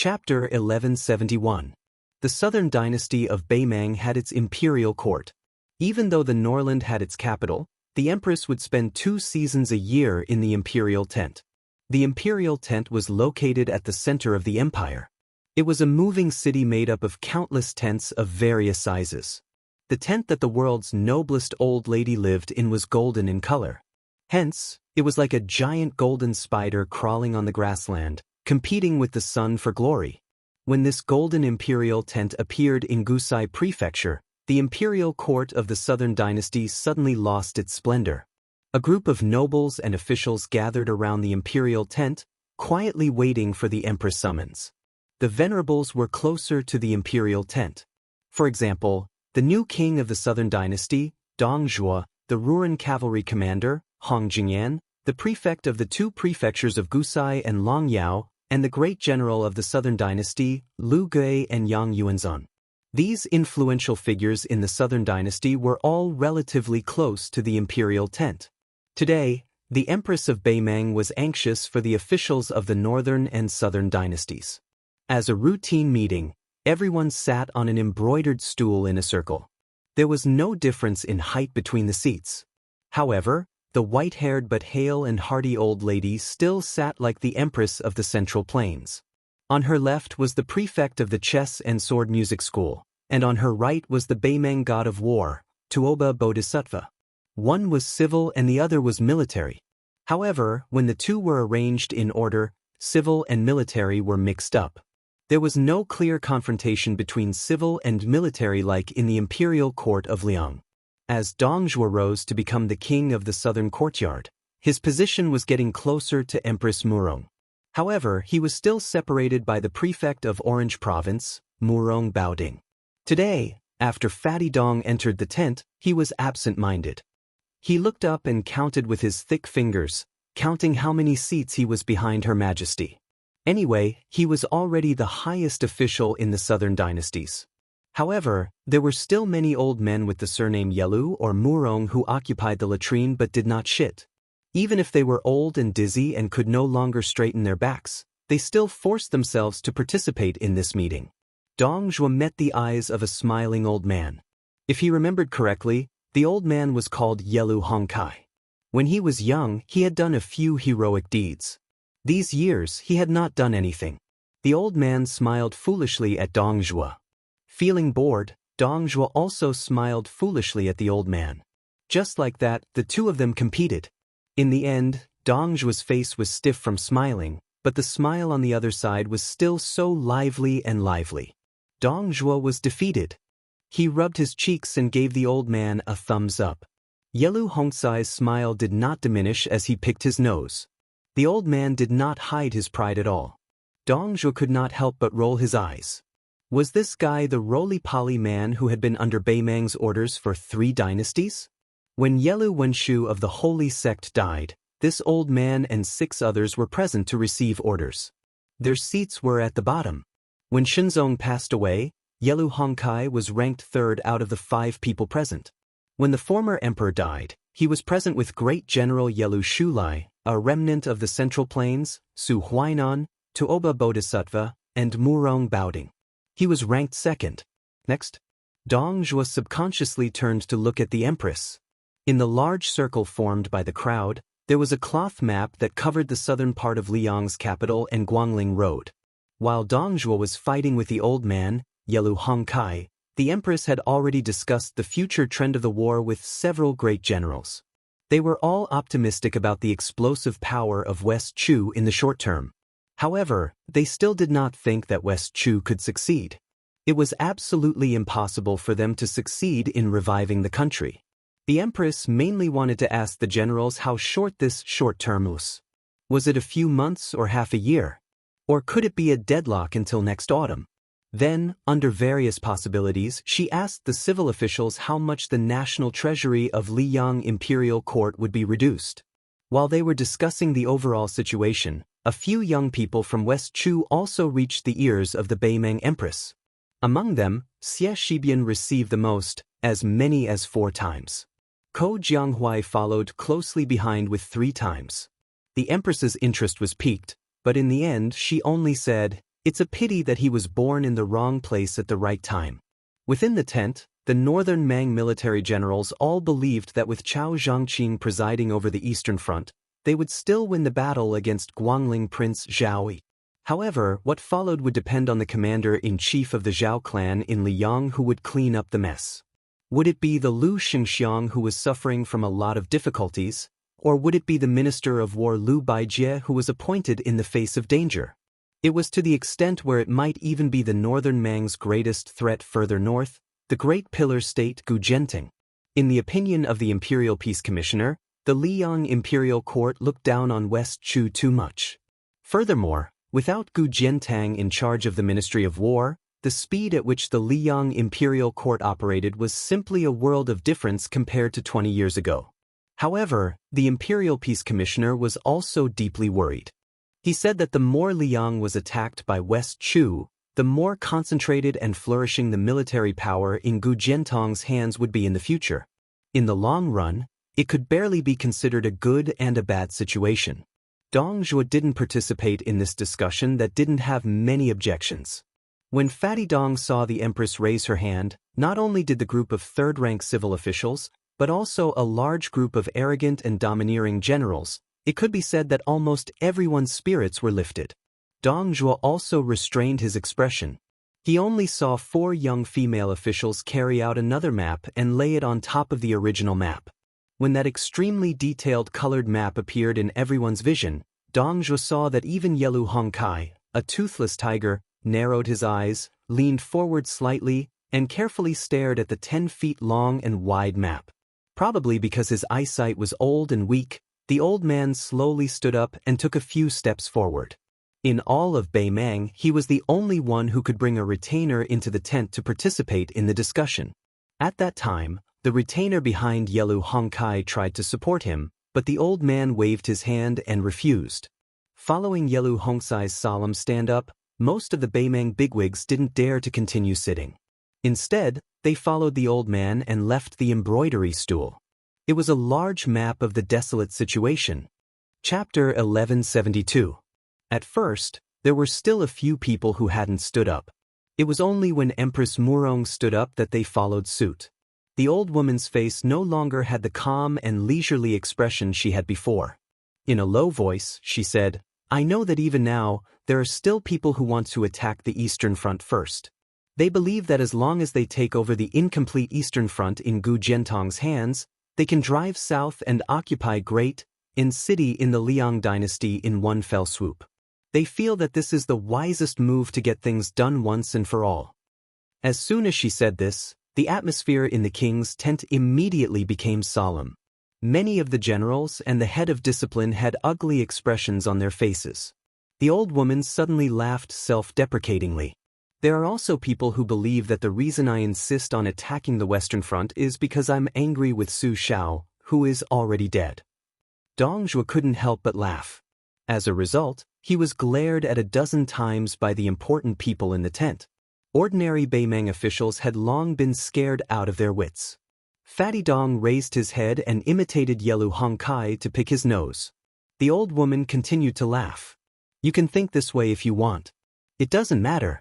Chapter 1171. The southern dynasty of Beimang had its imperial court. Even though the Norland had its capital, the empress would spend 2 seasons a year in the imperial tent. The imperial tent was located at the center of the empire. It was a moving city made up of countless tents of various sizes. The tent that the world's noblest old lady lived in was golden in color. Hence, it was like a giant golden spider crawling on the grassland, competing with the sun for glory. When this golden imperial tent appeared in Gusai Prefecture, the imperial court of the southern dynasty suddenly lost its splendor. A group of nobles and officials gathered around the imperial tent, quietly waiting for the empress summons. The venerables were closer to the imperial tent. For example, the new king of the southern dynasty, Dong Zhuo, the Ruran cavalry commander, Hong Jingyan, the prefect of the 2 prefectures of Gusai and Longyao, and the great general of the southern dynasty, Lu Gui and Yang Yuanzhan. These influential figures in the southern dynasty were all relatively close to the imperial tent. Today, the empress of Beimang was anxious for the officials of the northern and southern dynasties. As a routine meeting, everyone sat on an embroidered stool in a circle. There was no difference in height between the seats. However, the white-haired but hale and hearty old lady still sat like the empress of the Central Plains. On her left was the prefect of the chess and sword music school, and on her right was the Beimang god of war, Tuoba Bodhisattva. One was civil and the other was military. However, when the 2 were arranged in order, civil and military were mixed up. There was no clear confrontation between civil and military like in the imperial court of Liang. As Dong Zhuo rose to become the king of the southern courtyard, his position was getting closer to Empress Murong. However, he was still separated by the prefect of Orange Province, Murong Baoding. Today, after Fatty Dong entered the tent, he was absent-minded. He looked up and counted with his thick fingers, counting how many seats he was behind Her Majesty. Anyway, he was already the highest official in the southern dynasties. However, there were still many old men with the surname Yelu or Murong who occupied the latrine but did not shit. Even if they were old and dizzy and could no longer straighten their backs, they still forced themselves to participate in this meeting. Dong Zhuo met the eyes of a smiling old man. If he remembered correctly, the old man was called Yelu Hongkai. When he was young, he had done a few heroic deeds. These years, he had not done anything. The old man smiled foolishly at Dong Zhuo. Feeling bored, Dong Zhuo also smiled foolishly at the old man. Just like that, the 2 of them competed. In the end, Dong Zhuo's face was stiff from smiling, but the smile on the other side was still so lively and lively. Dong Zhuo was defeated. He rubbed his cheeks and gave the old man a thumbs up. Yelu Hongcai's smile did not diminish as he picked his nose. The old man did not hide his pride at all. Dong Zhuo could not help but roll his eyes. Was this guy the roly-poly man who had been under Beimang's orders for 3 dynasties? When Yelu Wenshu of the Holy Sect died, this old man and 6 others were present to receive orders. Their seats were at the bottom. When Shenzong passed away, Yelu Hongkai was ranked 3rd out of the 5 people present. When the former emperor died, he was present with great general Yelu Shulai, a remnant of the Central Plains, Su Huainan, Tuoba Bodhisattva, and Murong Baoding. He was ranked 2nd. Next, Dong Zhuo subconsciously turned to look at the empress. In the large circle formed by the crowd, there was a cloth map that covered the southern part of Liang's capital and Guangling Road. While Dong Zhuo was fighting with the old man, Yelu Hongkai, the empress had already discussed the future trend of the war with several great generals. They were all optimistic about the explosive power of West Chu in the short term. However, they still did not think that West Chu could succeed. It was absolutely impossible for them to succeed in reviving the country. The empress mainly wanted to ask the generals how short this short term was. Was it a few months or half a year? Or could it be a deadlock until next autumn? Then, under various possibilities, she asked the civil officials how much the national treasury of Liyang Imperial Court would be reduced. While they were discussing the overall situation, a few young people from West Chu also reached the ears of the Beimang Empress. Among them, Xie Shibian received the most, as many as 4 times. Ko Jianghuai followed closely behind with 3 times. The Empress's interest was piqued, but in the end she only said, It's a pity that he was born in the wrong place at the right time. Within the tent, the northern Mang military generals all believed that with Cao Zhangqing presiding over the Eastern Front, they would still win the battle against Guangling Prince Zhao. However, what followed would depend on the commander-in-chief of the Zhao clan in Liang who would clean up the mess. Would it be the Lu Xingxiang who was suffering from a lot of difficulties, or would it be the Minister of War Lu Baijie who was appointed in the face of danger? It was to the extent where it might even be the northern Mang's greatest threat further north, the Great Pillar State Gujianting. In the opinion of the Imperial Peace Commissioner, the Liang Imperial Court looked down on West Chu too much. Furthermore, without Gu Jiantang in charge of the Ministry of War, the speed at which the Liang Imperial Court operated was simply a world of difference compared to 20 years ago. However, the Imperial Peace Commissioner was also deeply worried. He said that the more Liang was attacked by West Chu, the more concentrated and flourishing the military power in Gu Jiantang's hands would be in the future. In the long run, it could barely be considered a good and a bad situation. Dong Zhuo didn't participate in this discussion that didn't have many objections. When Fatty Dong saw the Empress raise her hand, not only did the group of third-rank civil officials, but also a large group of arrogant and domineering generals, it could be said that almost everyone's spirits were lifted. Dong Zhuo also restrained his expression. He only saw 4 young female officials carry out another map and lay it on top of the original map. When that extremely detailed colored map appeared in everyone's vision, Dong Zhuo saw that even Yelu Hongkai, a toothless tiger, narrowed his eyes, leaned forward slightly, and carefully stared at the 10 feet long and wide map. Probably because his eyesight was old and weak, the old man slowly stood up and took a few steps forward. In all of Beimang, he was the only one who could bring a retainer into the tent to participate in the discussion. At that time, the retainer behind Yelu Hongkai tried to support him, but the old man waved his hand and refused. Following Yelu Hongkai's solemn stand-up, most of the Beimang bigwigs didn't dare to continue sitting. Instead, they followed the old man and left the embroidery stool. It was a large map of the desolate situation. Chapter 1172. At first, there were still a few people who hadn't stood up. It was only when Empress Murong stood up that they followed suit. The old woman's face no longer had the calm and leisurely expression she had before. In a low voice, she said, "I know that even now, there are still people who want to attack the Eastern Front first. They believe that as long as they take over the incomplete Eastern Front in Gu Jiantang's hands, they can drive south and occupy Great city in the Liang dynasty in one fell swoop. They feel that this is the wisest move to get things done once and for all." As soon as she said this, the atmosphere in the king's tent immediately became solemn. Many of the generals and the head of discipline had ugly expressions on their faces. The old woman suddenly laughed self-deprecatingly. "There are also people who believe that the reason I insist on attacking the Western Front is because I'm angry with Su Shao, who is already dead." Dong Zhuo couldn't help but laugh. As a result, he was glared at a dozen times by the important people in the tent. Ordinary Beimang officials had long been scared out of their wits. Fatty Dong raised his head and imitated Yelu Hongkai to pick his nose. The old woman continued to laugh. "You can think this way if you want. It doesn't matter.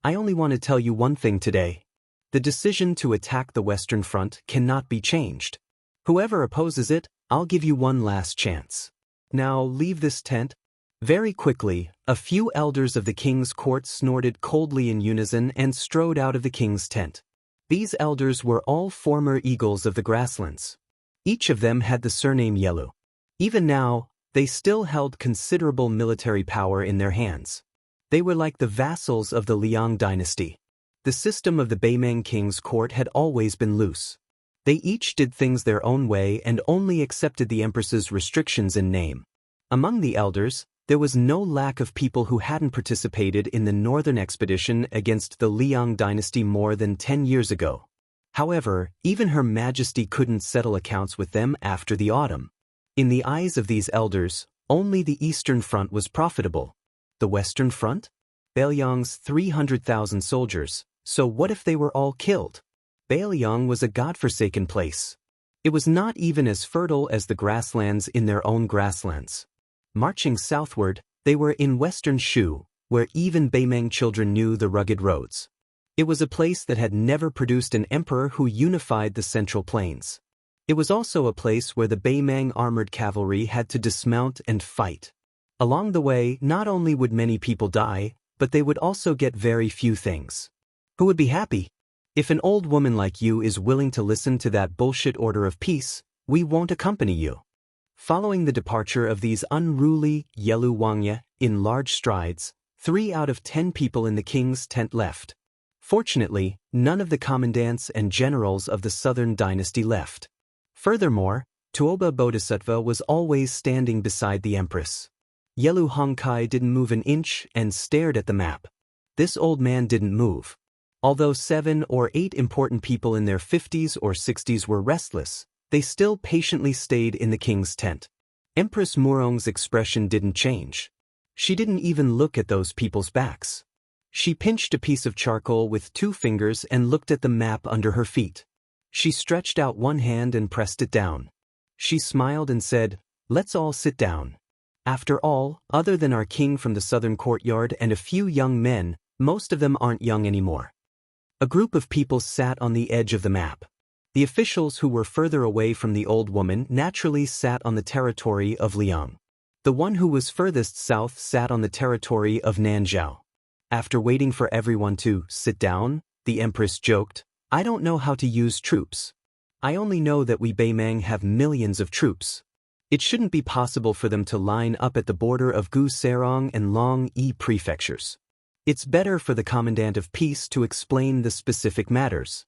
I only want to tell you one thing today. The decision to attack the Western Front cannot be changed. Whoever opposes it, I'll give you one last chance. Now leave this tent." Very quickly, a few elders of the king's court snorted coldly in unison and strode out of the king's tent. These elders were all former eagles of the grasslands. Each of them had the surname Yelu. Even now, they still held considerable military power in their hands. They were like the vassals of the Liang dynasty. The system of the Beimang king's court had always been loose. They each did things their own way and only accepted the empress's restrictions in name. Among the elders, there was no lack of people who hadn't participated in the northern expedition against the Liang dynasty more than 10 years ago. However, even Her Majesty couldn't settle accounts with them after the autumn. In the eyes of these elders, only the Eastern Front was profitable. The Western Front? Bailiang's 300,000 soldiers, so what if they were all killed? Bailiang was a godforsaken place. It was not even as fertile as the grasslands in their own grasslands. Marching southward, they were in western Shu, where even Beimeng children knew the rugged roads. It was a place that had never produced an emperor who unified the Central Plains. It was also a place where the Beimeng armored cavalry had to dismount and fight. Along the way, not only would many people die, but they would also get very few things. Who would be happy? If an old woman like you is willing to listen to that bullshit order of peace, we won't accompany you. Following the departure of these unruly Yelu Wangya in large strides, 3 out of 10 people in the king's tent left. Fortunately, none of the commandants and generals of the southern dynasty left. Furthermore, Tuoba Bodhisattva was always standing beside the empress. Yelu Hongkai didn't move an inch and stared at the map. This old man didn't move. Although 7 or 8 important people in their 50s or 60s were restless, they still patiently stayed in the king's tent. Empress Murong's expression didn't change. She didn't even look at those people's backs. She pinched a piece of charcoal with 2 fingers and looked at the map under her feet. She stretched out one hand and pressed it down. She smiled and said, "Let's all sit down." After all, other than our king from the southern courtyard and a few young men, most of them aren't young anymore. A group of people sat on the edge of the map. The officials who were further away from the old woman naturally sat on the territory of Liang. The one who was furthest south sat on the territory of Nanzhao. After waiting for everyone to sit down, the empress joked, "I don't know how to use troops. I only know that we Beimeng have millions of troops. It shouldn't be possible for them to line up at the border of Gu Serong and Long Yi prefectures. It's better for the Commandant of Peace to explain the specific matters."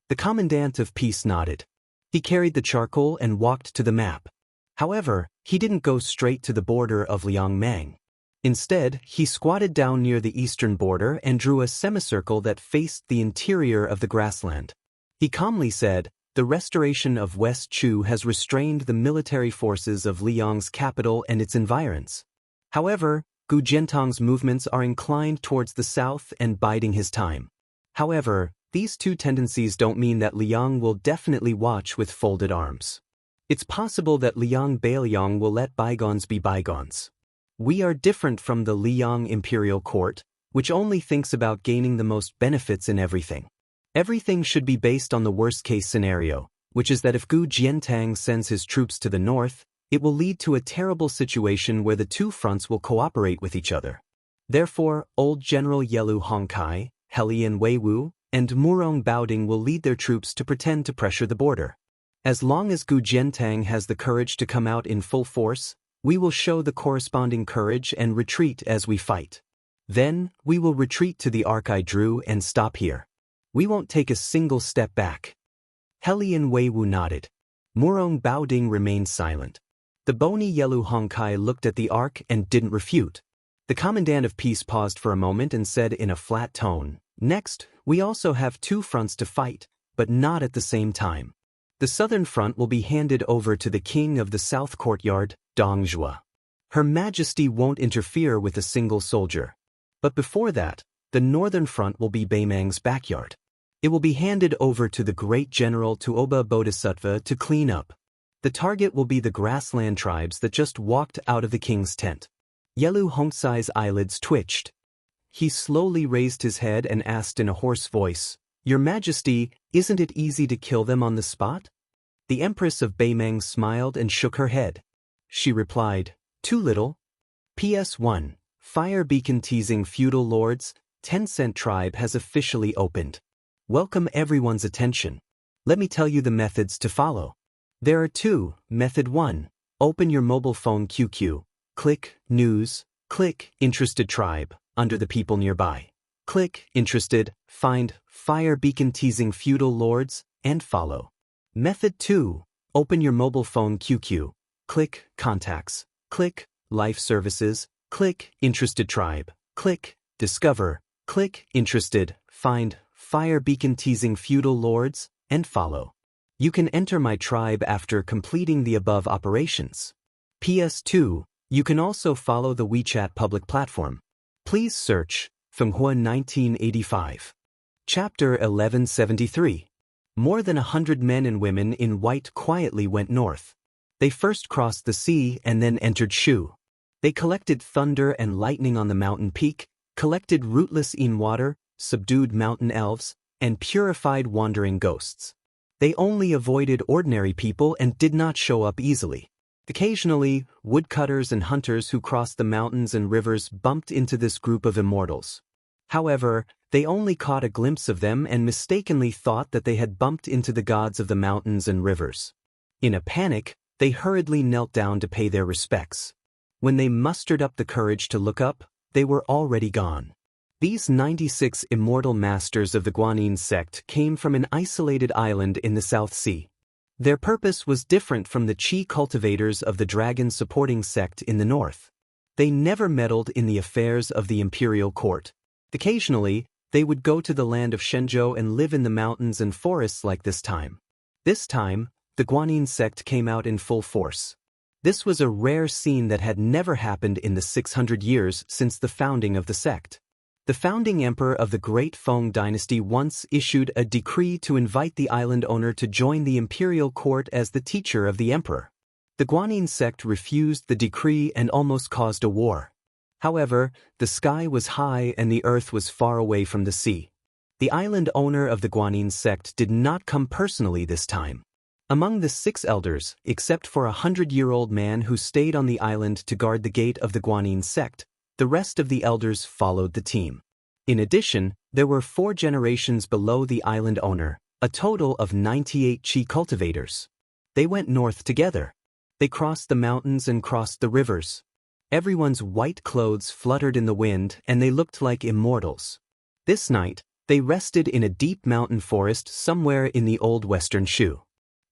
The Commandant of Peace nodded. He carried the charcoal and walked to the map. However, he didn't go straight to the border of Liangmang. Instead, he squatted down near the eastern border and drew a semicircle that faced the interior of the grassland. He calmly said, "The restoration of West Chu has restrained the military forces of Liang's capital and its environs. However, Gu Jiantong's movements are inclined towards the south and biding his time. However, these 2 tendencies don't mean that Liang will definitely watch with folded arms. It's possible that Liang Bailiang will let bygones be bygones. We are different from the Liang imperial court, which only thinks about gaining the most benefits in everything. Everything should be based on the worst-case scenario, which is that if Gu Jiantang sends his troops to the north, it will lead to a terrible situation where the 2 fronts will cooperate with each other. Therefore, old General Yelu Hongkai, Helian Weiwu, and Murong Baoding will lead their troops to pretend to pressure the border. As long as Gu Jiantang has the courage to come out in full force, we will show the corresponding courage and retreat as we fight. Then, we will retreat to the arc I drew and stop here. We won't take a single step back." Helian Weiwu nodded. Murong Baoding remained silent. The bony Yelu Hongkai looked at the arc and didn't refute. The Commandant of Peace paused for a moment and said in a flat tone, "Next, we also have 2 fronts to fight, but not at the same time. The southern front will be handed over to the king of the south courtyard, Dongzhua. Her Majesty won't interfere with a single soldier. But before that, the northern front will be Beimeng's backyard. It will be handed over to the great general Tuoba Bodhisattva to clean up. The target will be the grassland tribes that just walked out of the king's tent." Yelu Hongkai's eyelids twitched. He slowly raised his head and asked in a hoarse voice, "Your Majesty, isn't it easy to kill them on the spot?" The Empress of Beimeng smiled and shook her head. She replied, "Too little. PS1, Fire Beacon teasing feudal lords, Tencent tribe has officially opened. Welcome everyone's attention. Let me tell you the methods to follow. There are 2. Method 1. Open your mobile phone QQ. Click News. Click Interested Tribe under the people nearby. Click Interested, find Fire Beacon teasing feudal lords, and follow. Method 2. Open your mobile phone QQ. Click Contacts. Click Life Services. Click Interested Tribe. Click Discover. Click Interested, find Fire Beacon teasing feudal lords, and follow. You can enter my tribe after completing the above operations. PS2. You can also follow the WeChat public platform. Please search Fenghua 1985. Chapter 1173. More than 100 men and women in white quietly went north. They first crossed the sea and then entered Shu. They collected thunder and lightning on the mountain peak, collected rootless water, subdued mountain elves, and purified wandering ghosts. They only avoided ordinary people and did not show up easily. Occasionally, woodcutters and hunters who crossed the mountains and rivers bumped into this group of immortals. However, they only caught a glimpse of them and mistakenly thought that they had bumped into the gods of the mountains and rivers. In a panic, they hurriedly knelt down to pay their respects. When they mustered up the courage to look up, they were already gone. These 96 immortal masters of the Guanyin sect came from an isolated island in the South Sea. Their purpose was different from the Qi cultivators of the dragon-supporting sect in the north. They never meddled in the affairs of the imperial court. Occasionally, they would go to the land of Shenzhou and live in the mountains and forests like this time. This time, the Guanyin sect came out in full force. This was a rare scene that had never happened in the 600 years since the founding of the sect. The founding emperor of the Great Feng dynasty once issued a decree to invite the island owner to join the imperial court as the teacher of the emperor. The Guanyin sect refused the decree and almost caused a war. However, the sky was high and the earth was far away from the sea. The island owner of the Guanyin sect did not come personally this time. Among the 6 elders, except for a 100-year-old man who stayed on the island to guard the gate of the Guanyin sect, the rest of the elders followed the team. In addition, there were 4 generations below the island owner, a total of 98 Qi cultivators. They went north together. They crossed the mountains and crossed the rivers. Everyone's white clothes fluttered in the wind and they looked like immortals. This night, they rested in a deep mountain forest somewhere in the old western Shu.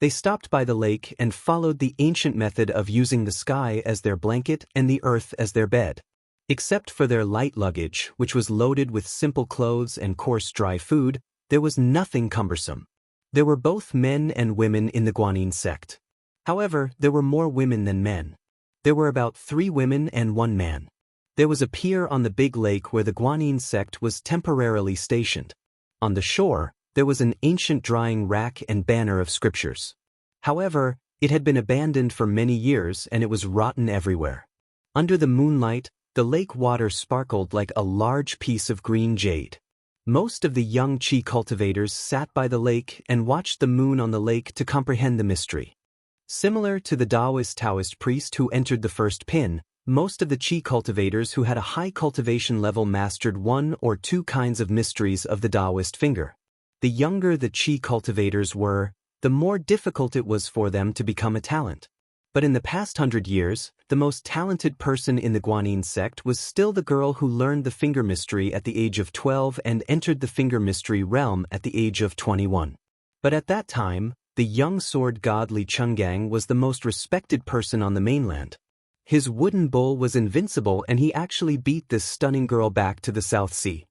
They stopped by the lake and followed the ancient method of using the sky as their blanket and the earth as their bed. Except for their light luggage, which was loaded with simple clothes and coarse dry food, there was nothing cumbersome. There were both men and women in the Guanyin sect. However, there were more women than men. There were about 3 women and 1 man. There was a pier on the big lake where the Guanyin sect was temporarily stationed. On the shore, there was an ancient drying rack and banner of scriptures. However, it had been abandoned for many years and it was rotten everywhere. Under the moonlight, the lake water sparkled like a large piece of green jade. Most of the young Qi cultivators sat by the lake and watched the moon on the lake to comprehend the mystery. Similar to the Taoist priest who entered the first pin, most of the Qi cultivators who had a high cultivation level mastered 1 or 2 kinds of mysteries of the Daoist finger. The younger the Qi cultivators were, the more difficult it was for them to become a talent. But in the past 100 years, the most talented person in the Guanyin sect was still the girl who learned the finger mystery at the age of 12 and entered the finger mystery realm at the age of 21. But at that time, the young sword god Li Chenggang was the most respected person on the mainland. His wooden bull was invincible and he actually beat this stunning girl back to the South Sea.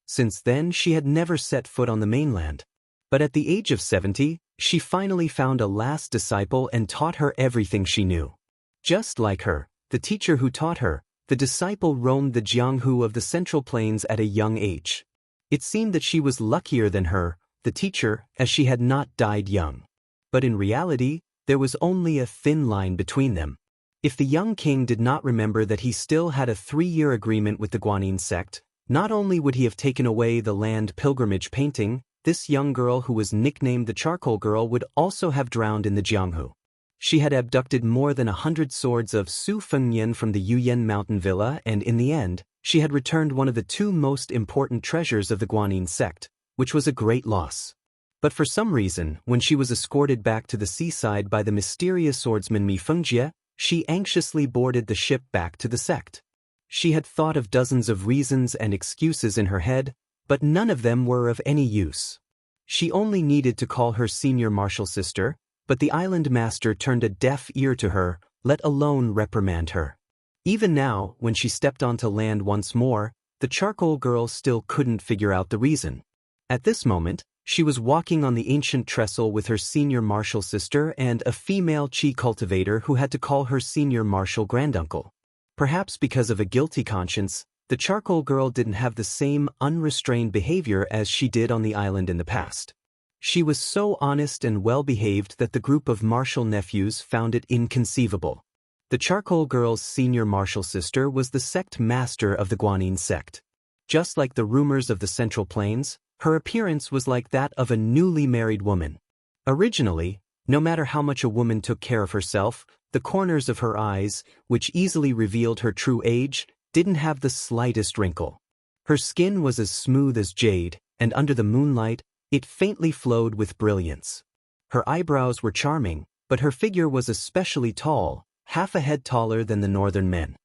Since then, she had never set foot on the mainland. But at the age of 70, she finally found a last disciple and taught her everything she knew. Just like her, the teacher who taught her, the disciple roamed the Jianghu of the Central Plains at a young age. It seemed that she was luckier than her, the teacher, as she had not died young. But in reality, there was only a thin line between them. If the young king did not remember that he still had a 3-year agreement with the Guanyin sect, not only would he have taken away the land pilgrimage painting, this young girl who was nicknamed the Charcoal Girl would also have drowned in the Jianghu. She had abducted more than 100 swords of Su Fengyan from the Yuyan mountain villa and in the end, she had returned one of the 2 most important treasures of the Guanyin sect, which was a great loss. But for some reason, when she was escorted back to the seaside by the mysterious swordsman Mi Fengjie, she anxiously boarded the ship back to the sect. She had thought of dozens of reasons and excuses in her head, but none of them were of any use. She only needed to call her senior martial sister, but the island master turned a deaf ear to her, let alone reprimand her. Even now, when she stepped onto land once more, the charcoal girl still couldn't figure out the reason. At this moment, she was walking on the ancient trestle with her senior martial sister and a female Qi cultivator who had to call her senior martial granduncle. Perhaps because of a guilty conscience, the charcoal girl didn't have the same unrestrained behavior as she did on the island in the past. She was so honest and well-behaved that the group of martial nephews found it inconceivable. The charcoal girl's senior martial sister was the sect master of the Guanyin sect. Just like the rumors of the Central Plains, her appearance was like that of a newly married woman. Originally, no matter how much a woman took care of herself, the corners of her eyes, which easily revealed her true age, didn't have the slightest wrinkle. Her skin was as smooth as jade, and under the moonlight, it faintly flowed with brilliance. Her eyebrows were charming, but her figure was especially tall, half a head taller than the northern men.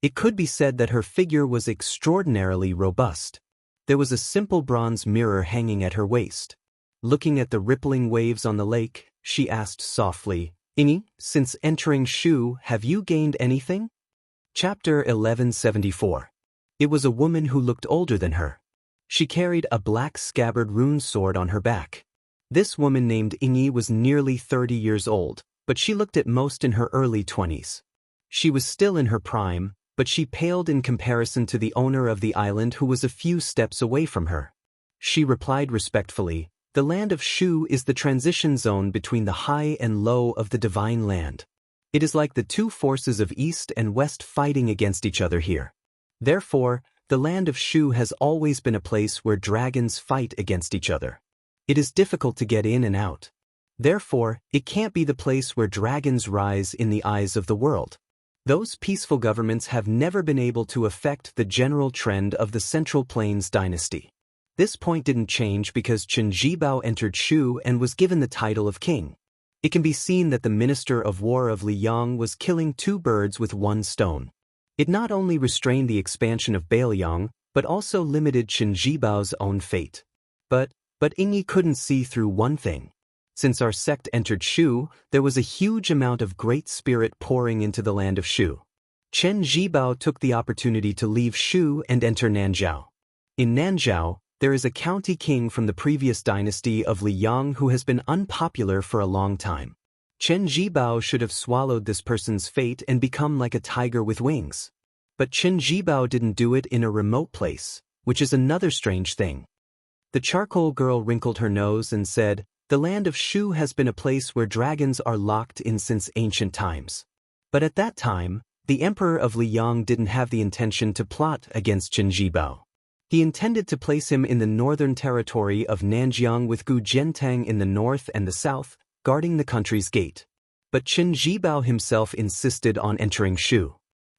It could be said that her figure was extraordinarily robust. There was a simple bronze mirror hanging at her waist. Looking at the rippling waves on the lake, she asked softly, "Ingi, since entering Shu, have you gained anything?" Chapter 1174. It was a woman who looked older than her. She carried a black scabbard rune sword on her back. This woman named Ingi was nearly 30 years old, but she looked at most in her early 20s. She was still in her prime, but she paled in comparison to the owner of the island who was a few steps away from her. She replied respectfully, "The land of Shu is the transition zone between the high and low of the divine land. It is like the two forces of east and west fighting against each other here. Therefore, the land of Shu has always been a place where dragons fight against each other. It is difficult to get in and out. Therefore, it can't be the place where dragons rise in the eyes of the world. Those peaceful governments have never been able to affect the general trend of the Central Plains dynasty." This point didn't change because Chen Zhibao entered Shu and was given the title of king. It can be seen that the Minister of War of Liang was killing two birds with one stone. It not only restrained the expansion of Bailiang, but also limited Chen Zhibao's own fate. But Ingi couldn't see through one thing. Since our sect entered Shu, there was a huge amount of great spirit pouring into the land of Shu. Chen Zhibao took the opportunity to leave Shu and enter Nanzhao. In Nanzhao, there is a county king from the previous dynasty of Liang who has been unpopular for a long time. Chen Zhibao should have swallowed this person's fate and become like a tiger with wings. But Chen Zhibao didn't do it in a remote place, which is another strange thing. The charcoal girl wrinkled her nose and said, "The land of Shu has been a place where dragons are locked in since ancient times. But at that time, the emperor of Liang didn't have the intention to plot against Chen Zhibao. He intended to place him in the northern territory of Nanjiang with Gu Jiantang in the north and the south, guarding the country's gate. But Chen Zhibao himself insisted on entering Shu.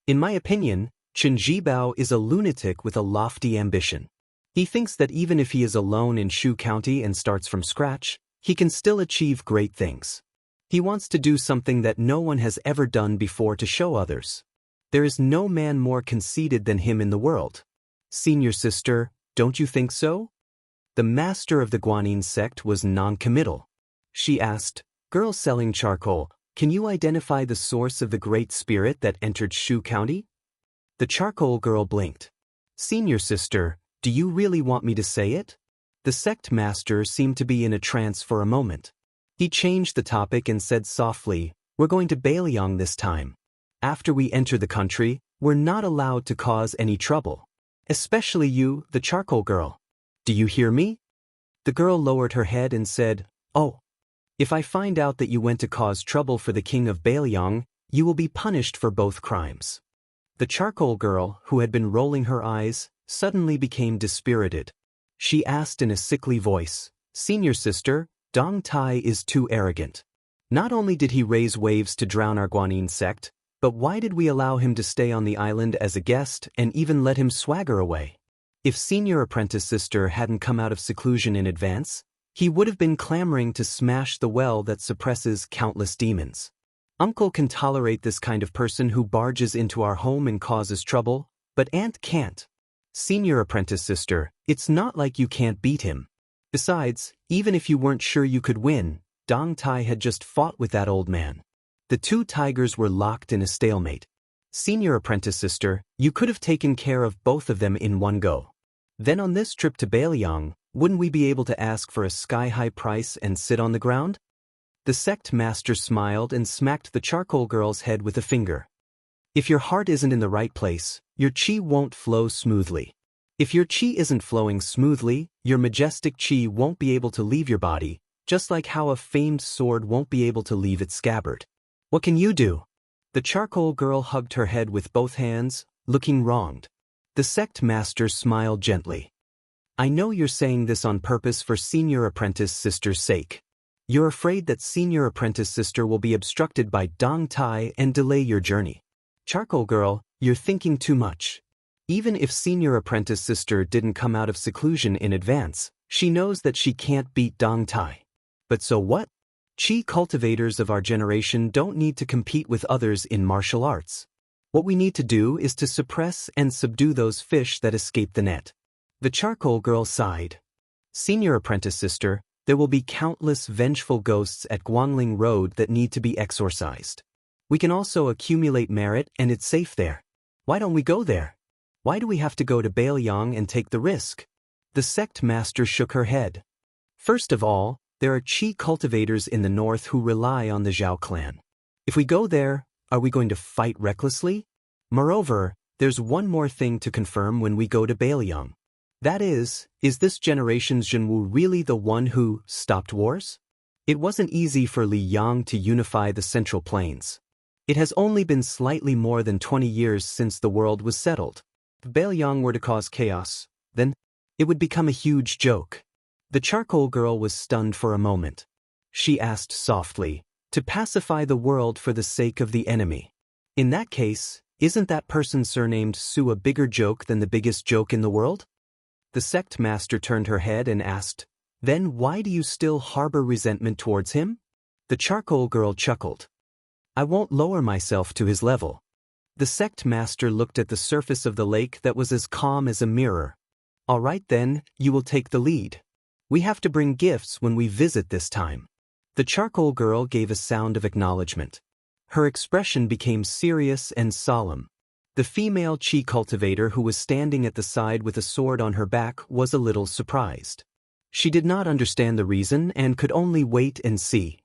In my opinion, Chen Zhibao is a lunatic with a lofty ambition. He thinks that even if he is alone in Shu County and starts from scratch, he can still achieve great things. He wants to do something that no one has ever done before to show others. There is no man more conceited than him in the world. Senior sister, don't you think so?" The master of the Guanyin sect was non-committal. She asked, "Girl selling charcoal, can you identify the source of the great spirit that entered Shu County?" The charcoal girl blinked. "Senior sister, do you really want me to say it?" The sect master seemed to be in a trance for a moment. He changed the topic and said softly, "We're going to Bailiang this time. After we enter the country, we're not allowed to cause any trouble. Especially you, the charcoal girl. Do you hear me?" The girl lowered her head and said, "Oh, if I find out that you went to cause trouble for the king of Bailiang, you will be punished for both crimes." The charcoal girl, who had been rolling her eyes, suddenly became dispirited. She asked in a sickly voice, "Senior sister, Dong Tai is too arrogant. Not only did he raise waves to drown our Guanyin sect, but why did we allow him to stay on the island as a guest and even let him swagger away? If senior apprentice sister hadn't come out of seclusion in advance, he would have been clamoring to smash the well that suppresses countless demons. Uncle can tolerate this kind of person who barges into our home and causes trouble, but aunt can't. Senior apprentice sister, it's not like you can't beat him. Besides, even if you weren't sure you could win, Dong Tai had just fought with that old man. The two tigers were locked in a stalemate. Senior apprentice sister, you could have taken care of both of them in one go. Then on this trip to Bailiang, wouldn't we be able to ask for a sky-high price and sit on the ground?" The sect master smiled and smacked the charcoal girl's head with a finger. "If your heart isn't in the right place, your chi won't flow smoothly. If your chi isn't flowing smoothly, your majestic chi won't be able to leave your body, just like how a famed sword won't be able to leave its scabbard. What can you do?" The charcoal girl hugged her head with both hands, looking wronged. The The sect master smiled gently. I know you're saying this on purpose for senior apprentice sister's sake. You're afraid that senior apprentice sister will be obstructed by Dong Tai and delay your journey. Charcoal girl, you're thinking too much. Even if senior apprentice sister didn't come out of seclusion in advance, she knows that she can't beat Dong Tai. But so what? Chi cultivators of our generation don't need to compete with others in martial arts. What we need to do is to suppress and subdue those fish that escape the net. The charcoal girl sighed. Senior apprentice sister, there will be countless vengeful ghosts at Guangling Road that need to be exorcised. We can also accumulate merit and it's safe there. Why don't we go there? Why do we have to go to Bailiang and take the risk? The sect master shook her head. First of all, there are Qi cultivators in the north who rely on the Zhao clan. If we go there, are we going to fight recklessly? Moreover, there's one more thing to confirm when we go to Bailiang. That is this generation's Zhenwu really the one who stopped wars? It wasn't easy for Li Yang to unify the Central Plains. It has only been slightly more than 20 years since the world was settled. If Bailiang were to cause chaos, then it would become a huge joke. The charcoal girl was stunned for a moment. She asked softly, to pacify the world for the sake of the enemy. In that case, isn't that person surnamed Su a bigger joke than the biggest joke in the world? The sect master turned her head and asked, then why do you still harbor resentment towards him? The charcoal girl chuckled. I won't lower myself to his level. The sect master looked at the surface of the lake that was as calm as a mirror. All right then, you will take the lead. We have to bring gifts when we visit this time. The charcoal girl gave a sound of acknowledgement. Her expression became serious and solemn. The female Qi cultivator who was standing at the side with a sword on her back was a little surprised. She did not understand the reason and could only wait and see.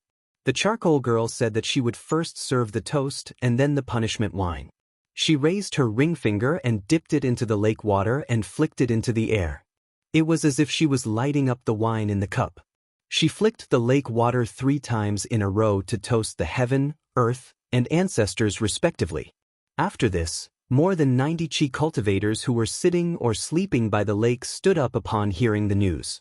The charcoal girl said that she would first serve the toast and then the punishment wine. She raised her ring finger and dipped it into the lake water and flicked it into the air. It was as if she was lighting up the wine in the cup. She flicked the lake water 3 times in a row to toast the heaven, earth, and ancestors respectively. After this, more than 90 Qi cultivators who were sitting or sleeping by the lake stood up upon hearing the news.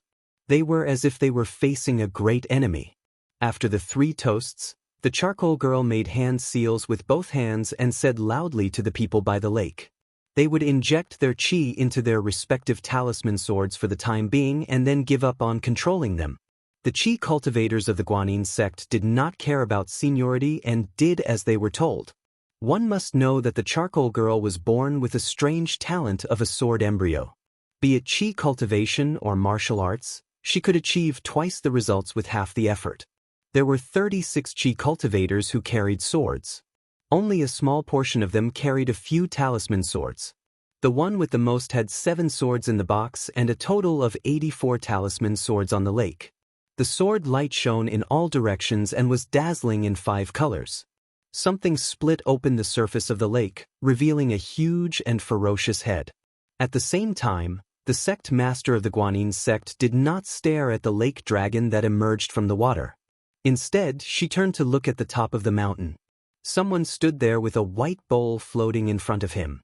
They were as if they were facing a great enemy. After the 3 toasts, the charcoal girl made hand seals with both hands and said loudly to the people by the lake. They would inject their qi into their respective talisman swords for the time being and then give up on controlling them. The qi cultivators of the Guanyin sect did not care about seniority and did as they were told. One must know that the charcoal girl was born with a strange talent of a sword embryo. Be it qi cultivation or martial arts, she could achieve twice the results with half the effort. There were 36 qi cultivators who carried swords. Only a small portion of them carried a few talisman swords. The one with the most had 7 swords in the box and a total of 84 talisman swords on the lake. The sword light shone in all directions and was dazzling in 5 colors. Something split open the surface of the lake, revealing a huge and ferocious head. At the same time, the sect master of the Guanyin sect did not stare at the lake dragon that emerged from the water. Instead, she turned to look at the top of the mountain. Someone stood there with a white bowl floating in front of him.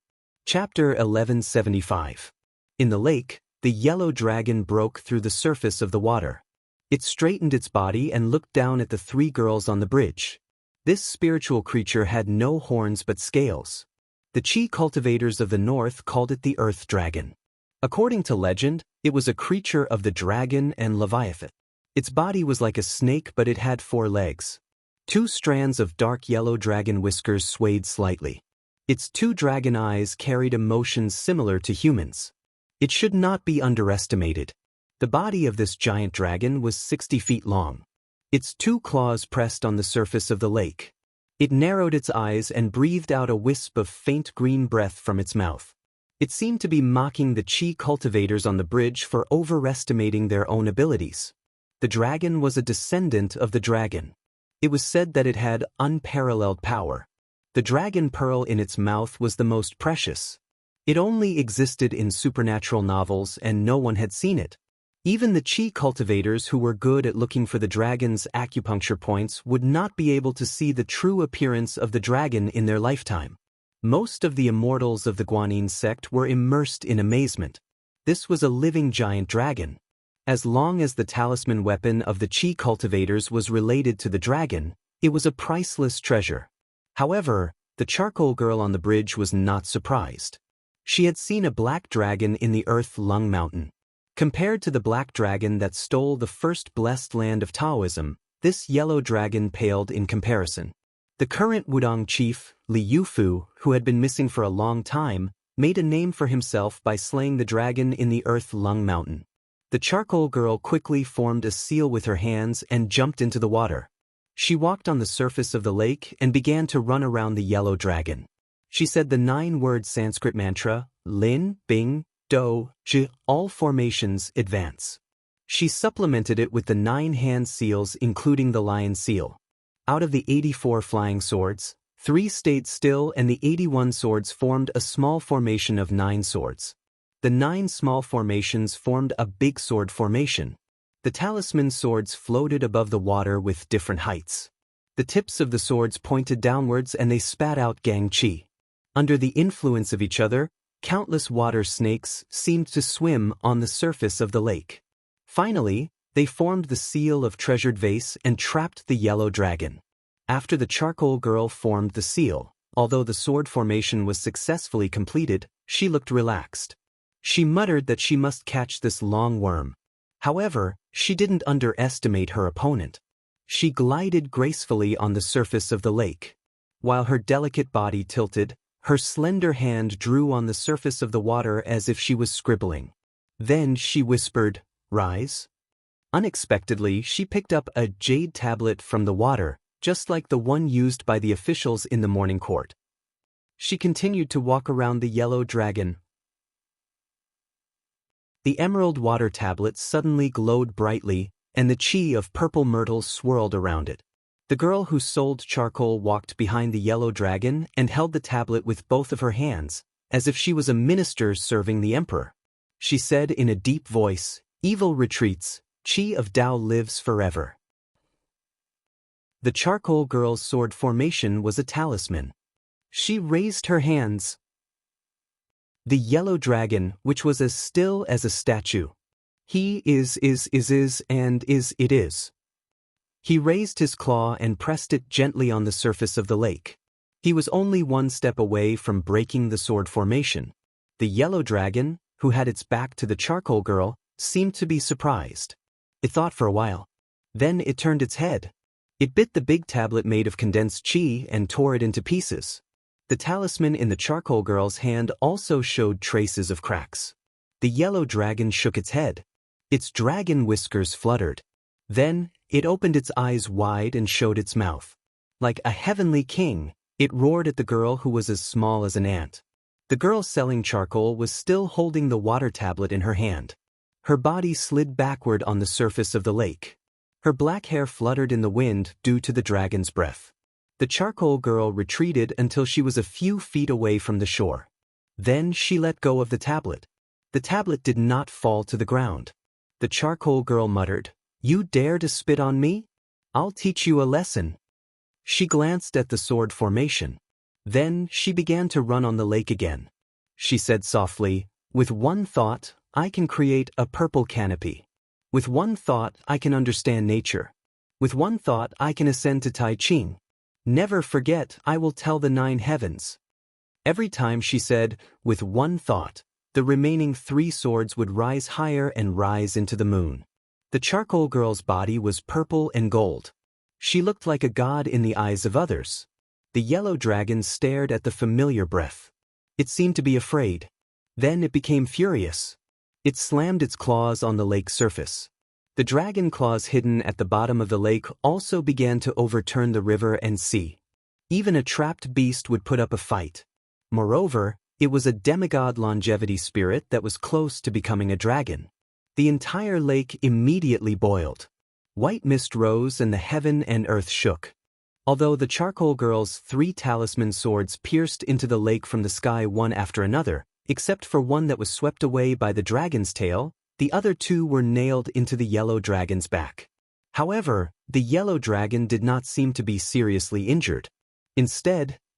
Chapter 1175. In the lake, the yellow dragon broke through the surface of the water. It straightened its body and looked down at the 3 girls on the bridge. This spiritual creature had no horns but scales. The Qi cultivators of the north called it the Earth Dragon. According to legend, it was a creature of the dragon and Leviathan. Its body was like a snake but it had 4 legs. 2 strands of dark yellow dragon whiskers swayed slightly. Its 2 dragon eyes carried emotions similar to humans. It should not be underestimated. The body of this giant dragon was 60 feet long. Its 2 claws pressed on the surface of the lake. It narrowed its eyes and breathed out a wisp of faint green breath from its mouth. It seemed to be mocking the Qi cultivators on the bridge for overestimating their own abilities. The dragon was a descendant of the dragon. It was said that it had unparalleled power. The dragon pearl in its mouth was the most precious. It only existed in supernatural novels and no one had seen it. Even the Qi cultivators who were good at looking for the dragon's acupuncture points would not be able to see the true appearance of the dragon in their lifetime. Most of the immortals of the Guanyin sect were immersed in amazement. This was a living giant dragon. As long as the talisman weapon of the Qi cultivators was related to the dragon, it was a priceless treasure. However, the charcoal girl on the bridge was not surprised. She had seen a black dragon in the Earth Lung Mountain. Compared to the black dragon that stole the first blessed land of Taoism, this yellow dragon paled in comparison. The current Wudong chief, Li Yufu, who had been missing for a long time, made a name for himself by slaying the dragon in the Earth Lung Mountain. The charcoal girl quickly formed a seal with her hands and jumped into the water. She walked on the surface of the lake and began to run around the yellow dragon. She said the 9-word Sanskrit mantra, Lin, Bing, Do, Zhi, all formations advance. She supplemented it with the 9 hand seals including the lion seal. Out of the 84 flying swords, 3 stayed still and the 81 swords formed a small formation of 9 swords. The 9 small formations formed a big sword formation. The talisman swords floated above the water with different heights. The tips of the swords pointed downwards and they spat out gang qi. Under the influence of each other, countless water snakes seemed to swim on the surface of the lake. Finally, they formed the seal of treasured vase and trapped the yellow dragon. After the charcoal girl formed the seal, although the sword formation was successfully completed, she looked relaxed. She muttered that she must catch this long worm. However, she didn't underestimate her opponent. She glided gracefully on the surface of the lake. While her delicate body tilted, her slender hand drew on the surface of the water as if she was scribbling. Then she whispered, "Rise." Unexpectedly, she picked up a jade tablet from the water, just like the one used by the officials in the morning court. She continued to walk around the yellow dragon. The emerald water tablet suddenly glowed brightly, and the qi of purple myrtle swirled around it. The girl who sold charcoal walked behind the yellow dragon and held the tablet with both of her hands, as if she was a minister serving the emperor. She said in a deep voice, "Evil retreats, qi of Tao lives forever." The charcoal girl's sword formation was a talisman. She raised her hands. The yellow dragon, which was as still as a statue. He is, and is, it is. He raised his claw and pressed it gently on the surface of the lake. He was only one step away from breaking the sword formation. The yellow dragon, who had its back to the charcoal girl, seemed to be surprised. It thought for a while. Then it turned its head. It bit the big tablet made of condensed qi and tore it into pieces. The talisman in the charcoal girl's hand also showed traces of cracks. The yellow dragon shook its head. Its dragon whiskers fluttered. Then, it opened its eyes wide and showed its mouth. Like a heavenly king, it roared at the girl who was as small as an ant. The girl selling charcoal was still holding the water tablet in her hand. Her body slid backward on the surface of the lake. Her black hair fluttered in the wind due to the dragon's breath. The charcoal girl retreated until she was a few feet away from the shore. Then she let go of the tablet. The tablet did not fall to the ground. The charcoal girl muttered, "You dare to spit on me? I'll teach you a lesson." She glanced at the sword formation. Then she began to run on the lake again. She said softly, "With one thought, I can create a purple canopy. With one thought, I can understand nature. With one thought, I can ascend to Tai Ching. Never forget, I will tell the 9 heavens." Every time she said, "with one thought," the remaining 3 swords would rise higher and rise into the moon. The charcoal girl's body was purple and gold. She looked like a god in the eyes of others. The yellow dragon stared at the familiar breath. It seemed to be afraid. Then it became furious. It slammed its claws on the lake's surface. The dragon claws hidden at the bottom of the lake also began to overturn the river and sea. Even a trapped beast would put up a fight. Moreover, it was a demigod longevity spirit that was close to becoming a dragon. The entire lake immediately boiled. White mist rose and the heaven and earth shook. Although the charcoal girl's 3 talisman swords pierced into the lake from the sky one after another, except for one that was swept away by the dragon's tail, the other 2 were nailed into the yellow dragon's back. However, the yellow dragon did not seem to be seriously injured. Instead,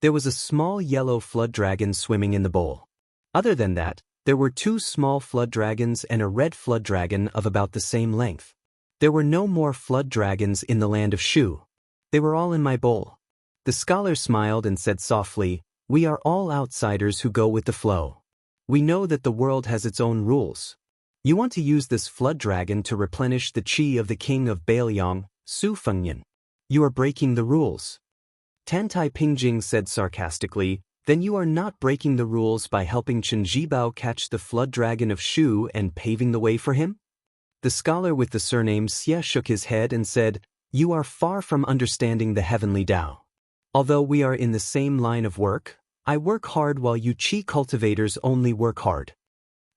There was a small yellow flood dragon swimming in the bowl. Other than that, there were 2 small flood dragons and a red flood dragon of about the same length. There were no more flood dragons in the land of Shu. They were all in my bowl. The scholar smiled and said softly, "We are all outsiders who go with the flow. We know that the world has its own rules. You want to use this flood dragon to replenish the qi of the king of Bailiang, Su Fengyan. You are breaking the rules." Tantai Pingjing said sarcastically, "Then you are not breaking the rules by helping Chen Zhibao catch the flood dragon of Shu and paving the way for him?" The scholar with the surname Xie shook his head and said, "You are far from understanding the heavenly Tao. Although we are in the same line of work, I work hard while you qi cultivators only work hard."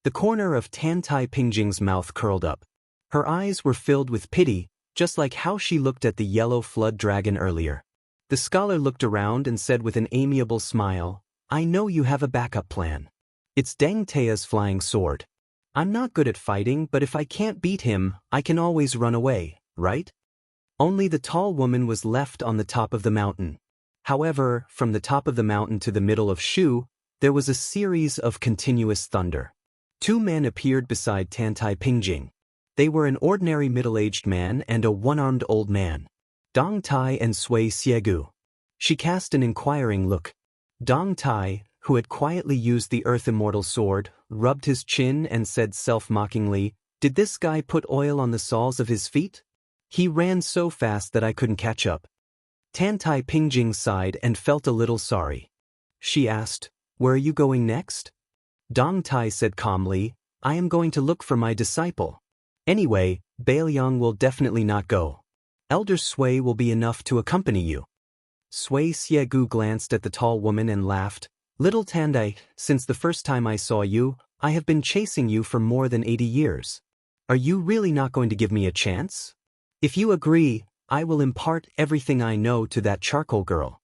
The corner of Tantai Pingjing's mouth curled up. Her eyes were filled with pity, just like how she looked at the yellow flood dragon earlier. The scholar looked around and said with an amiable smile, "I know you have a backup plan. It's Deng Tea's flying sword. I'm not good at fighting, but if I can't beat him, I can always run away, right?" Only the tall woman was left on the top of the mountain. However, from the top of the mountain to the middle of Shu, there was a series of continuous thunder. 2 men appeared beside Tantai Pingjing. They were an ordinary middle-aged man and a one-armed old man. Dong Tai and Sui Xiegu. She cast an inquiring look. Dong Tai, who had quietly used the Earth Immortal sword, rubbed his chin and said self-mockingly, "Did this guy put oil on the soles of his feet? He ran so fast that I couldn't catch up." Tantai Pingjing sighed and felt a little sorry. She asked, "Where are you going next?" Dong Tai said calmly, "I am going to look for my disciple. Anyway, Bailiang will definitely not go. Elder Sui will be enough to accompany you." Sui Xiegu glanced at the tall woman and laughed. "Little Tandai, since the first time I saw you, I have been chasing you for more than 80 years. Are you really not going to give me a chance? If you agree, I will impart everything I know to that charcoal girl."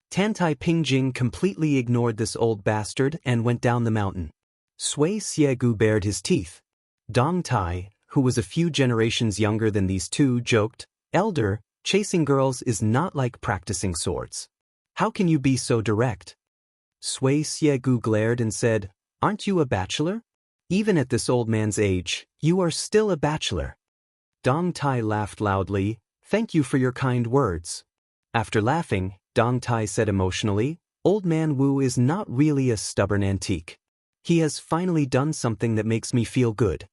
Tantai Pingjing completely ignored this old bastard and went down the mountain. Sui Xiegu bared his teeth. Dong Tai, who was a few generations younger than these 2, joked, "Elder, chasing girls is not like practicing swords. How can you be so direct?" Sui Xiegu glared and said, "Aren't you a bachelor? Even at this old man's age, you are still a bachelor." Dong Tai laughed loudly, "Thank you for your kind words." After laughing, Dong Tai said emotionally, "Old man Wu is not really a stubborn antique. He has finally done something that makes me feel good."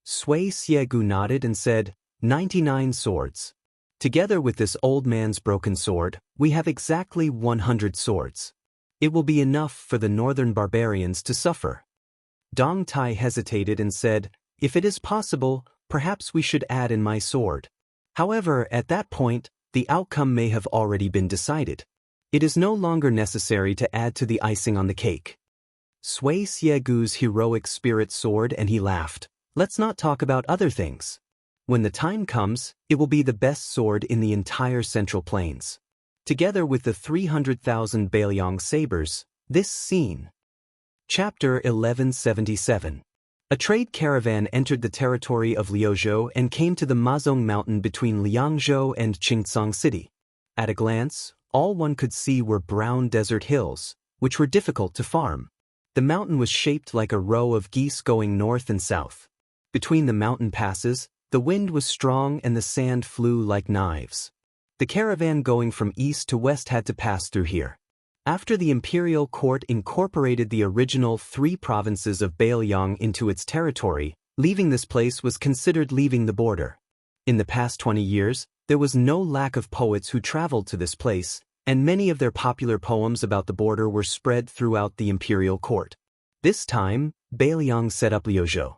Sui Xiegu nodded and said, 99 swords. Together with this old man's broken sword, we have exactly 100 swords. It will be enough for the northern barbarians to suffer." Dong Tai hesitated and said, "If it is possible, perhaps we should add in my sword." However, at that point, the outcome may have already been decided. It is no longer necessary to add to the icing on the cake. Sui Xiegu's heroic spirit soared and he laughed. "Let's not talk about other things. When the time comes, it will be the best sword in the entire Central Plains. Together with the 300,000 Bailiang sabers, this scene." Chapter 1177. A trade caravan entered the territory of Liuzhou and came to the Mazong Mountain between Liangzhou and Qingcang City. At a glance, all one could see were brown desert hills, which were difficult to farm. The mountain was shaped like a row of geese going north and south. Between the mountain passes, the wind was strong and the sand flew like knives. The caravan going from east to west had to pass through here. After the imperial court incorporated the original 3 provinces of Bailiang into its territory, leaving this place was considered leaving the border. In the past 20 years, there was no lack of poets who traveled to this place, and many of their popular poems about the border were spread throughout the imperial court. This time, Bailiang set up Liuzhou.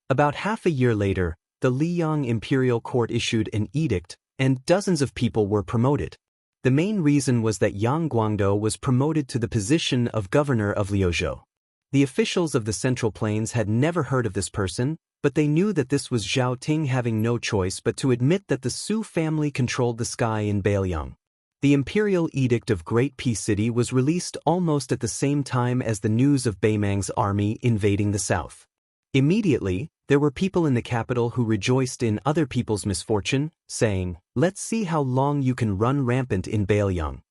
About half a year later, the Liyang imperial court issued an edict, and dozens of people were promoted. The main reason was that Yang Guangdou was promoted to the position of governor of Liuzhou. The officials of the Central Plains had never heard of this person, but they knew that this was Zhao Ting having no choice but to admit that the Su family controlled the sky in Bailiang. The imperial edict of Great Peace City was released almost at the same time as the news of Baimang's army invading the south. Immediately, there were people in the capital who rejoiced in other people's misfortune, saying, "Let's see how long you can run rampant in Bailiang."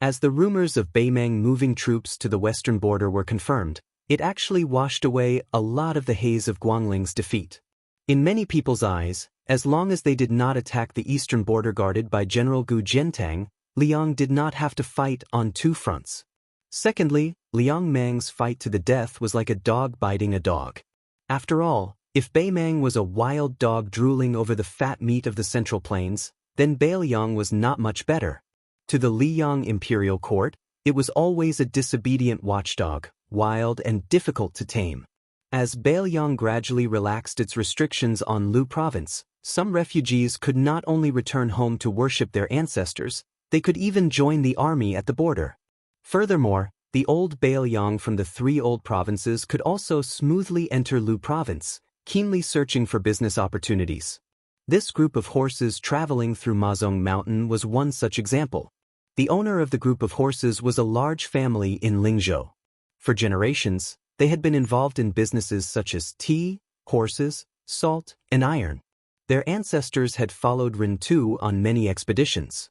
As the rumors of Beimang moving troops to the western border were confirmed, it actually washed away a lot of the haze of Guangling's defeat. In many people's eyes, as long as they did not attack the eastern border guarded by General Gu Jiantang, Liang did not have to fight on two fronts. Secondly, Liang Mang's fight to the death was like a dog biting a dog. After all, if Beimang was a wild dog drooling over the fat meat of the Central Plains, then Beiliang was not much better. To the Liyang imperial court, it was always a disobedient watchdog, wild and difficult to tame. As Beiliang gradually relaxed its restrictions on Lu province, some refugees could not only return home to worship their ancestors, they could even join the army at the border. Furthermore, the old Beiliang from the three old provinces could also smoothly enter Lu province, keenly searching for business opportunities. This group of horses traveling through Mazong Mountain was one such example. The owner of the group of horses was a large family in Lingzhou. For generations, they had been involved in businesses such as tea, horses, salt, and iron. Their ancestors had followed Rintu on many expeditions.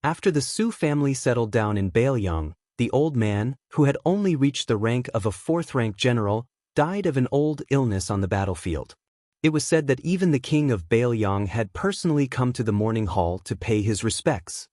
After the Su family settled down in Beiliang, the old man, who had only reached the rank of a fourth-rank general, died of an old illness on the battlefield. It was said that even the king of Beiliang had personally come to the mourning hall to pay his respects.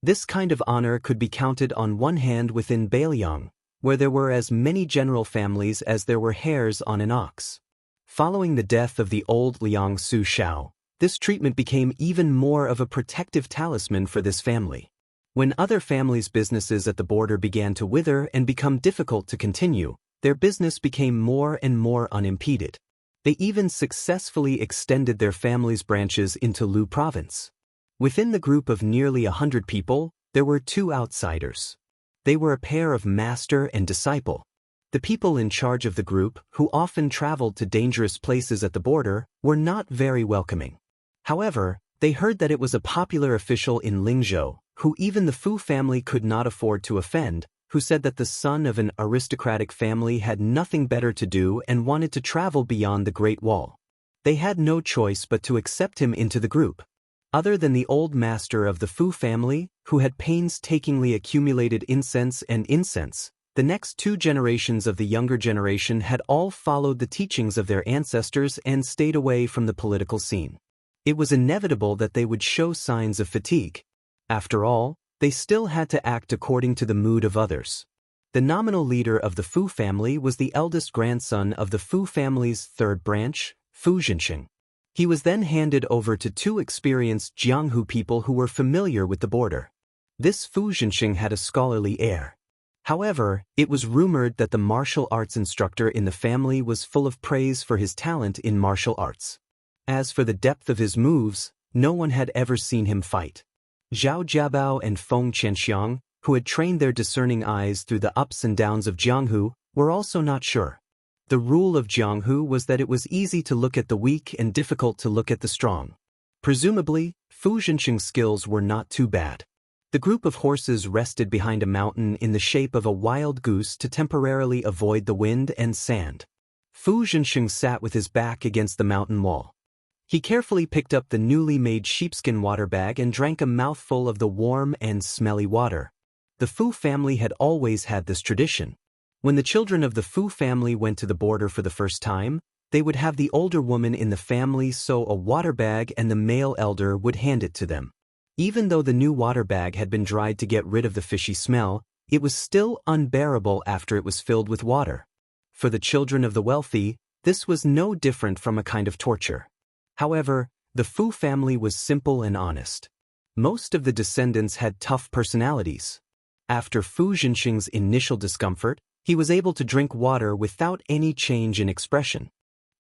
This kind of honor could be counted on one hand within Beiliang, where there were as many general families as there were hairs on an ox. Following the death of the old Liang Su Shao, this treatment became even more of a protective talisman for this family. When other families' businesses at the border began to wither and become difficult to continue, their business became more and more unimpeded. They even successfully extended their family's branches into Lu province. Within the group of nearly 100 people, there were two outsiders. They were a pair of master and disciple. The people in charge of the group, who often traveled to dangerous places at the border, were not very welcoming. However, they heard that it was a popular official in Lingzhou, who even the Fu family could not afford to offend, who said that the son of an aristocratic family had nothing better to do and wanted to travel beyond the Great Wall. They had no choice but to accept him into the group. Other than the old master of the Fu family, who had painstakingly accumulated incense, the next two generations of the younger generation had all followed the teachings of their ancestors and stayed away from the political scene. It was inevitable that they would show signs of fatigue. After all, they still had to act according to the mood of others. The nominal leader of the Fu family was the eldest grandson of the Fu family's third branch, Fu Zhenxing. He was then handed over to two experienced Jianghu people who were familiar with the border. This Fu Zhenxing had a scholarly air. However, it was rumored that the martial arts instructor in the family was full of praise for his talent in martial arts. As for the depth of his moves, no one had ever seen him fight. Zhao Jiabao and Feng Qianxiang, who had trained their discerning eyes through the ups and downs of Jianghu, were also not sure. The rule of Jianghu was that it was easy to look at the weak and difficult to look at the strong. Presumably, Fu Zhenxing's skills were not too bad. The group of horses rested behind a mountain in the shape of a wild goose to temporarily avoid the wind and sand. Fu Zhenxing sat with his back against the mountain wall. He carefully picked up the newly made sheepskin water bag and drank a mouthful of the warm and smelly water. The Fu family had always had this tradition. When the children of the Fu family went to the border for the first time, they would have the older woman in the family sew a water bag and the male elder would hand it to them. Even though the new water bag had been dried to get rid of the fishy smell, it was still unbearable after it was filled with water. For the children of the wealthy, this was no different from a kind of torture. However, the Fu family was simple and honest. Most of the descendants had tough personalities. After Fu Zhenxing's initial discomfort, he was able to drink water without any change in expression.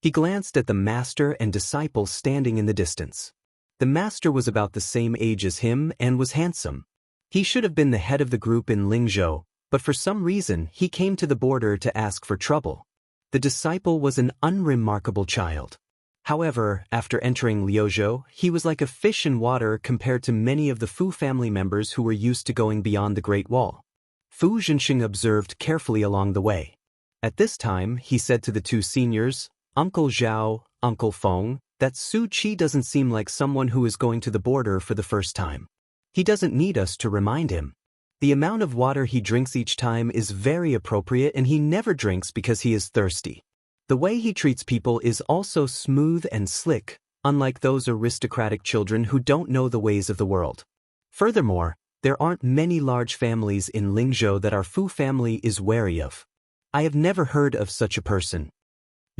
He glanced at the master and disciple standing in the distance. The master was about the same age as him and was handsome. He should have been the head of the group in Lingzhou, but for some reason he came to the border to ask for trouble. The disciple was an unremarkable child. However, after entering Liuzhou, he was like a fish in water compared to many of the Fu family members who were used to going beyond the Great Wall. Fu Zhenxing observed carefully along the way. At this time, he said to the two seniors, "Uncle Zhao, Uncle Feng, that Su Qi doesn't seem like someone who is going to the border for the first time. He doesn't need us to remind him." The amount of water he drinks each time is very appropriate, and he never drinks because he is thirsty. The way he treats people is also smooth and slick, unlike those aristocratic children who don't know the ways of the world. Furthermore, there aren't many large families in Lingzhou that our Fu family is wary of. I have never heard of such a person.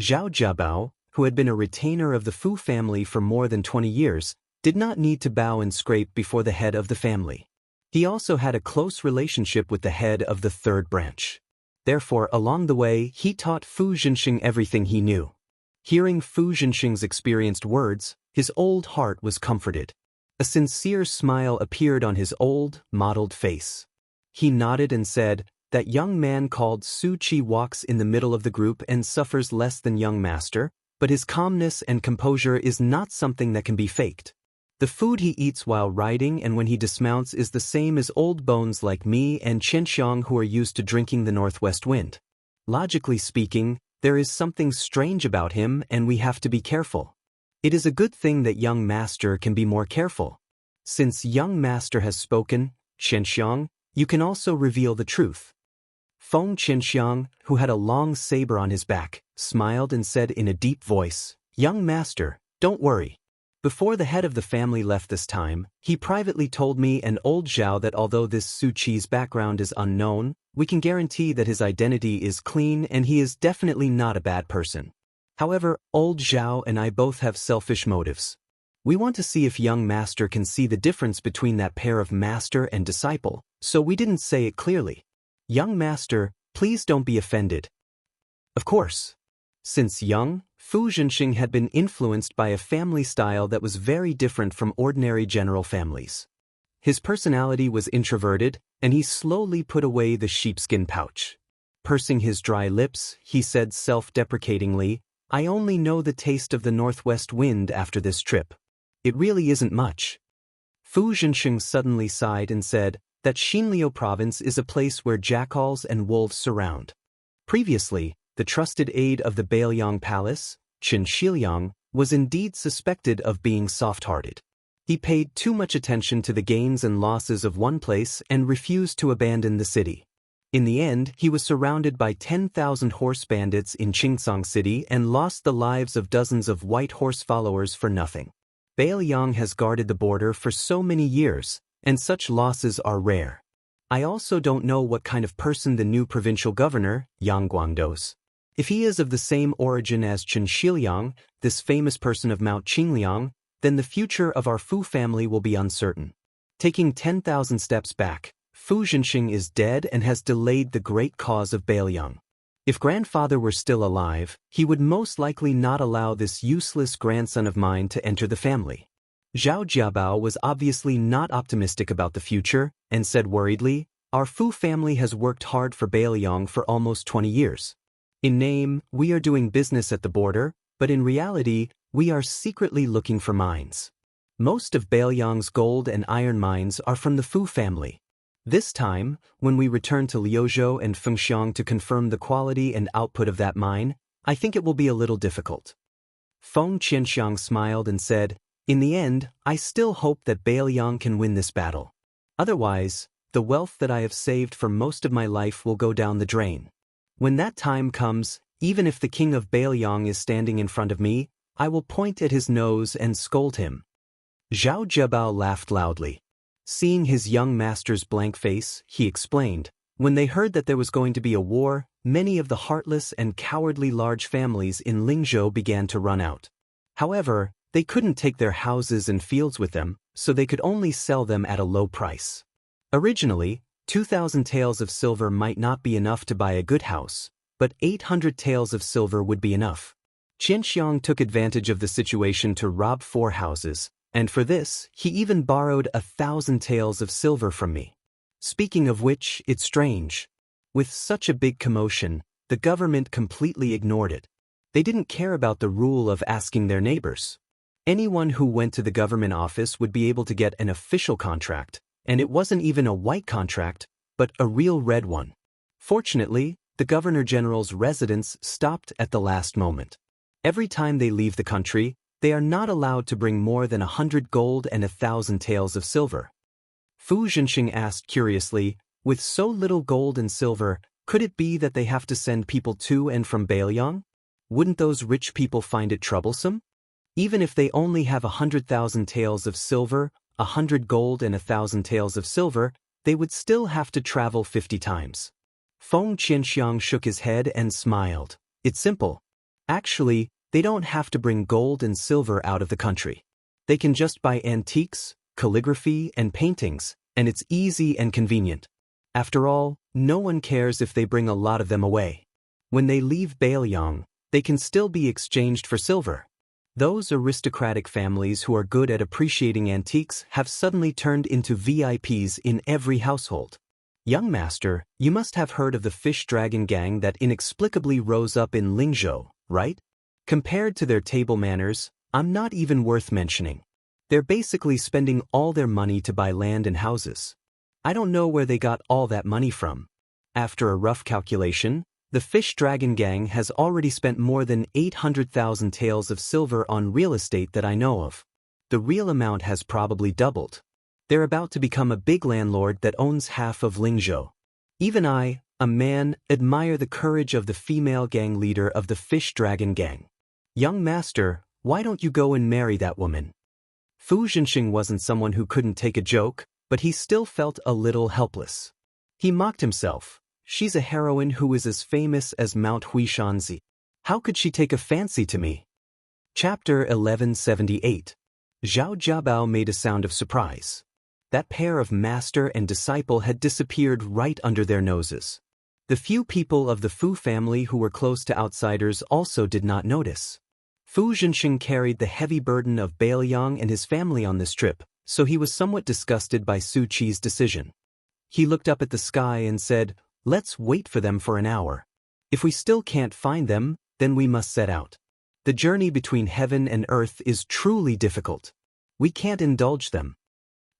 Zhao Jiabao, who had been a retainer of the Fu family for more than 20 years, did not need to bow and scrape before the head of the family. He also had a close relationship with the head of the third branch. Therefore, along the way, he taught Fu Zhenxing everything he knew. Hearing Fu Zhenxing's experienced words, his old heart was comforted. A sincere smile appeared on his old, mottled face. He nodded and said, "That young man called Su Qi walks in the middle of the group and suffers less than young master, but his calmness and composure is not something that can be faked. The food he eats while riding and when he dismounts is the same as old bones like me and Xianxiang who are used to drinking the northwest wind. Logically speaking, there is something strange about him and we have to be careful. It is a good thing that young master can be more careful. Since young master has spoken, Xianxiang, you can also reveal the truth." Feng Qianxiang, who had a long saber on his back, smiled and said in a deep voice, "Young master, don't worry. Before the head of the family left this time, he privately told me and old Zhao that although this Su Qi's background is unknown, we can guarantee that his identity is clean and he is definitely not a bad person. However, old Zhao and I both have selfish motives. We want to see if young master can see the difference between that pair of master and disciple, so we didn't say it clearly. Young master, please don't be offended." Of course. Since young, Fu Zhenxing had been influenced by a family style that was very different from ordinary general families. His personality was introverted, and he slowly put away the sheepskin pouch. Pursing his dry lips, he said self-deprecatingly, "I only know the taste of the northwest wind after this trip. It really isn't much." Fu Zhenxing suddenly sighed and said that Xinliu province is a place where jackals and wolves surround. Previously, the trusted aide of the Bailiang Palace, Qin Shiliang, was indeed suspected of being soft-hearted. He paid too much attention to the gains and losses of one place and refused to abandon the city. In the end, he was surrounded by 10,000 horse bandits in Qingsong City and lost the lives of dozens of white horse followers for nothing. Bailiang has guarded the border for so many years, and such losses are rare. I also don't know what kind of person the new provincial governor, Yang Guangdou's. If he is of the same origin as Qin Shiliang, this famous person of Mount Qingliang, then the future of our Fu family will be uncertain. Taking 10,000 steps back, Fu Zhenxing is dead and has delayed the great cause of Bailiang. If grandfather were still alive, he would most likely not allow this useless grandson of mine to enter the family. Zhao Jiabao was obviously not optimistic about the future, and said worriedly, "Our Fu family has worked hard for Bailiang for almost 20 years. In name, we are doing business at the border, but in reality, we are secretly looking for mines. Most of Bailiang's gold and iron mines are from the Fu family. This time, when we return to Liuzhou and Fengxiang to confirm the quality and output of that mine, I think it will be a little difficult." Feng Qianxiang smiled and said, "In the end, I still hope that Bailiang can win this battle. Otherwise, the wealth that I have saved for most of my life will go down the drain. When that time comes, even if the king of Bailiang is standing in front of me, I will point at his nose and scold him." Zhao Jiabao laughed loudly. Seeing his young master's blank face, he explained, "When they heard that there was going to be a war, many of the heartless and cowardly large families in Lingzhou began to run out. However, they couldn't take their houses and fields with them, so they could only sell them at a low price. Originally, 2,000 taels of silver might not be enough to buy a good house, but 800 taels of silver would be enough. Qianxiang took advantage of the situation to rob 4 houses, and for this, he even borrowed 1,000 taels of silver from me. Speaking of which, it's strange. With such a big commotion, the government completely ignored it. They didn't care about the rule of asking their neighbors. Anyone who went to the government office would be able to get an official contract, and it wasn't even a white contract, but a real red one. Fortunately, the Governor General's residence stopped at the last moment. Every time they leave the country, they are not allowed to bring more than 100 gold and 1,000 taels of silver. Fu Zhenxing asked curiously, With so little gold and silver, could it be that they have to send people to and from Bailiang? Wouldn't those rich people find it troublesome? Even if they only have 100,000 taels of silver, 100 gold and 1,000 taels of silver, they would still have to travel 50 times. Feng Qianxiang shook his head and smiled. It's simple. Actually, they don't have to bring gold and silver out of the country. They can just buy antiques, calligraphy, and paintings, and it's easy and convenient. After all, no one cares if they bring a lot of them away. When they leave Bailiang, they can still be exchanged for silver. Those aristocratic families who are good at appreciating antiques have suddenly turned into VIPs in every household. Young master, you must have heard of the fish dragon gang that inexplicably rose up in Lingzhou, right? Compared to their table manners, I'm not even worth mentioning. They're basically spending all their money to buy land and houses. I don't know where they got all that money from. After a rough calculation, the Fish Dragon Gang has already spent more than 800,000 taels of silver on real estate that I know of. The real amount has probably doubled. They're about to become a big landlord that owns half of Lingzhou. Even I, a man, admire the courage of the female gang leader of the Fish Dragon Gang. Young master, why don't you go and marry that woman? Fu Zhenxing wasn't someone who couldn't take a joke, but he still felt a little helpless. He mocked himself. She's a heroine who is as famous as Mount Huishanzi. How could she take a fancy to me? Chapter 1178. Zhao Jiabao made a sound of surprise. That pair of master and disciple had disappeared right under their noses. The few people of the Fu family who were close to outsiders also did not notice. Fu Zhenxing carried the heavy burden of Bailiang and his family on this trip, so he was somewhat disgusted by Su Qi's decision. He looked up at the sky and said, "Let's wait for them for an hour. If we still can't find them, then we must set out. The journey between heaven and earth is truly difficult. We can't indulge them."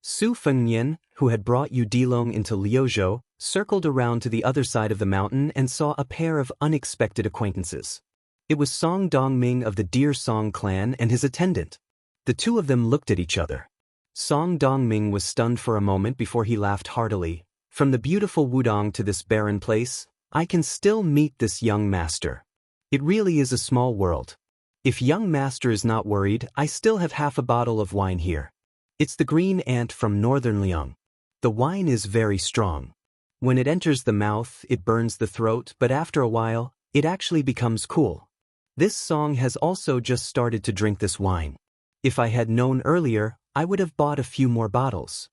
Su Fengnian, who had brought Yu Dilong into Liuzhou, circled around to the other side of the mountain and saw a pair of unexpected acquaintances. It was Song Dongming of the Deer Song clan and his attendant. The two of them looked at each other. Song Dongming was stunned for a moment before he laughed heartily. From the beautiful Wudong to this barren place, I can still meet this young master. It really is a small world. If young master is not worried, I still have half a bottle of wine here. It's the green ant from northern Liang. The wine is very strong. When it enters the mouth, it burns the throat, but after a while, it actually becomes cool. This song has also just started to drink this wine. If I had known earlier, I would have bought a few more bottles.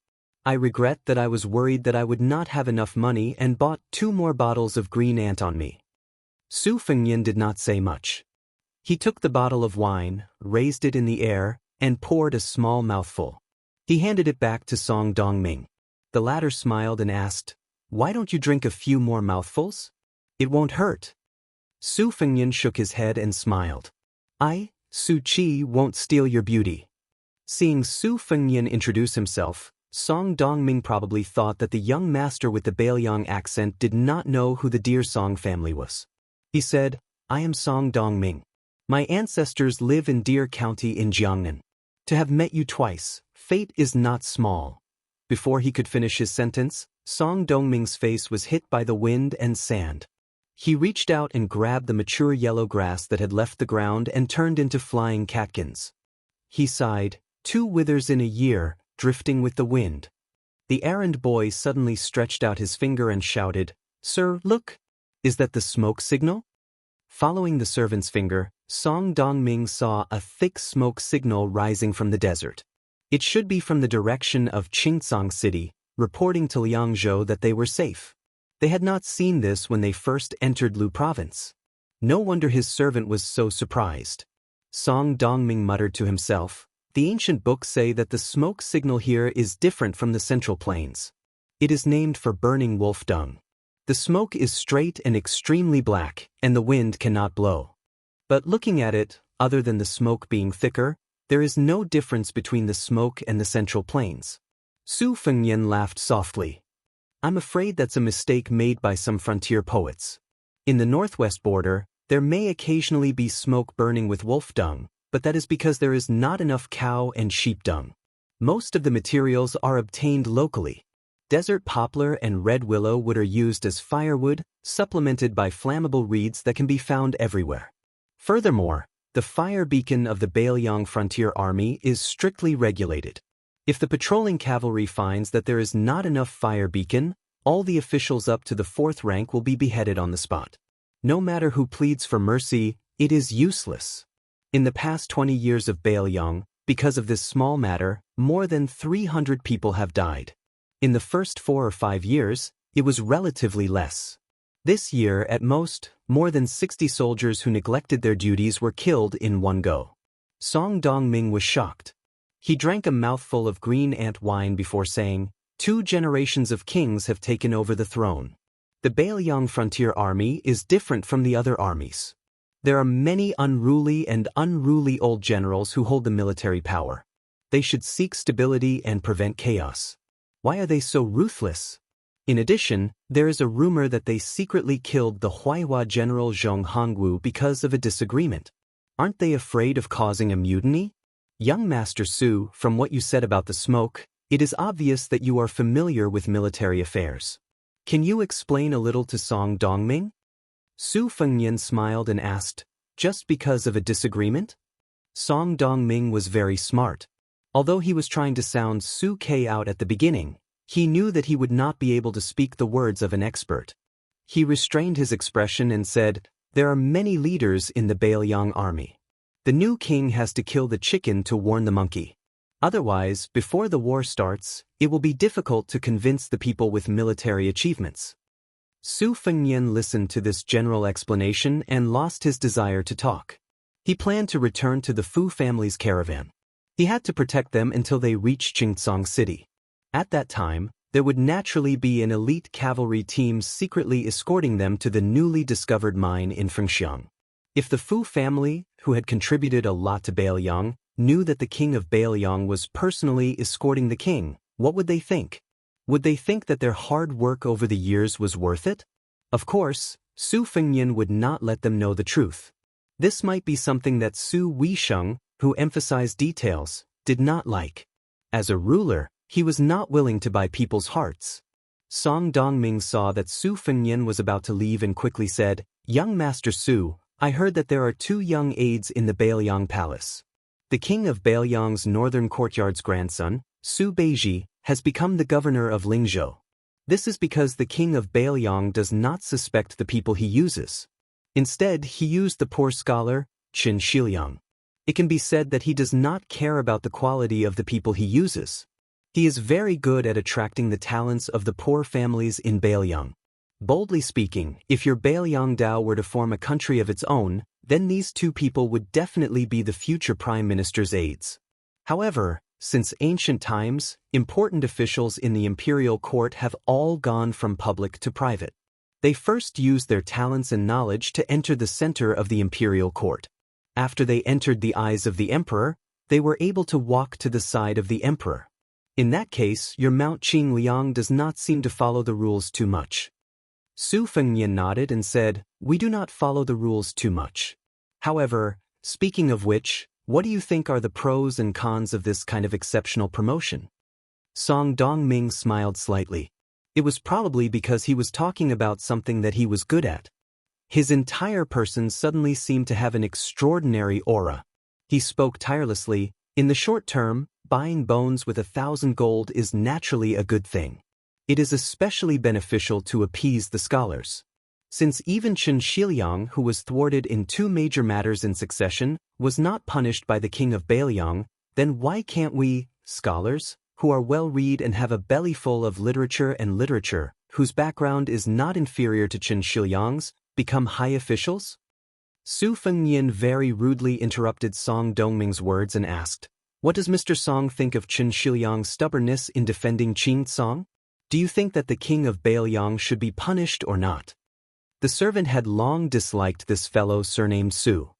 I regret that I was worried that I would not have enough money and bought 2 more bottles of green ant on me. Su Fengnian did not say much. He took the bottle of wine, raised it in the air, and poured a small mouthful. He handed it back to Song Dongming. The latter smiled and asked, "Why don't you drink a few more mouthfuls? It won't hurt." Su Fengnian shook his head and smiled. Su Qi, won't steal your beauty." Seeing Su Fengnian introduce himself, Song Dongming probably thought that the young master with the Bailiang accent did not know who the Deer Song family was. He said, "I am Song Dongming. My ancestors live in Deer County in Jiangnan. To have met you twice, fate is not small." Before he could finish his sentence, Song Dongming's face was hit by the wind and sand. He reached out and grabbed the mature yellow grass that had left the ground and turned into flying catkins. He sighed, 2 withers in a year, drifting with the wind. The errand boy suddenly stretched out his finger and shouted, "Sir, look! Is that the smoke signal?" Following the servant's finger, Song Dongming saw a thick smoke signal rising from the desert. It should be from the direction of Qingsong City, reporting to Liangzhou that they were safe. They had not seen this when they first entered Lu Province. No wonder his servant was so surprised. Song Dongming muttered to himself, "The ancient books say that the smoke signal here is different from the Central Plains. It is named for burning wolf dung. The smoke is straight and extremely black, and the wind cannot blow. But looking at it, other than the smoke being thicker, there is no difference between the smoke and the Central Plains." Su Fengnian laughed softly. "I'm afraid that's a mistake made by some frontier poets. In the northwest border, there may occasionally be smoke burning with wolf dung, but that is because there is not enough cow and sheep dung. Most of the materials are obtained locally. Desert poplar and red willow wood are used as firewood, supplemented by flammable reeds that can be found everywhere. Furthermore, the fire beacon of the Bailiang Frontier Army is strictly regulated. If the patrolling cavalry finds that there is not enough fire beacon, all the officials up to the 4th rank will be beheaded on the spot. No matter who pleads for mercy, it is useless. In the past 20 years of Bailiang, because of this small matter, more than 300 people have died. In the first 4 or 5 years, it was relatively less. This year, at most, more than 60 soldiers who neglected their duties were killed in one go. Song Dongming was shocked. He drank a mouthful of green ant wine before saying, 2 generations of kings have taken over the throne. The Bailiang Frontier Army is different from the other armies. There are many unruly old generals who hold the military power. They should seek stability and prevent chaos. Why are they so ruthless? In addition, there is a rumor that they secretly killed the Huaihua general Zhong Hongwu because of a disagreement. Aren't they afraid of causing a mutiny? Young Master Su, from what you said about the smoke, it is obvious that you are familiar with military affairs. Can you explain a little to Song Dongming? Su Fengnian smiled and asked, just because of a disagreement? Song Dongming was very smart. Although he was trying to sound Su Ke out at the beginning, he knew that he would not be able to speak the words of an expert. He restrained his expression and said, there are many leaders in the Bailiang army. The new king has to kill the chicken to warn the monkey. Otherwise, before the war starts, it will be difficult to convince the people with military achievements. Su Fengnian listened to this general explanation and lost his desire to talk. He planned to return to the Fu family's caravan. He had to protect them until they reached Qingcang City. At that time, there would naturally be an elite cavalry team secretly escorting them to the newly discovered mine in Fengxiang. If the Fu family, who had contributed a lot to Bailiang, knew that the king of Bailiang was personally escorting the king, what would they think? Would they think that their hard work over the years was worth it? Of course, Su Fengnian would not let them know the truth. This might be something that Su Weisheng, who emphasized details, did not like. As a ruler, he was not willing to buy people's hearts. Song Dongming saw that Su Fengnian was about to leave and quickly said, young Master Su, I heard that there are 2 young aides in the Bailiang palace. The king of Bailiang's northern courtyard's grandson, Su Beiji, has become the governor of Lingzhou. This is because the king of Bailiang does not suspect the people he uses. Instead, he used the poor scholar, Qin Shiliang. It can be said that he does not care about the quality of the people he uses. He is very good at attracting the talents of the poor families in Bailiang. Boldly speaking, if your Bailiang Dao were to form a country of its own, then these 2 people would definitely be the future prime minister's aides. However, since ancient times, important officials in the imperial court have all gone from public to private. They first used their talents and knowledge to enter the center of the imperial court. After they entered the eyes of the emperor, they were able to walk to the side of the emperor. In that case, your Mount Qing Liang does not seem to follow the rules too much. Su Fengnian nodded and said, we do not follow the rules too much. However, speaking of which, what do you think are the pros and cons of this kind of exceptional promotion? Song Dongming smiled slightly. It was probably because he was talking about something that he was good at. His entire person suddenly seemed to have an extraordinary aura. He spoke tirelessly, in the short term, buying bones with 1,000 gold is naturally a good thing. It is especially beneficial to appease the scholars. Since even Qin Shiliang, who was thwarted in 2 major matters in succession, was not punished by the king of Bailiang, then why can't we, scholars, who are well-read and have a bellyful of literature, whose background is not inferior to Qin Shiliang's, become high officials? Su Fengnian very rudely interrupted Song Dongming's words and asked, what does Mr. Song think of Qin Shiliang's stubbornness in defending Qingcang? Do you think that the king of Bailiang should be punished or not? The servant had long disliked this fellow surnamed Su.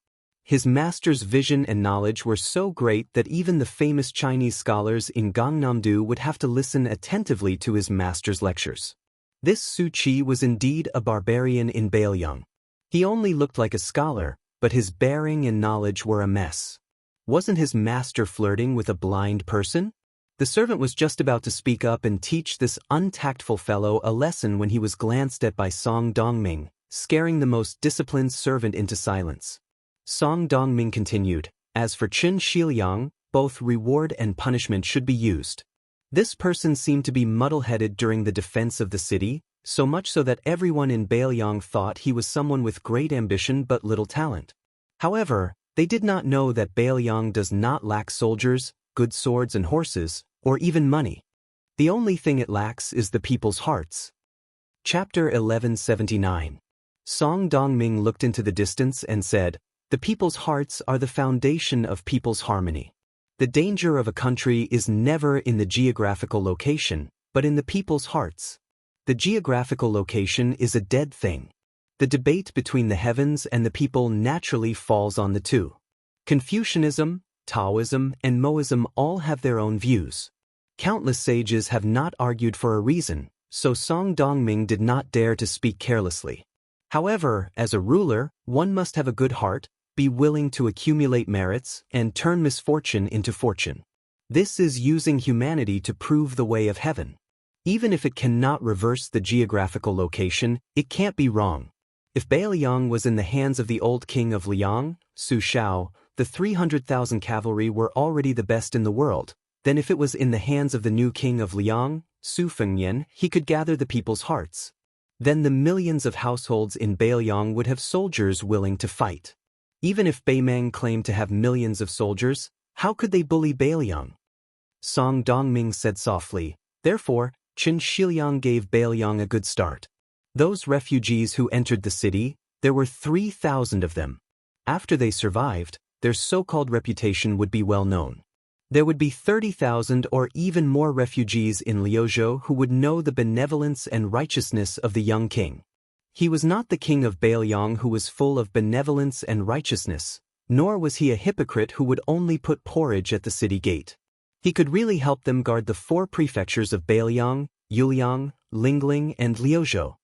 His master's vision and knowledge were so great that even the famous Chinese scholars in Gangnam-do would have to listen attentively to his master's lectures. This Su Qi was indeed a barbarian in Bailiang. He only looked like a scholar, but his bearing and knowledge were a mess. Wasn't his master flirting with a blind person? The servant was just about to speak up and teach this untactful fellow a lesson when he was glanced at by Song Dongming, scaring the most disciplined servant into silence. Song Dongming continued, "As for Qin Shiliang, both reward and punishment should be used." This person seemed to be muddle-headed during the defense of the city, so much so that everyone in Bailiang thought he was someone with great ambition but little talent. However, they did not know that Bailiang does not lack soldiers, good swords and horses, or even money. The only thing it lacks is the people's hearts. Chapter 1179. Song Dongming looked into the distance and said, "The people's hearts are the foundation of people's harmony. The danger of a country is never in the geographical location, but in the people's hearts. The geographical location is a dead thing. The debate between the heavens and the people naturally falls on the two. Confucianism, Taoism, and Moism all have their own views. Countless sages have not argued for a reason, so Song Dongming did not dare to speak carelessly. However, as a ruler, one must have a good heart, be willing to accumulate merits, and turn misfortune into fortune. This is using humanity to prove the way of heaven. Even if it cannot reverse the geographical location, it can't be wrong. If Bailiang was in the hands of the old king of Liang, Su Shao, the 300,000 cavalry were already the best in the world. Then if it was in the hands of the new king of Liang, Su Fengnian, he could gather the people's hearts. Then the millions of households in Bailiang would have soldiers willing to fight. Even if Beimang claimed to have millions of soldiers, how could they bully Bailiang? Song Dongming said softly, "Therefore, Qin Shiliang gave Bailiang a good start. Those refugees who entered the city, there were 3,000 of them. After they survived, their so-called reputation would be well known. There would be 30,000 or even more refugees in Liuzhou who would know the benevolence and righteousness of the young king. He was not the king of Bailiang who was full of benevolence and righteousness, nor was he a hypocrite who would only put porridge at the city gate. He could really help them guard the 4 prefectures of Bailiang, Yuliang, Lingling, and Liuzhou."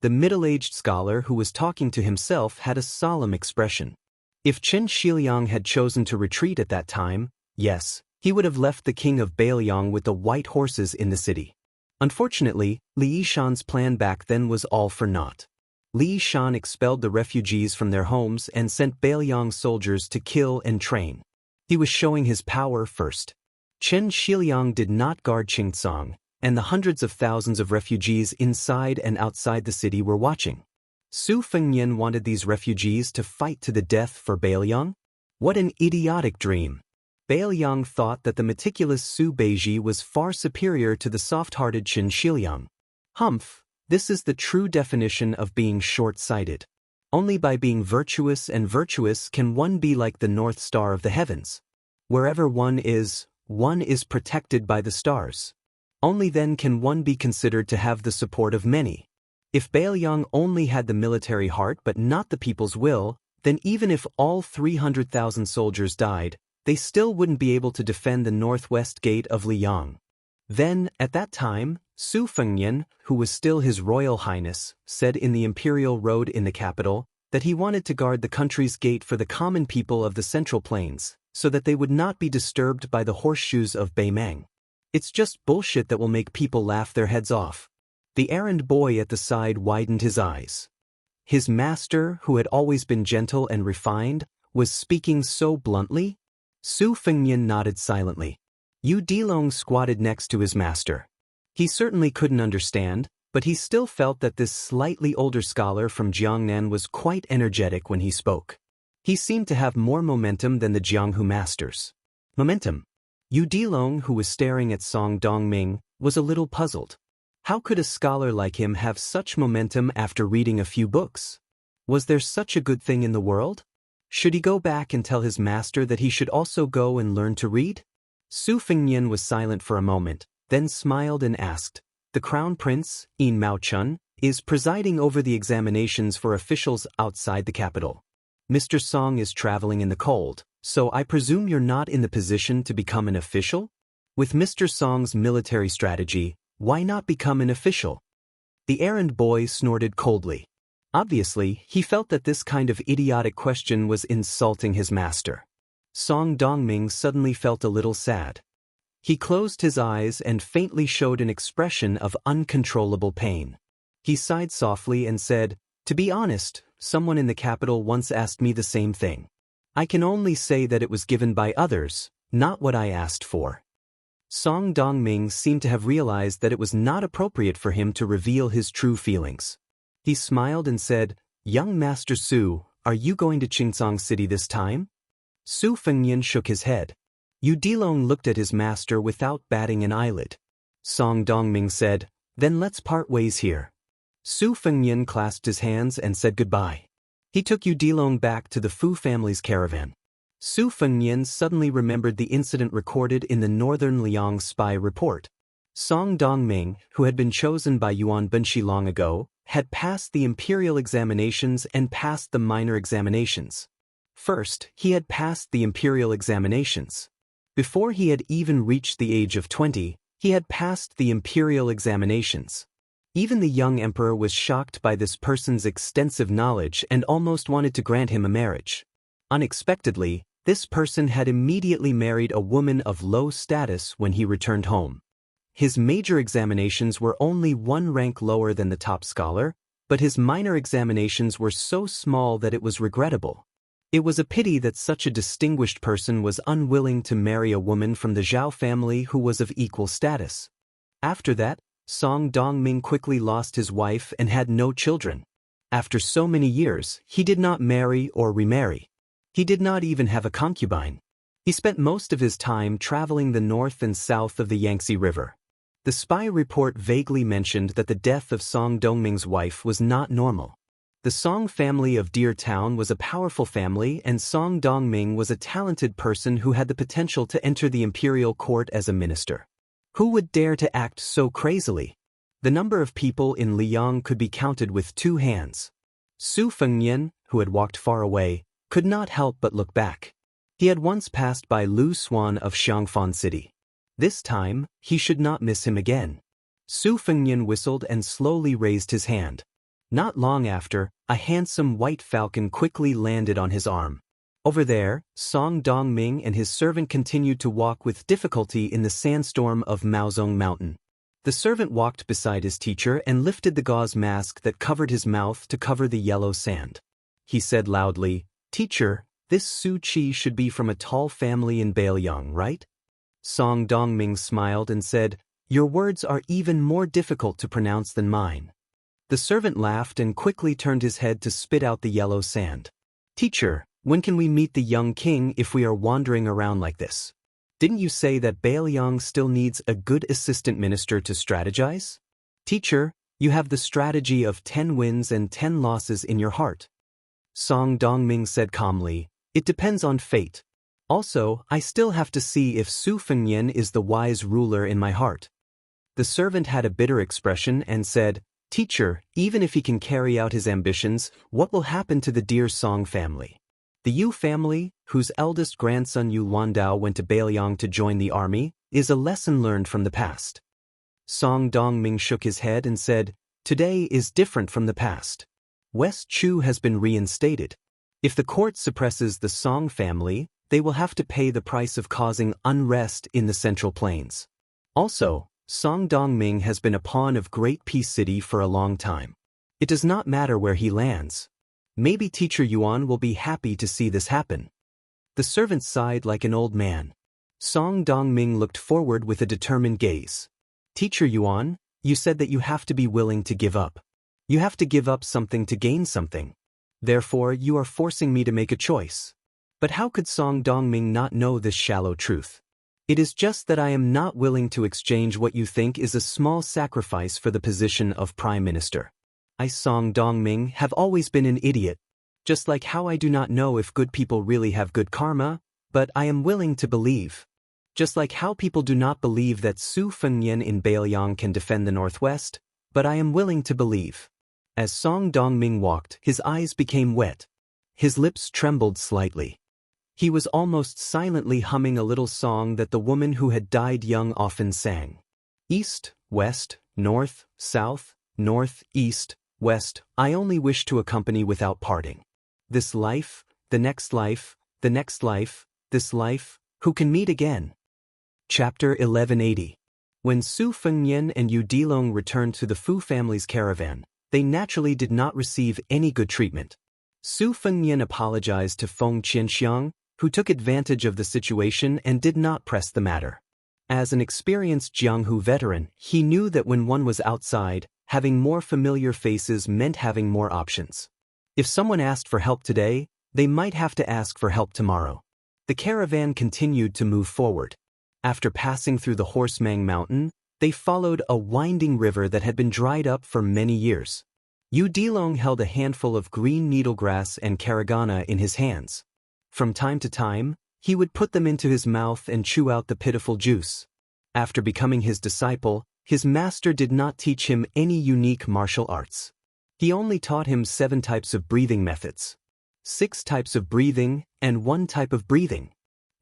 The middle-aged scholar who was talking to himself had a solemn expression. If Qin Shiliang had chosen to retreat at that time, yes, he would have left the king of Bailiang with the white horses in the city. Unfortunately, Li Yishan's plan back then was all for naught. Li Yishan expelled the refugees from their homes and sent Bailiang soldiers to kill and train. He was showing his power first. Qin Shiliang did not guard Qingcang, and the hundreds of thousands of refugees inside and outside the city were watching. Su Fengnian wanted these refugees to fight to the death for Bailiang? What an idiotic dream! Bailiang thought that the meticulous Su Beiji was far superior to the soft-hearted Qin Shiliang. Humph, this is the true definition of being short-sighted. Only by being virtuous and virtuous can one be like the North Star of the heavens. Wherever one is protected by the stars. Only then can one be considered to have the support of many. If Bailiang only had the military heart but not the people's will, then even if all 300,000 soldiers died, they still wouldn't be able to defend the northwest gate of Liang. Then, at that time, Su Fengnian, who was still His Royal Highness, said in the Imperial Road in the capital that he wanted to guard the country's gate for the common people of the Central Plains, so that they would not be disturbed by the horseshoes of Beimang. It's just bullshit that will make people laugh their heads off. The errand boy at the side widened his eyes. His master, who had always been gentle and refined, was speaking so bluntly? Su Fengnian nodded silently. Yu Dilong squatted next to his master. He certainly couldn't understand, but he still felt that this slightly older scholar from Jiangnan was quite energetic when he spoke. He seemed to have more momentum than the Jianghu masters. Momentum. Yu Dilong, who was staring at Song Dongming, was a little puzzled. How could a scholar like him have such momentum after reading a few books? Was there such a good thing in the world? Should he go back and tell his master that he should also go and learn to read? Su Fengnian was silent for a moment, then smiled and asked, "The Crown Prince, Yin Maochun, is presiding over the examinations for officials outside the capital. Mr. Song is traveling in the cold, so I presume you're not in the position to become an official? With Mr. Song's military strategy, why not become an official?" The errand boy snorted coldly. Obviously, he felt that this kind of idiotic question was insulting his master. Song Dongming suddenly felt a little sad. He closed his eyes and faintly showed an expression of uncontrollable pain. He sighed softly and said, "To be honest, someone in the capital once asked me the same thing. I can only say that it was given by others, not what I asked for." Song Dongming seemed to have realized that it was not appropriate for him to reveal his true feelings. He smiled and said, "Young Master Su, are you going to Qingzhong City this time?" Su Fengnian shook his head. Yu Dilong looked at his master without batting an eyelid. Song Dongming said, "Then let's part ways here." Su Fengnian clasped his hands and said goodbye. He took Yu Dilong back to the Fu family's caravan. Su Fengnian suddenly remembered the incident recorded in the Northern Liang spy report. Song Dongming, who had been chosen by Yuan Benshi long ago, had passed the imperial examinations and passed the minor examinations. First, he had passed the imperial examinations. Before he had even reached the age of 20, he had passed the imperial examinations. Even the young emperor was shocked by this person's extensive knowledge and almost wanted to grant him a marriage. Unexpectedly, this person had immediately married a woman of low status when he returned home. His major examinations were only one rank lower than the top scholar, but his minor examinations were so small that it was regrettable. It was a pity that such a distinguished person was unwilling to marry a woman from the Zhao family who was of equal status. After that, Song Dongming quickly lost his wife and had no children. After so many years, he did not marry or remarry. He did not even have a concubine. He spent most of his time traveling the north and south of the Yangtze River. The spy report vaguely mentioned that the death of Song Dongming's wife was not normal. The Song family of Deer Town was a powerful family, and Song Dongming was a talented person who had the potential to enter the imperial court as a minister. Who would dare to act so crazily? The number of people in Liang could be counted with 2 hands. Su Fengnian, who had walked far away, could not help but look back. He had once passed by Lu Xuan of Xiangfan City. This time, he should not miss him again. Su Fengnian whistled and slowly raised his hand. Not long after, a handsome white falcon quickly landed on his arm. Over there, Song Dongming and his servant continued to walk with difficulty in the sandstorm of Maozong Mountain. The servant walked beside his teacher and lifted the gauze mask that covered his mouth to cover the yellow sand. He said loudly, "Teacher, this Su Qi should be from a tall family in Bailiang, right?" Song Dongming smiled and said, "Your words are even more difficult to pronounce than mine." The servant laughed and quickly turned his head to spit out the yellow sand. "Teacher, when can we meet the young king if we are wandering around like this? Didn't you say that Bailiang still needs a good assistant minister to strategize? Teacher, you have the strategy of 10 wins and 10 losses in your heart." Song Dongming said calmly, "It depends on fate. Also, I still have to see if Su Fengnian is the wise ruler in my heart." The servant had a bitter expression and said, "Teacher, even if he can carry out his ambitions, what will happen to the dear Song family? The Yu family, whose eldest grandson Yu Landao went to Bailiang to join the army, is a lesson learned from the past." Song Dongming shook his head and said, "Today is different from the past. West Chu has been reinstated. If the court suppresses the Song family, they will have to pay the price of causing unrest in the Central Plains. Also, Song Dongming has been a pawn of Great Peace City for a long time. It does not matter where he lands. Maybe Teacher Yuan will be happy to see this happen." The servant sighed like an old man. Song Dongming looked forward with a determined gaze. "Teacher Yuan, you said that you have to be willing to give up. You have to give up something to gain something. Therefore, you are forcing me to make a choice. But how could Song Dongming not know this shallow truth? It is just that I am not willing to exchange what you think is a small sacrifice for the position of Prime Minister. I, Song Dongming, have always been an idiot. Just like how I do not know if good people really have good karma, but I am willing to believe. Just like how people do not believe that Su Fengnian in Bailiang can defend the Northwest, but I am willing to believe." As Song Dongming walked, his eyes became wet. His lips trembled slightly. He was almost silently humming a little song that the woman who had died young often sang. "East, west, north, south, north, east, west, I only wish to accompany without parting. This life, the next life, the next life, this life, who can meet again?" Chapter 1180. When Su Fengnian and Yu Dilong returned to the Fu family's caravan, they naturally did not receive any good treatment. Su Fengnian apologized to Feng Qianxiang, who took advantage of the situation and did not press the matter. As an experienced Jianghu veteran, he knew that when one was outside, having more familiar faces meant having more options. If someone asked for help today, they might have to ask for help tomorrow. The caravan continued to move forward. After passing through the Horsemang Mountain, they followed a winding river that had been dried up for many years. Yu Dilong held a handful of green needlegrass and caragana in his hands. From time to time, he would put them into his mouth and chew out the pitiful juice. After becoming his disciple, his master did not teach him any unique martial arts. He only taught him 7 types of breathing methods. 6 types of breathing, and 1 type of breathing.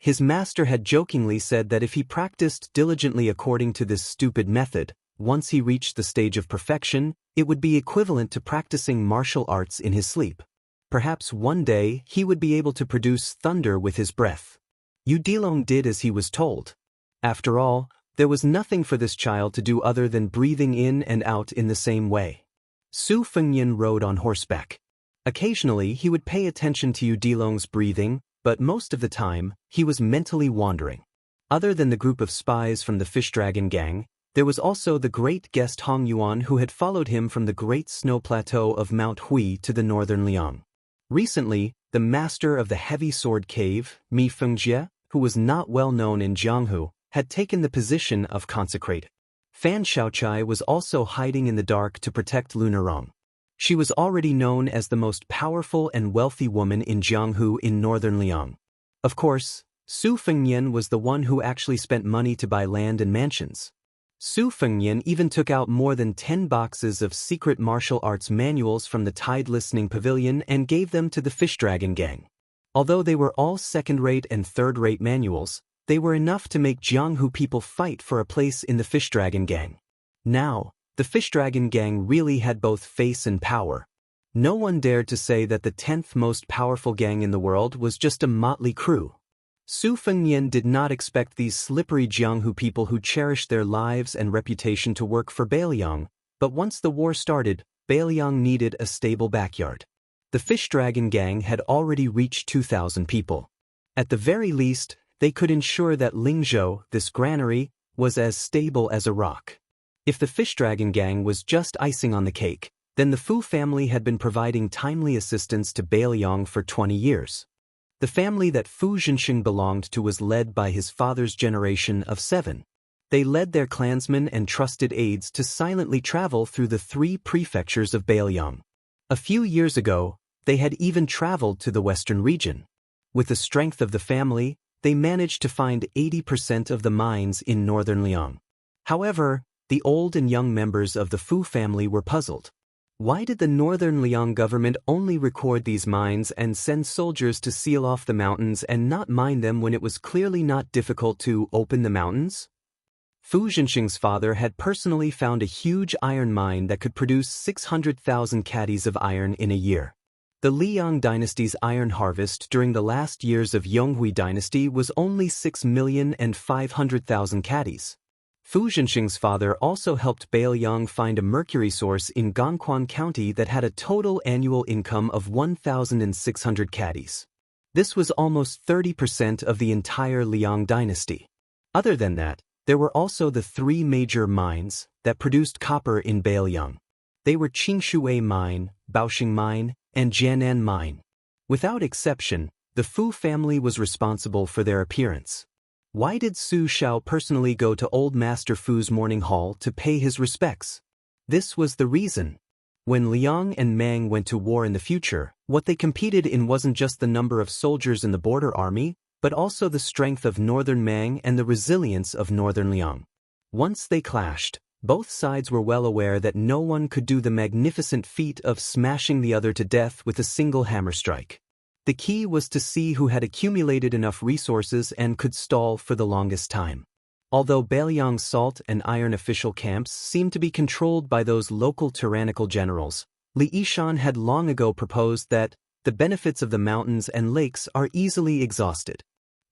His master had jokingly said that if he practiced diligently according to this stupid method, once he reached the stage of perfection, it would be equivalent to practicing martial arts in his sleep. Perhaps one day he would be able to produce thunder with his breath. Yu Dilong did as he was told. After all, there was nothing for this child to do other than breathing in and out in the same way. Su Fengnian rode on horseback. Occasionally he would pay attention to Yu Dilong's breathing, but most of the time, he was mentally wandering. Other than the group of spies from the Fish Dragon Gang, there was also the great guest Hong Yuan who had followed him from the great snow plateau of Mount Hui to the northern Liang. Recently, the master of the Heavy Sword Cave, Mi Fengjie, who was not well known in Jianghu, had taken the position of consecrate. Fan Shaochai was also hiding in the dark to protect Lunarong. She was already known as the most powerful and wealthy woman in Jianghu in northern Liang. Of course, Su Fengnian was the one who actually spent money to buy land and mansions. Su Fengnian even took out more than 10 boxes of secret martial arts manuals from the Tide Listening Pavilion and gave them to the Fish Dragon Gang. Although they were all second-rate and third-rate manuals, they were enough to make Jianghu people fight for a place in the Fish Dragon Gang. Now, the Fish Dragon Gang really had both face and power. No one dared to say that the 10th most powerful gang in the world was just a motley crew. Su Fengnian did not expect these slippery Jianghu people who cherished their lives and reputation to work for Beiliang, but once the war started, Beiliang needed a stable backyard. The Fish Dragon Gang had already reached 2,000 people. At the very least, they could ensure that Lingzhou, this granary, was as stable as a rock. If the Fish Dragon Gang was just icing on the cake, then the Fu family had been providing timely assistance to Beiliang for 20 years. The family that Fu Zhenxing belonged to was led by his father's generation of 7. They led their clansmen and trusted aides to silently travel through the 3 prefectures of Beiliang. A few years ago, they had even traveled to the western region. With the strength of the family, they managed to find 80% of the mines in northern Liang. However, the old and young members of the Fu family were puzzled. Why did the northern Liang government only record these mines and send soldiers to seal off the mountains and not mine them when it was clearly not difficult to open the mountains? Fu Zhenxing's father had personally found a huge iron mine that could produce 600,000 caddies of iron in a year. The Liang dynasty's iron harvest during the last years of Yonghui dynasty was only 6,500,000 caddies. Fu Zhenxing's father also helped Beiliang find a mercury source in Gangquan County that had a total annual income of 1,600 caddies. This was almost 30% of the entire Liang dynasty. Other than that, there were also the 3 major mines that produced copper in Beiliang. They were Qingshui Mine, Baoxing Mine, and Jianan Mine. Without exception, the Fu family was responsible for their appearance. Why did Su Shao personally go to Old Master Fu's morning hall to pay his respects? This was the reason. When Liang and Mang went to war in the future, what they competed in wasn't just the number of soldiers in the border army, but also the strength of northern Mang and the resilience of northern Liang. Once they clashed, both sides were well aware that no one could do the magnificent feat of smashing the other to death with a single hammer strike. The key was to see who had accumulated enough resources and could stall for the longest time. Although Beiliang's salt and iron official camps seemed to be controlled by those local tyrannical generals, Li Yishan had long ago proposed that the benefits of the mountains and lakes are easily exhausted.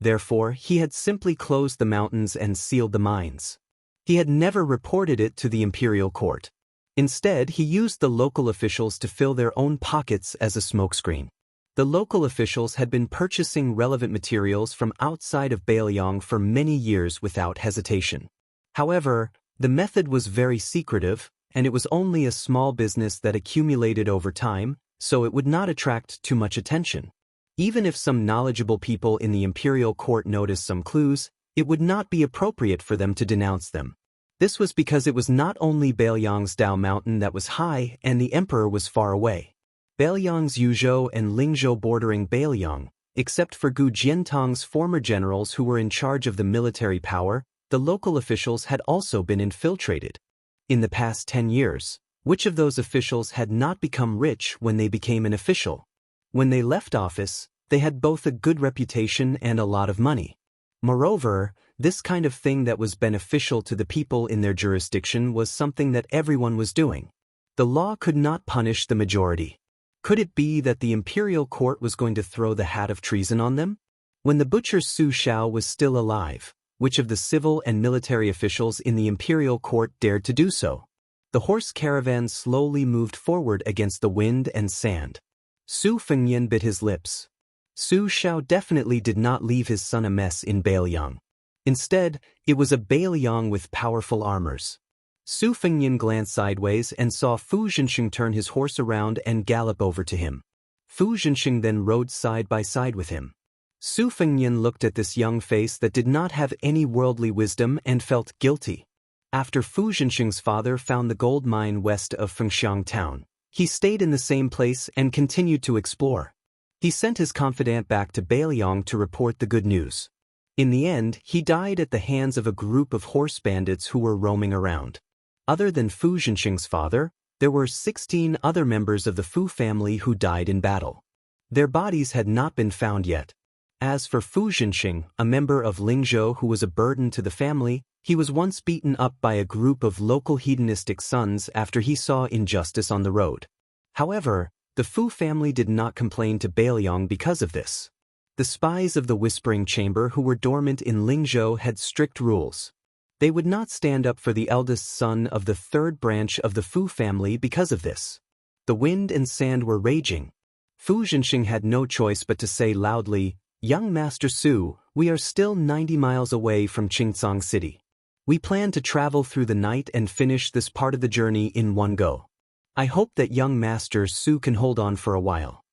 Therefore, he had simply closed the mountains and sealed the mines. He had never reported it to the imperial court. Instead, he used the local officials to fill their own pockets as a smokescreen. The local officials had been purchasing relevant materials from outside of Bailiang for many years without hesitation. However, the method was very secretive, and it was only a small business that accumulated over time, so it would not attract too much attention. Even if some knowledgeable people in the imperial court noticed some clues, it would not be appropriate for them to denounce them. This was because it was not only Bailiang's Dao Mountain that was high and the emperor was far away. Bailiang's Yuzhou and Lingzhou bordering Bailiang, except for Gu Jiantong's former generals who were in charge of the military power, the local officials had also been infiltrated. In the past 10 years, which of those officials had not become rich when they became an official? When they left office, they had both a good reputation and a lot of money. Moreover, this kind of thing that was beneficial to the people in their jurisdiction was something that everyone was doing. The law could not punish the majority. Could it be that the imperial court was going to throw the hat of treason on them? When the butcher Su Xiao was still alive, which of the civil and military officials in the imperial court dared to do so? The horse caravan slowly moved forward against the wind and sand. Su Fengyan bit his lips. Su Xiao definitely did not leave his son a mess in Bailiang. Instead, it was a Bailiang with powerful armors. Su Fengyan glanced sideways and saw Fu Zhenxing turn his horse around and gallop over to him. Fu Zhenxing then rode side by side with him. Su Fengyan looked at this young face that did not have any worldly wisdom and felt guilty. After Fu Zhenxing's father found the gold mine west of Fengxiang town, he stayed in the same place and continued to explore. He sent his confidant back to Bailiang to report the good news. In the end, he died at the hands of a group of horse bandits who were roaming around. Other than Fu Zhenxing's father, there were 16 other members of the Fu family who died in battle. Their bodies had not been found yet. As for Fu Zhenxing, a member of Lingzhou who was a burden to the family, he was once beaten up by a group of local hedonistic sons after he saw injustice on the road. However, the Fu family did not complain to Bailiang because of this. The spies of the Whispering Chamber who were dormant in Lingzhou had strict rules. They would not stand up for the eldest son of the third branch of the Fu family because of this. The wind and sand were raging. Fu Zhenxing had no choice but to say loudly, "Young Master Su, we are still 90 miles away from Qingcang City. We plan to travel through the night and finish this part of the journey in one go. I hope that young Master Su can hold on for a while."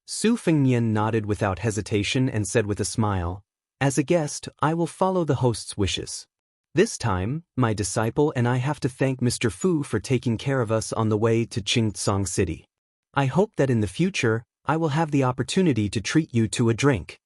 Su Fengyan nodded without hesitation and said with a smile, "As a guest, I will follow the host's wishes. This time, my disciple and I have to thank Mr. Fu for taking care of us on the way to Qingcang City. I hope that in the future, I will have the opportunity to treat you to a drink."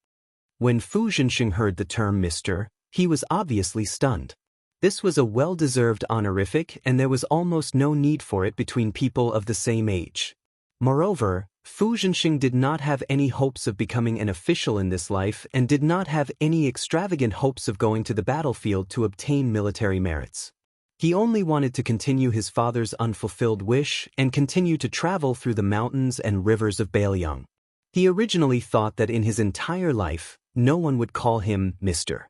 When Fu Zhenxing heard the term Mr., he was obviously stunned. This was a well-deserved honorific and there was almost no need for it between people of the same age. Moreover, Fu Zhenxing did not have any hopes of becoming an official in this life and did not have any extravagant hopes of going to the battlefield to obtain military merits. He only wanted to continue his father's unfulfilled wish and continue to travel through the mountains and rivers of Bailiang. He originally thought that in his entire life, no one would call him Mr.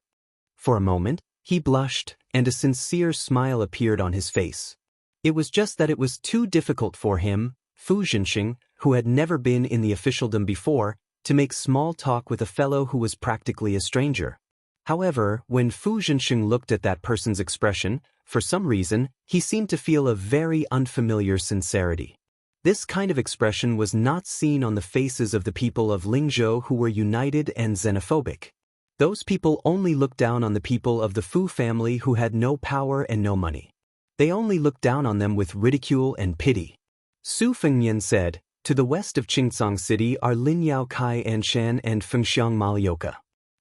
For a moment, he blushed, and a sincere smile appeared on his face. It was just that it was too difficult for him, Fu Zhenxing, who had never been in the officialdom before, to make small talk with a fellow who was practically a stranger. However, when Fu Zhenxing looked at that person's expression, for some reason, he seemed to feel a very unfamiliar sincerity. This kind of expression was not seen on the faces of the people of Lingzhou who were united and xenophobic. Those people only looked down on the people of the Fu family who had no power and no money. They only looked down on them with ridicule and pity. Su Fengyan said, "To the west of Qingcang City are Lin Yao Kai Anshan and Fengxiang Malioka.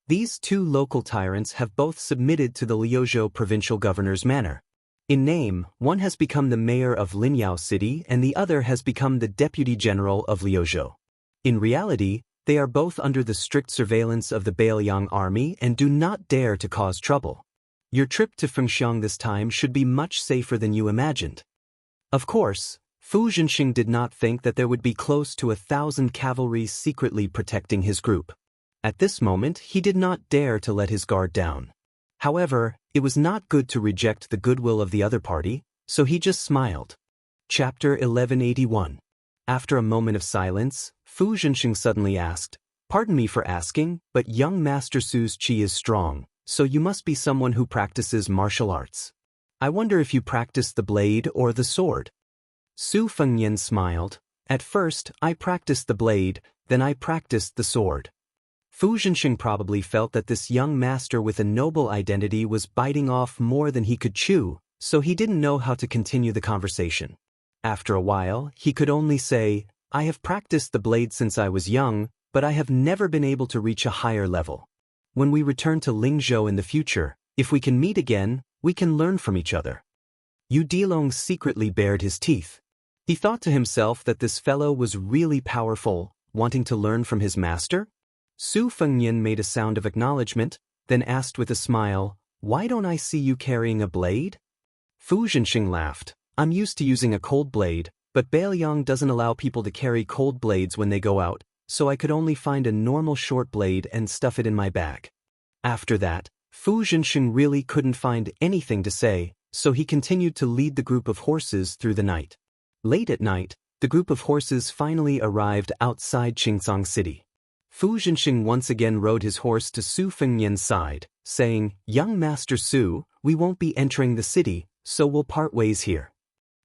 These two local tyrants have both submitted to the Liuzhou provincial governor's manor. In name, one has become the mayor of Linyao City and the other has become the deputy general of Liuzhou. In reality, they are both under the strict surveillance of the Bailiang army and do not dare to cause trouble. Your trip to Fengxiang this time should be much safer than you imagined." Of course, Fu Zhenxing did not think that there would be close to 1,000 cavalry secretly protecting his group. At this moment he did not dare to let his guard down. However, it was not good to reject the goodwill of the other party, so he just smiled. Chapter 1181. After a moment of silence, Fu Zhenxing suddenly asked, "Pardon me for asking, but young Master Su's qi is strong, so you must be someone who practices martial arts. I wonder if you practice the blade or the sword." Su Fengnian smiled. "At first, I practiced the blade, then I practiced the sword." Fu Zhenxing probably felt that this young master with a noble identity was biting off more than he could chew, so he didn't know how to continue the conversation. After a while, he could only say, "I have practiced the blade since I was young, but I have never been able to reach a higher level. When we return to Lingzhou in the future, if we can meet again, we can learn from each other." Yu Dilong secretly bared his teeth. He thought to himself that this fellow was really powerful, wanting to learn from his master. Su Fengnian made a sound of acknowledgement, then asked with a smile, "Why don't I see you carrying a blade?" Fu Zhenxing laughed. "I'm used to using a cold blade, but Bailiang doesn't allow people to carry cold blades when they go out, so I could only find a normal short blade and stuff it in my bag." After that, Fu Zhenxing really couldn't find anything to say, so he continued to lead the group of horses through the night. Late at night, the group of horses finally arrived outside Qingcang City. Fu Zhenxing once again rode his horse to Su Fengnian's side, saying, "Young Master Su, we won't be entering the city, so we'll part ways here."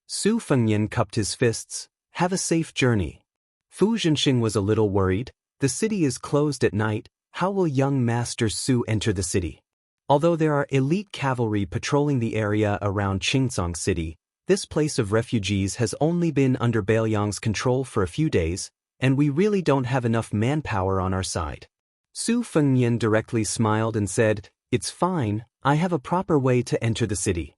Su Fengnian cupped his fists. "Have a safe journey." Fu Zhenxing was a little worried. The city is closed at night. How will young Master Su enter the city? Although there are elite cavalry patrolling the area around Qingcang City, this place of refugees has only been under Bailiang's control for a few days, and we really don't have enough manpower on our side. Su Fengnian directly smiled and said, "It's fine, I have a proper way to enter the city."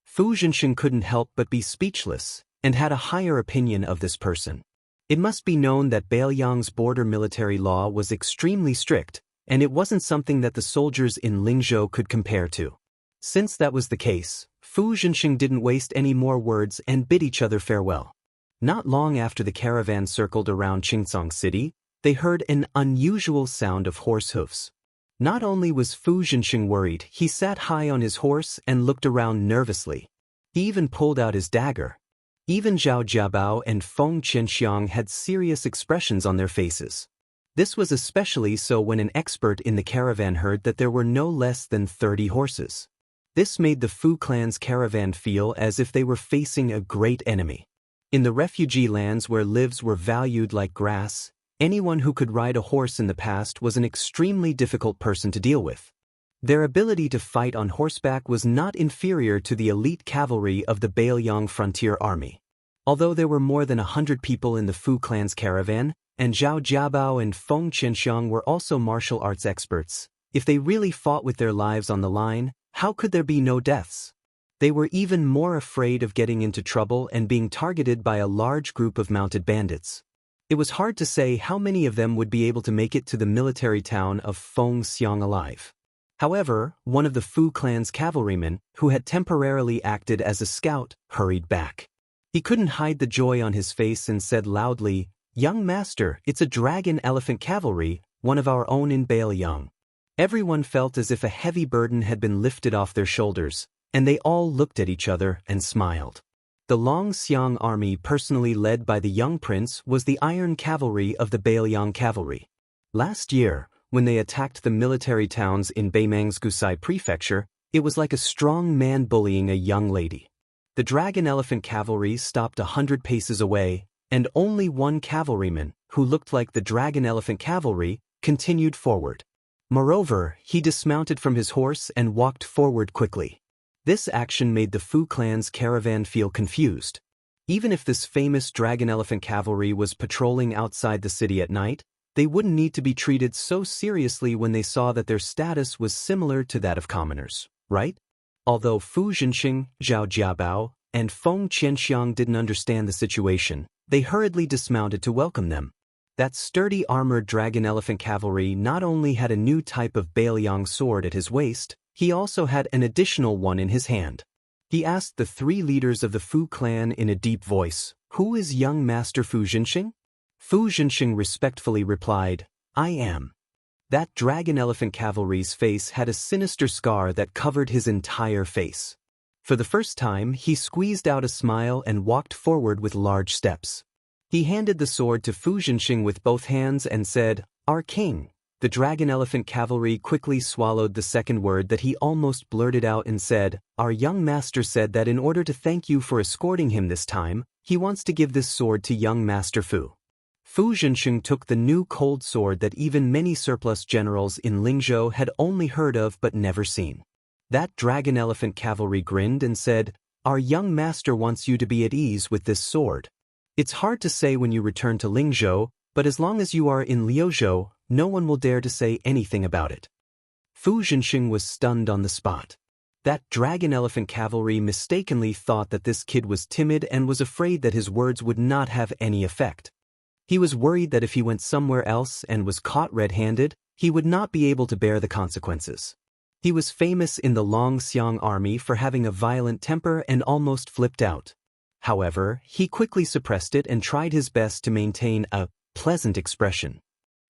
Fu Zhenxing couldn't help but be speechless, and had a higher opinion of this person. It must be known that Bailiang's border military law was extremely strict, and it wasn't something that the soldiers in Lingzhou could compare to. Since that was the case, Fu Zhenxing didn't waste any more words and bid each other farewell. Not long after the caravan circled around Qingcang City, they heard an unusual sound of horse hoofs. Not only was Fu Zhenxing worried, he sat high on his horse and looked around nervously. He even pulled out his dagger. Even Zhao Jiabao and Feng Qianxiang had serious expressions on their faces. This was especially so when an expert in the caravan heard that there were no less than 30 horses. This made the Fu clan's caravan feel as if they were facing a great enemy. In the refugee lands where lives were valued like grass, anyone who could ride a horse in the past was an extremely difficult person to deal with. Their ability to fight on horseback was not inferior to the elite cavalry of the Bailiang frontier army. Although there were more than 100 people in the Fu clan's caravan, and Zhao Jiabao and Feng Qianxiang were also martial arts experts, if they really fought with their lives on the line, how could there be no deaths? They were even more afraid of getting into trouble and being targeted by a large group of mounted bandits. It was hard to say how many of them would be able to make it to the military town of Fengxiang alive. However, one of the Fu clan's cavalrymen, who had temporarily acted as a scout, hurried back. He couldn't hide the joy on his face and said loudly, "Young master, it's a dragon elephant cavalry, one of our own in Bailiang." Everyone felt as if a heavy burden had been lifted off their shoulders, and they all looked at each other and smiled. The Longxiang army, personally led by the young prince, was the iron cavalry of the Bailiang cavalry. Last year, when they attacked the military towns in Beimang's Gusai prefecture, it was like a strong man bullying a young lady. The dragon elephant cavalry stopped 100 paces away, and only one cavalryman, who looked like the dragon elephant cavalry, continued forward. Moreover, he dismounted from his horse and walked forward quickly. This action made the Fu clan's caravan feel confused. Even if this famous dragon elephant cavalry was patrolling outside the city at night, they wouldn't need to be treated so seriously when they saw that their status was similar to that of commoners, right? Although Fu Zhenxing, Zhao Jiabao, and Feng Qianxiang didn't understand the situation, they hurriedly dismounted to welcome them. That sturdy armored dragon elephant cavalry not only had a new type of Bailiang sword at his waist, he also had an additional one in his hand. He asked the 3 leaders of the Fu clan in a deep voice, "Who is young Master Fu Zhenxing?" Fu Zhenxing respectfully replied, "I am." That dragon elephant cavalry's face had a sinister scar that covered his entire face. For the first time, he squeezed out a smile and walked forward with large steps. He handed the sword to Fu Zhenxing with both hands and said, "Our king." The dragon elephant cavalry quickly swallowed the second word that he almost blurted out and said, "Our young master said that in order to thank you for escorting him this time, he wants to give this sword to young Master Fu." Fu Zhenxing took the new cold sword that even many surplus generals in Lingzhou had only heard of but never seen. That dragon elephant cavalry grinned and said, "Our young master wants you to be at ease with this sword. It's hard to say when you return to Lingzhou, but as long as you are in Liuzhou, no one will dare to say anything about it." Fu Zhenxing was stunned on the spot. That dragon elephant cavalry mistakenly thought that this kid was timid and was afraid that his words would not have any effect. He was worried that if he went somewhere else and was caught red-handed, he would not be able to bear the consequences. He was famous in the Longxiang army for having a violent temper and almost flipped out. However, he quickly suppressed it and tried his best to maintain a pleasant expression.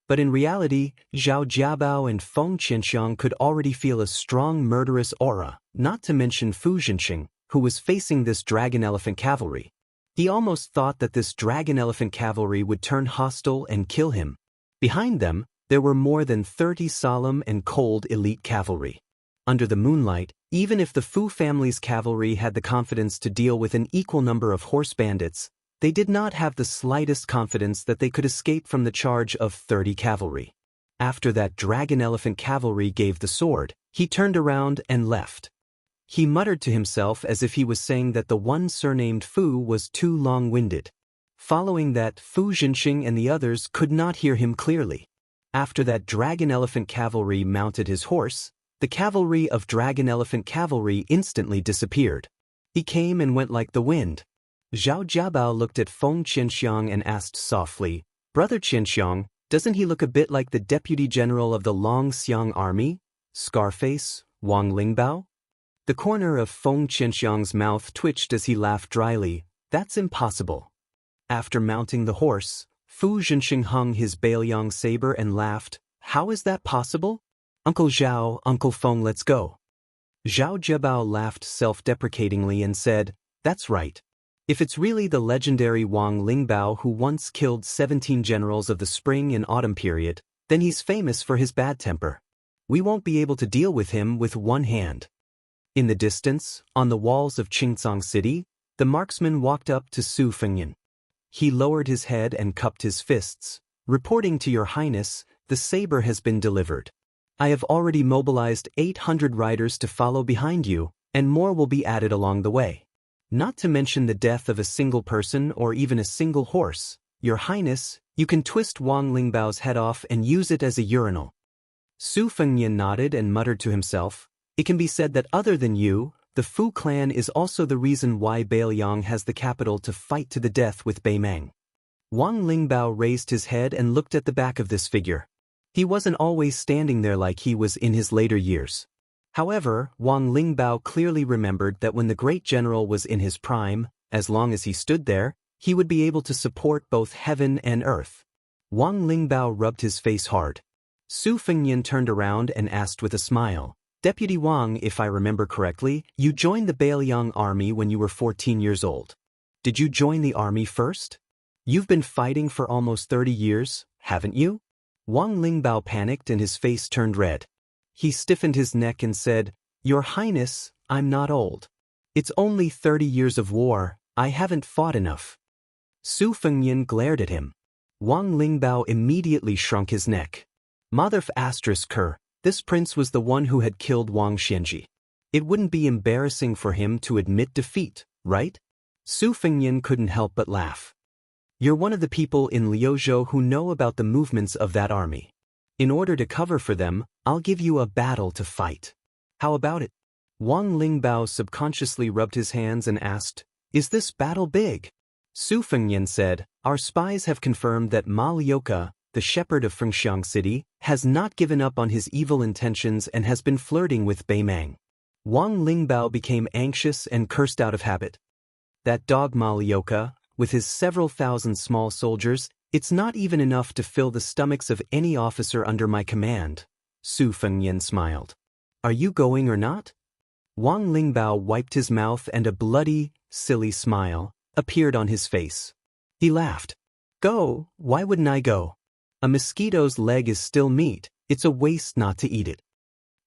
But in reality, Zhao Jiabao and Feng Qianxiang could already feel a strong murderous aura, not to mention Fu Zhenxing, who was facing this dragon elephant cavalry. He almost thought that this dragon elephant cavalry would turn hostile and kill him. Behind them, there were more than 30 solemn and cold elite cavalry. Under the moonlight, even if the Fu family's cavalry had the confidence to deal with an equal number of horse bandits, they did not have the slightest confidence that they could escape from the charge of 30 cavalry. After that dragon elephant cavalry gave the sword, he turned around and left. He muttered to himself as if he was saying that the one surnamed Fu was too long-winded. Following that, Fu Zhenxing and the others could not hear him clearly. After that dragon elephant cavalry mounted his horse, the cavalry of dragon elephant cavalry instantly disappeared. He came and went like the wind. Zhao Jiabao looked at Feng Qianxiang and asked softly, "Brother Qianxiang, doesn't he look a bit like the deputy general of the Longxiang army? Scarface, Wang Lin?" The corner of Feng Qianxiang's mouth twitched as he laughed dryly. "That's impossible." After mounting the horse, Fu Zhenxing hung his Bailiang saber and laughed. "How is that possible? Uncle Zhao, Uncle Feng, let's go." Zhao Jiabao laughed self-deprecatingly and said, "That's right. If it's really the legendary Wang Lingbao who once killed 17 generals of the spring and autumn period, then he's famous for his bad temper. We won't be able to deal with him with one hand." In the distance, on the walls of Qingcang City, the marksman walked up to Su Fengyan. He lowered his head and cupped his fists. "Reporting to your highness, the saber has been delivered. I have already mobilized 800 riders to follow behind you, and more will be added along the way. Not to mention the death of a single person or even a single horse. Your highness, you can twist Wang Lingbao's head off and use it as a urinal." Su Fengyan nodded and muttered to himself, "It can be said that other than you, the Fu clan is also the reason why Bailiang has the capital to fight to the death with Beimang." Wang Lingbao raised his head and looked at the back of this figure. He wasn't always standing there like he was in his later years. However, Wang Lingbao clearly remembered that when the great general was in his prime, as long as he stood there, he would be able to support both heaven and earth. Wang Lingbao rubbed his face hard. Su Fengyan turned around and asked with a smile, "Deputy Wang, if I remember correctly, you joined the Bailiang army when you were 14 years old. Did you join the army first? You've been fighting for almost 30 years, haven't you?" Wang Lingbao panicked and his face turned red. He stiffened his neck and said, "Your Highness, I'm not old. It's only 30 years of war, I haven't fought enough." Su Fengyan glared at him. Wang Lingbao immediately shrunk his neck. Motherf ***, this prince was the one who had killed Wang Xianxia. It wouldn't be embarrassing for him to admit defeat, right? Su Fengyan couldn't help but laugh. "You're one of the people in Liuzhou who know about the movements of that army. In order to cover for them, I'll give you a battle to fight. How about it?" Wang Lingbao subconsciously rubbed his hands and asked, "Is this battle big?" Su Fengyan said, "Our spies have confirmed that Ma Liuka, the shepherd of Fengxiang City, has not given up on his evil intentions and has been flirting with Beimang." Wang Lingbao became anxious and cursed out of habit. That dog Ma Liuka, with his several thousand small soldiers, It's not even enough to fill the stomachs of any officer under my command. Su Fengnian smiled. Are you going or not? Wang Lingbao wiped his mouth and a bloody, silly smile appeared on his face. He laughed. Go, why wouldn't I go? A mosquito's leg is still meat, it's a waste not to eat it.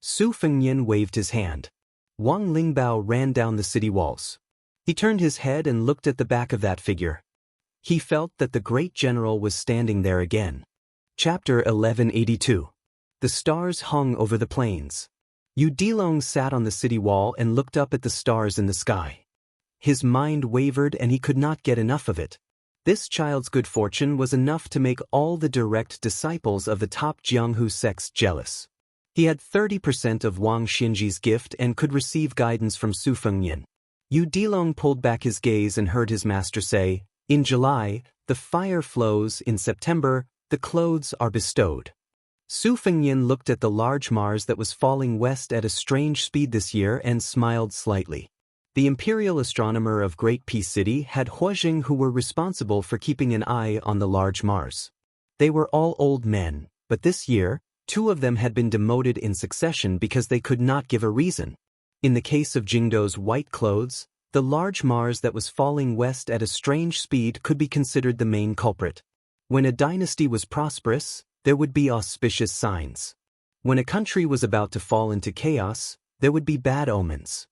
Su Fengnian waved his hand. Wang Lingbao ran down the city walls. He turned his head and looked at the back of that figure. He felt that the great general was standing there again. Chapter 1182. The stars hung over the plains. Yu Dilong sat on the city wall and looked up at the stars in the sky. His mind wavered and he could not get enough of it. This child's good fortune was enough to make all the direct disciples of the top Jianghu sects jealous. He had 30% of Wang Xinji's gift and could receive guidance from Su Fengnian. Yu Dilong pulled back his gaze and heard his master say, in July, the fire flows, in September, the clothes are bestowed. Su Fengnian looked at the large Mars that was falling west at a strange speed this year and smiled slightly. The imperial astronomer of Great Peace City had Huajing who were responsible for keeping an eye on the large Mars. They were all old men, but this year, 2 of them had been demoted in succession because they could not give a reason. In the case of Jingdo's white clothes, the large Mars that was falling west at a strange speed could be considered the main culprit. When a dynasty was prosperous, there would be auspicious signs. When a country was about to fall into chaos, there would be bad omens.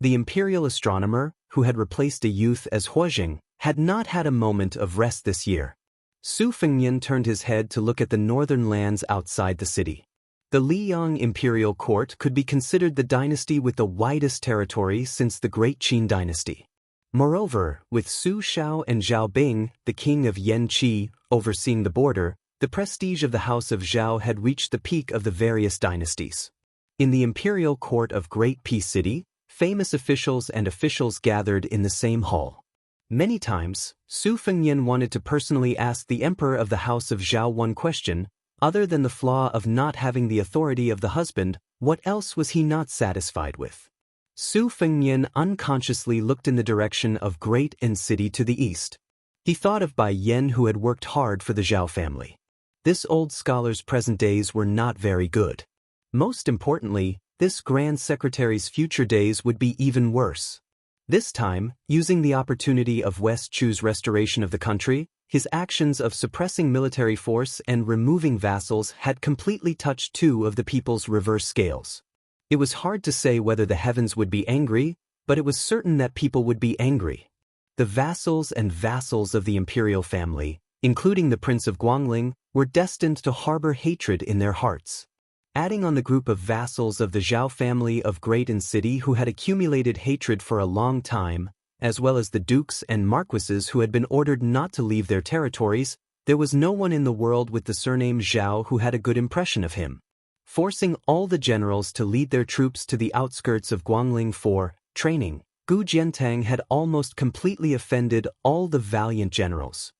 The imperial astronomer, who had replaced a youth as Huajing, had not had a moment of rest this year. Su Fengnian turned his head to look at the northern lands outside the city. The Liyang imperial court could be considered the dynasty with the widest territory since the Great Qin dynasty. Moreover, with Su Shao and Zhao Bing, the king of Yanqi, overseeing the border, the prestige of the House of Zhao had reached the peak of the various dynasties. In the imperial court of Great Peace City, famous officials and officials gathered in the same hall. Many times, Su Fengnian wanted to personally ask the emperor of the House of Zhao one question, other than the flaw of not having the authority of the husband, what else was he not satisfied with? Su Fengnian unconsciously looked in the direction of Great and City to the east. He thought of Bai Yan who had worked hard for the Zhao family. This old scholar's present days were not very good. Most importantly, this Grand Secretary's future days would be even worse. This time, using the opportunity of West Chu's restoration of the country, his actions of suppressing military force and removing vassals had completely touched 2 of the people's reverse scales. It was hard to say whether the heavens would be angry, but it was certain that people would be angry. The vassals and vassals of the imperial family, including the Prince of Guangling, were destined to harbor hatred in their hearts. Adding on the group of vassals of the Zhao family of Great and City who had accumulated hatred for a long time, as well as the dukes and marquises who had been ordered not to leave their territories, there was no one in the world with the surname Zhao who had a good impression of him. Forcing all the generals to lead their troops to the outskirts of Guangling for training, Gu Jiantang had almost completely offended all the valiant generals.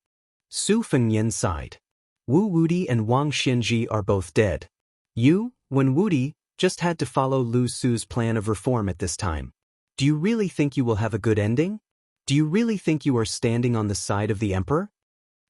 Su Fengnian sighed. Wu Wudi and Wang Xinji are both dead. You, Wen Wudi, just had to follow Lu Su's plan of reform at this time. Do you really think you will have a good ending? Do you really think you are standing on the side of the emperor?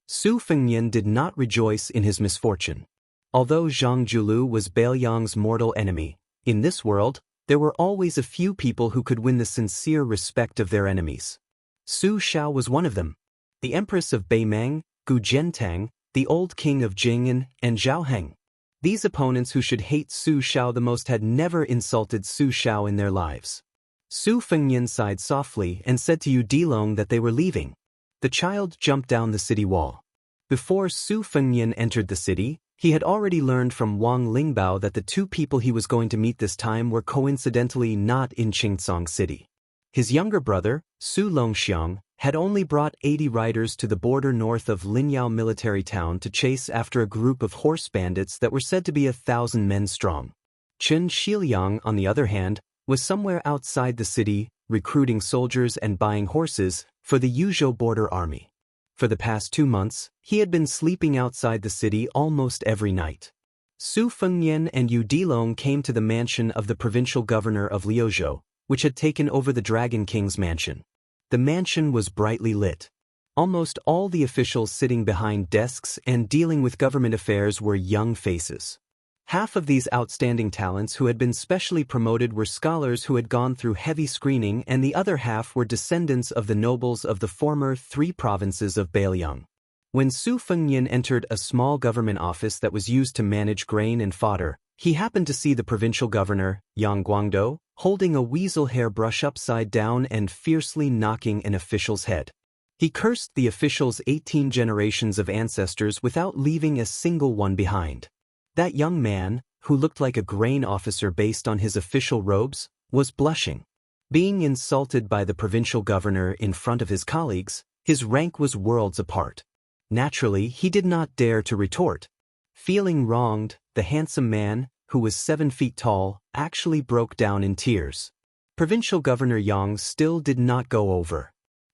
Su Fengnian did not rejoice in his misfortune. Although Zhang Julu was Bailiang's mortal enemy, in this world, there were always a few people who could win the sincere respect of their enemies. Su Shao was one of them. The empress of Beimang, Gu Jiantang, the old king of Jing'an, and Zhao Heng. These opponents who should hate Su Shao the most had never insulted Su Shao in their lives. Su Fengnian sighed softly and said to Yu Dilong that they were leaving. The child jumped down the city wall. Before Su Fengnian entered the city, he had already learned from Wang Lingbao that the 2 people he was going to meet this time were coincidentally not in Qingcang City. His younger brother, Su Longxiang, had only brought 80 riders to the border north of Linyao military town to chase after a group of horse bandits that were said to be 1,000 men strong. Chen Shiliang, on the other hand, was somewhere outside the city, recruiting soldiers and buying horses for the Yuzhou border army. For the past 2 months, he had been sleeping outside the city almost every night. Su Fengnian and Yu Dilong came to the mansion of the provincial governor of Liuzhou, which had taken over the Dragon King's mansion. The mansion was brightly lit. Almost all the officials sitting behind desks and dealing with government affairs were young faces. Half of these outstanding talents who had been specially promoted were scholars who had gone through heavy screening, and the other half were descendants of the nobles of the former 3 provinces of Beiliang. When Su Fengnian entered a small government office that was used to manage grain and fodder, he happened to see the provincial governor, Yang Guangdou, holding a weasel hair brush upside down and fiercely knocking an official's head. He cursed the official's 18 generations of ancestors without leaving a single one behind. That young man, who looked like a grain officer based on his official robes, was blushing. Being insulted by the provincial governor in front of his colleagues, his rank was worlds apart. Naturally, he did not dare to retort. Feeling wronged, the handsome man, who was 7 feet tall, actually broke down in tears. Provincial Governor Yang still did not go over.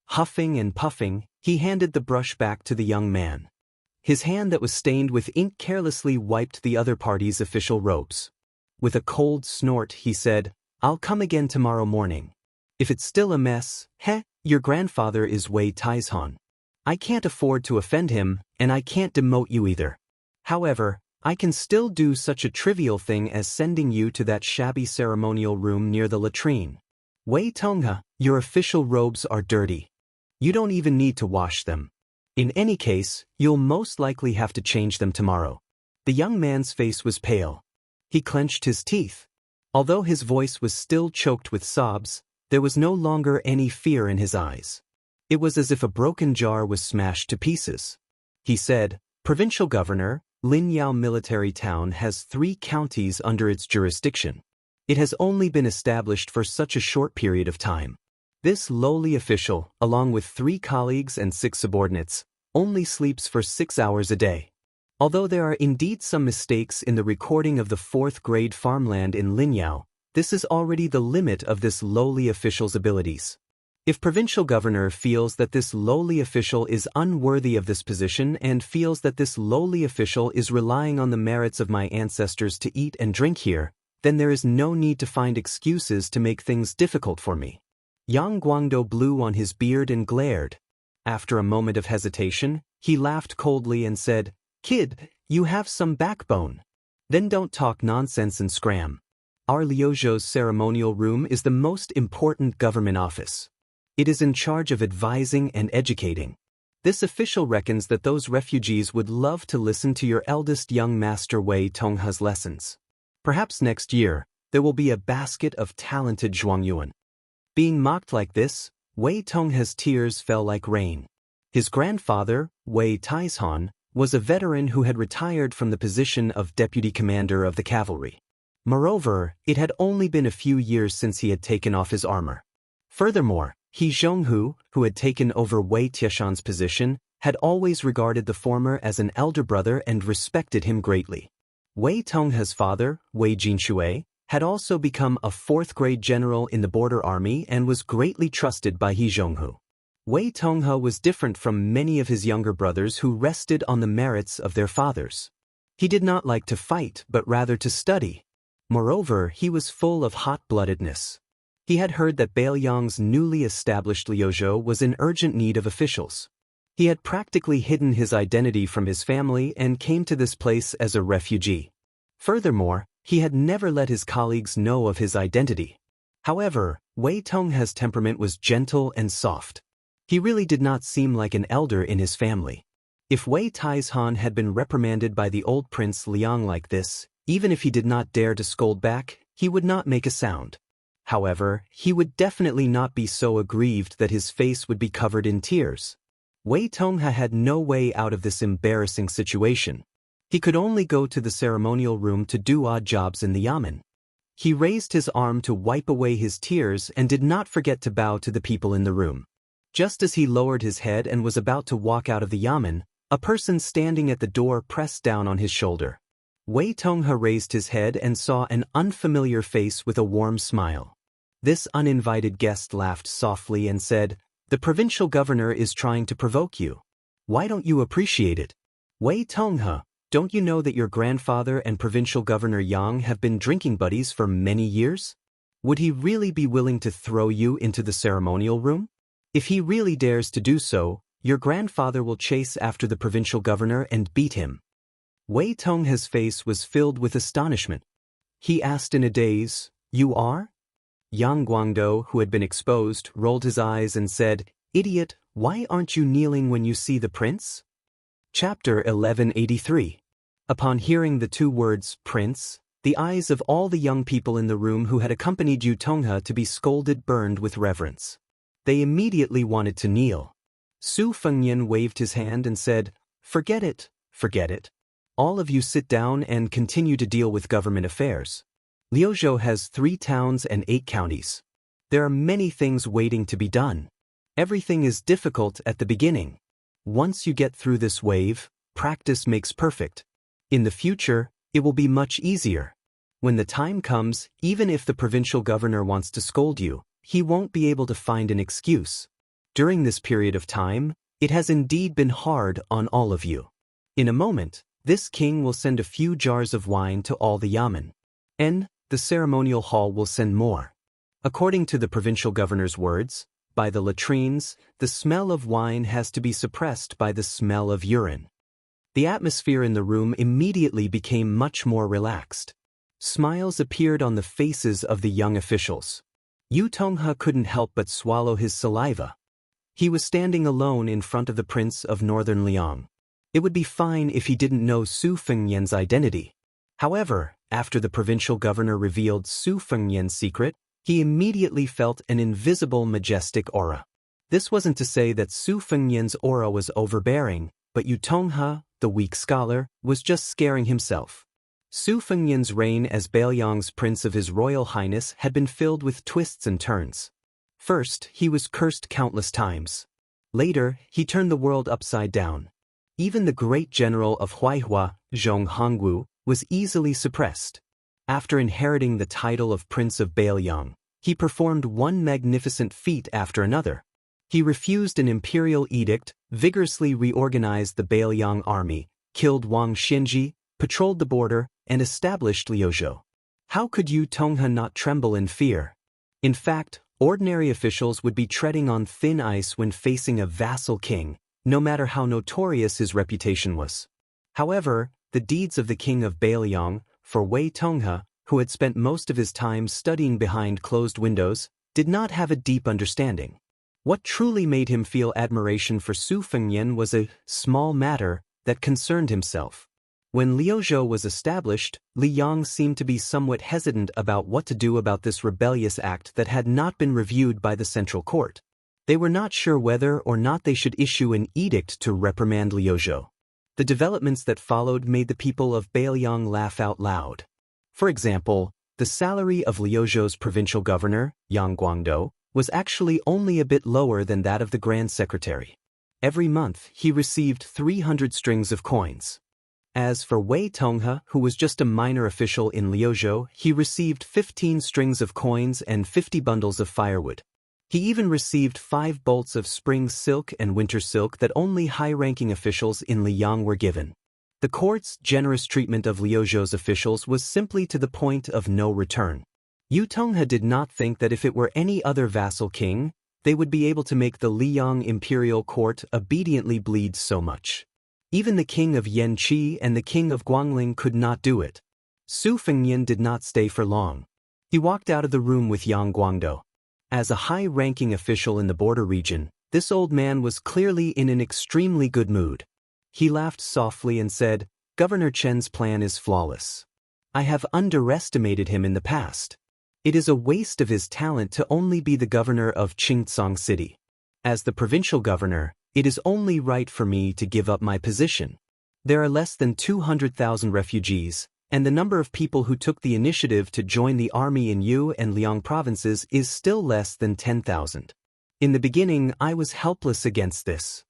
Huffing and puffing, he handed the brush back to the young man. His hand that was stained with ink carelessly wiped the other party's official robes. With a cold snort, he said, "I'll come again tomorrow morning. If it's still a mess, your grandfather is Wei Taizhan. I can't afford to offend him, and I can't demote you either. However, I can still do such a trivial thing as sending you to that shabby ceremonial room near the latrine. Wei Tonghe, your official robes are dirty. You don't even need to wash them. In any case, you'll most likely have to change them tomorrow." The young man's face was pale. He clenched his teeth. Although his voice was still choked with sobs, there was no longer any fear in his eyes. It was as if a broken jar was smashed to pieces. He said, "Provincial Governor, Linyao military town has 3 counties under its jurisdiction. It has only been established for such a short period of time. This lowly official, along with 3 colleagues and 6 subordinates, only sleeps for 6 hours a day. Although there are indeed some mistakes in the recording of the 4th grade farmland in Linyao, this is already the limit of this lowly official's abilities. If provincial governor feels that this lowly official is unworthy of this position and feels that this lowly official is relying on the merits of my ancestors to eat and drink here, then there is no need to find excuses to make things difficult for me." Yang Guangdou blew on his beard and glared. After a moment of hesitation, he laughed coldly and said, "Kid, you have some backbone. Then don't talk nonsense and scram. Our Liuzhou's ceremonial room is the most important government office. It is in charge of advising and educating. This official reckons that those refugees would love to listen to your eldest young master Wei Tonghe's lessons. Perhaps next year, there will be a basket of talented Zhuangyuan." Being mocked like this, Wei Tonghe's tears fell like rain. His grandfather, Wei Taizhan, was a veteran who had retired from the position of deputy commander of the cavalry. Moreover, it had only been a few years since he had taken off his armor. Furthermore, He Zhonghu, who had taken over Wei Tieshan's position, had always regarded the former as an elder brother and respected him greatly. Wei Tonghe's father, Wei Jinshui, had also become a 4th grade general in the border army and was greatly trusted by He Zhonghu. Wei Tonghe was different from many of his younger brothers who rested on the merits of their fathers. He did not like to fight but rather to study. Moreover, he was full of hot-bloodedness. He had heard that Beiliang's newly established Liuzhou was in urgent need of officials. He had practically hidden his identity from his family and came to this place as a refugee. Furthermore, he had never let his colleagues know of his identity. However, Wei Tonghe's temperament was gentle and soft. He really did not seem like an elder in his family. If Wei Taizhan had been reprimanded by the old Prince Liang like this, even if he did not dare to scold back, he would not make a sound. However, he would definitely not be so aggrieved that his face would be covered in tears. Wei Tonghe had no way out of this embarrassing situation. He could only go to the ceremonial room to do odd jobs in the yamen. He raised his arm to wipe away his tears and did not forget to bow to the people in the room. Just as he lowered his head and was about to walk out of the yamen, a person standing at the door pressed down on his shoulder. Wei Tonghe raised his head and saw an unfamiliar face with a warm smile. This uninvited guest laughed softly and said, "The provincial governor is trying to provoke you. Why don't you appreciate it? Wei Tonghe, don't you know that your grandfather and provincial governor Yang have been drinking buddies for many years? Would he really be willing to throw you into the ceremonial room? If he really dares to do so, your grandfather will chase after the provincial governor and beat him." Wei Tongha's face was filled with astonishment. He asked in a daze, "You are?" Yang Guangdou, who had been exposed, rolled his eyes and said, "Idiot, why aren't you kneeling when you see the prince?" Chapter 1183. Upon hearing the two words, prince, the eyes of all the young people in the room who had accompanied Yu Tongha to be scolded burned with reverence. They immediately wanted to kneel. Su Fengnian waved his hand and said, "Forget it, forget it. All of you sit down and continue to deal with government affairs. Liuzhou has 3 towns and 8 counties. There are many things waiting to be done. Everything is difficult at the beginning. Once you get through this wave, practice makes perfect. In the future, it will be much easier. When the time comes, even if the provincial governor wants to scold you, he won't be able to find an excuse. During this period of time, it has indeed been hard on all of you. In a moment, this king will send a few jars of wine to all the yamen. And the ceremonial hall will send more. According to the provincial governor's words, by the latrines, the smell of wine has to be suppressed by the smell of urine." The atmosphere in the room immediately became much more relaxed. Smiles appeared on the faces of the young officials. Yu Tongha couldn't help but swallow his saliva. He was standing alone in front of the Prince of Northern Liang. It would be fine if he didn't know Su Fengnian's identity. However, after the provincial governor revealed Su Fengnian's secret, he immediately felt an invisible majestic aura. This wasn't to say that Su Fengnian's aura was overbearing, but Yu Tongha, the weak scholar, was just scaring himself. Su Fengnian's reign as Bailiang's prince of His Royal Highness had been filled with twists and turns. First, he was cursed countless times. Later, he turned the world upside down. Even the great general of Huaihua, Zhong Hongwu, was easily suppressed. After inheriting the title of Prince of Bailiang, he performed one magnificent feat after another. He refused an imperial edict, vigorously reorganized the Bailiang army, killed Wang Xinji, patrolled the border, and established Liuzhou. How could Yu Tongha not tremble in fear? In fact, ordinary officials would be treading on thin ice when facing a vassal king, no matter how notorious his reputation was. However, the deeds of the king of Bailiang, for Wei Tongha, who had spent most of his time studying behind closed windows, did not have a deep understanding. What truly made him feel admiration for Su Fengnian was a small matter that concerned himself. When Liuzhou was established, Li Yang seemed to be somewhat hesitant about what to do about this rebellious act that had not been reviewed by the central court. They were not sure whether or not they should issue an edict to reprimand Liuzhou. The developments that followed made the people of Bailiang laugh out loud. For example, the salary of Liuzhou's provincial governor, Yang Guangdou, was actually only a bit lower than that of the Grand Secretary. Every month, he received 300 strings of coins. As for Wei Tongha, who was just a minor official in Liuzhou, he received 15 strings of coins and 50 bundles of firewood. He even received 5 bolts of spring silk and winter silk that only high-ranking officials in Liang were given. The court's generous treatment of Liuzhou's officials was simply to the point of no return. Yu Tongha did not think that if it were any other vassal king, they would be able to make the Liang imperial court obediently bleed so much. Even the king of Yanqi and the king of Guangling could not do it. Su Fengnian did not stay for long. He walked out of the room with Yang Guangdou. As a high-ranking official in the border region, this old man was clearly in an extremely good mood. He laughed softly and said, "Governor Chen's plan is flawless. I have underestimated him in the past. It is a waste of his talent to only be the governor of Qingcang City. As the provincial governor, it is only right for me to give up my position. There are less than 200,000 refugees, and the number of people who took the initiative to join the army in Yu and Liang provinces is still less than 10,000. In the beginning, I was helpless against this.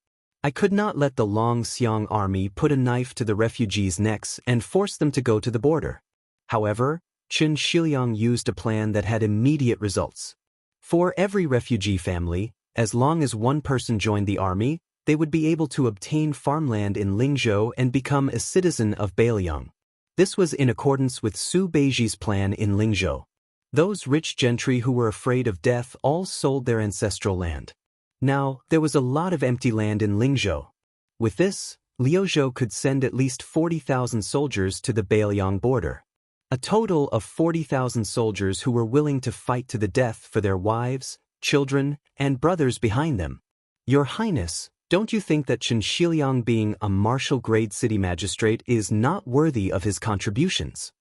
I could not let the Longxiang army put a knife to the refugees' necks and force them to go to the border. However, Qin Shiliang used a plan that had immediate results. For every refugee family, as long as one person joined the army, they would be able to obtain farmland in Lingzhou and become a citizen of Bailiang. This was in accordance with Su Beiji's plan in Lingzhou. Those rich gentry who were afraid of death all sold their ancestral land. Now, there was a lot of empty land in Lingzhou. With this, Liuzhou could send at least 40,000 soldiers to the Beiliang border. A total of 40,000 soldiers who were willing to fight to the death for their wives, children, and brothers behind them. Your Highness, don't you think that Chen Shiliang being a martial-grade city magistrate is not worthy of his contributions?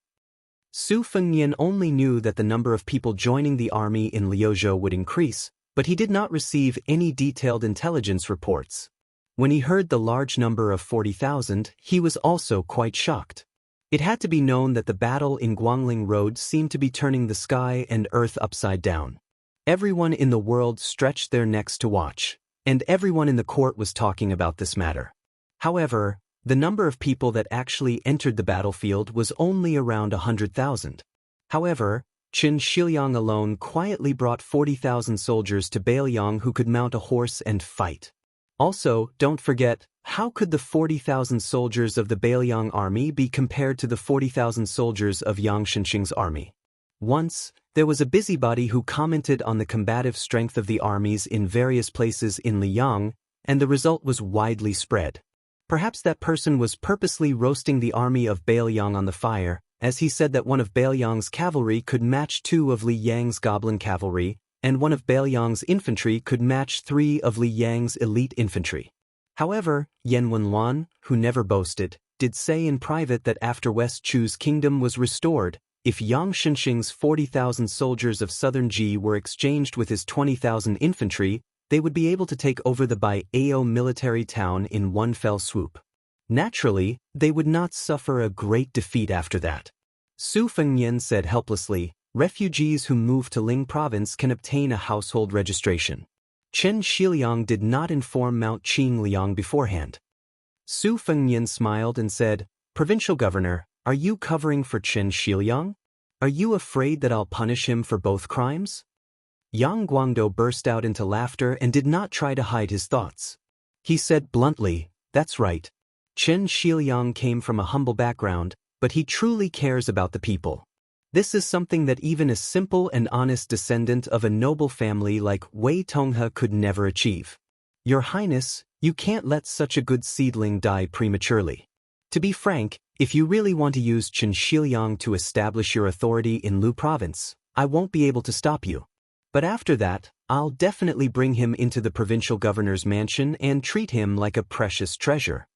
Su Fengnian only knew that the number of people joining the army in Liuzhou would increase, but he did not receive any detailed intelligence reports. When he heard the large number of 40,000, he was also quite shocked. It had to be known that the battle in Guangling Road seemed to be turning the sky and earth upside down. Everyone in the world stretched their necks to watch, and everyone in the court was talking about this matter. However, the number of people that actually entered the battlefield was only around 100,000. However, Chen Shiliang alone quietly brought 40,000 soldiers to Beiliang who could mount a horse and fight. Also, don't forget, how could the 40,000 soldiers of the Beiliang army be compared to the 40,000 soldiers of Yang Shenxing's army? Once, there was a busybody who commented on the combative strength of the armies in various places in Liang, and the result was widely spread. Perhaps that person was purposely roasting the army of Beiliang on the fire, as he said that one of Beiliang's cavalry could match 2 of Li Yang's goblin cavalry, and one of Beiliang's infantry could match 3 of Li Yang's elite infantry. However, Yan Wenluan, who never boasted, did say in private that after West Chu's kingdom was restored, if Yang Shenxing's 40,000 soldiers of southern Ji were exchanged with his 20,000 infantry, they would be able to take over the Baiao military town in one fell swoop. Naturally, they would not suffer a great defeat after that. Su Fengnian said helplessly, refugees who move to Ling province can obtain a household registration. Chen Shiliang did not inform Mount Qingliang beforehand. Su Fengnian smiled and said, Provincial Governor, are you covering for Chen Shiliang? Are you afraid that I'll punish him for both crimes? Yang Guangdou burst out into laughter and did not try to hide his thoughts. He said bluntly, that's right. Chen Shiliang came from a humble background, but he truly cares about the people. This is something that even a simple and honest descendant of a noble family like Wei Tonghe could never achieve. Your Highness, you can't let such a good seedling die prematurely. To be frank, if you really want to use Chen Shiliang to establish your authority in Lu province, I won't be able to stop you. But after that, I'll definitely bring him into the provincial governor's mansion and treat him like a precious treasure.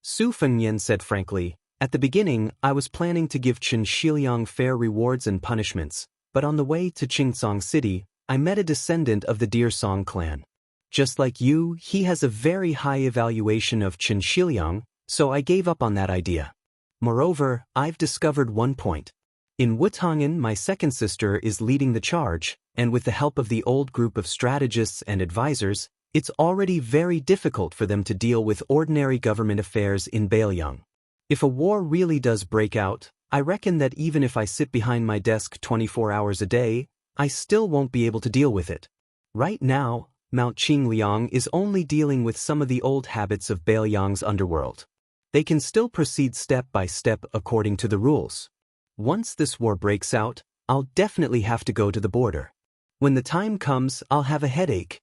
Su Fengnian said frankly, at the beginning, I was planning to give Chen Shiliang fair rewards and punishments, but on the way to Qingsong City, I met a descendant of the Deer Song clan. Just like you, he has a very high evaluation of Chen Shiliang, so I gave up on that idea. Moreover, I've discovered one point. In Wutangen, my second sister is leading the charge, and with the help of the old group of strategists and advisors, it's already very difficult for them to deal with ordinary government affairs in Beiliang. If a war really does break out, I reckon that even if I sit behind my desk 24 hours a day, I still won't be able to deal with it. Right now, Mount Qingliang is only dealing with some of the old habits of Beiliang's underworld. They can still proceed step by step according to the rules. Once this war breaks out, I'll definitely have to go to the border. When the time comes, I'll have a headache.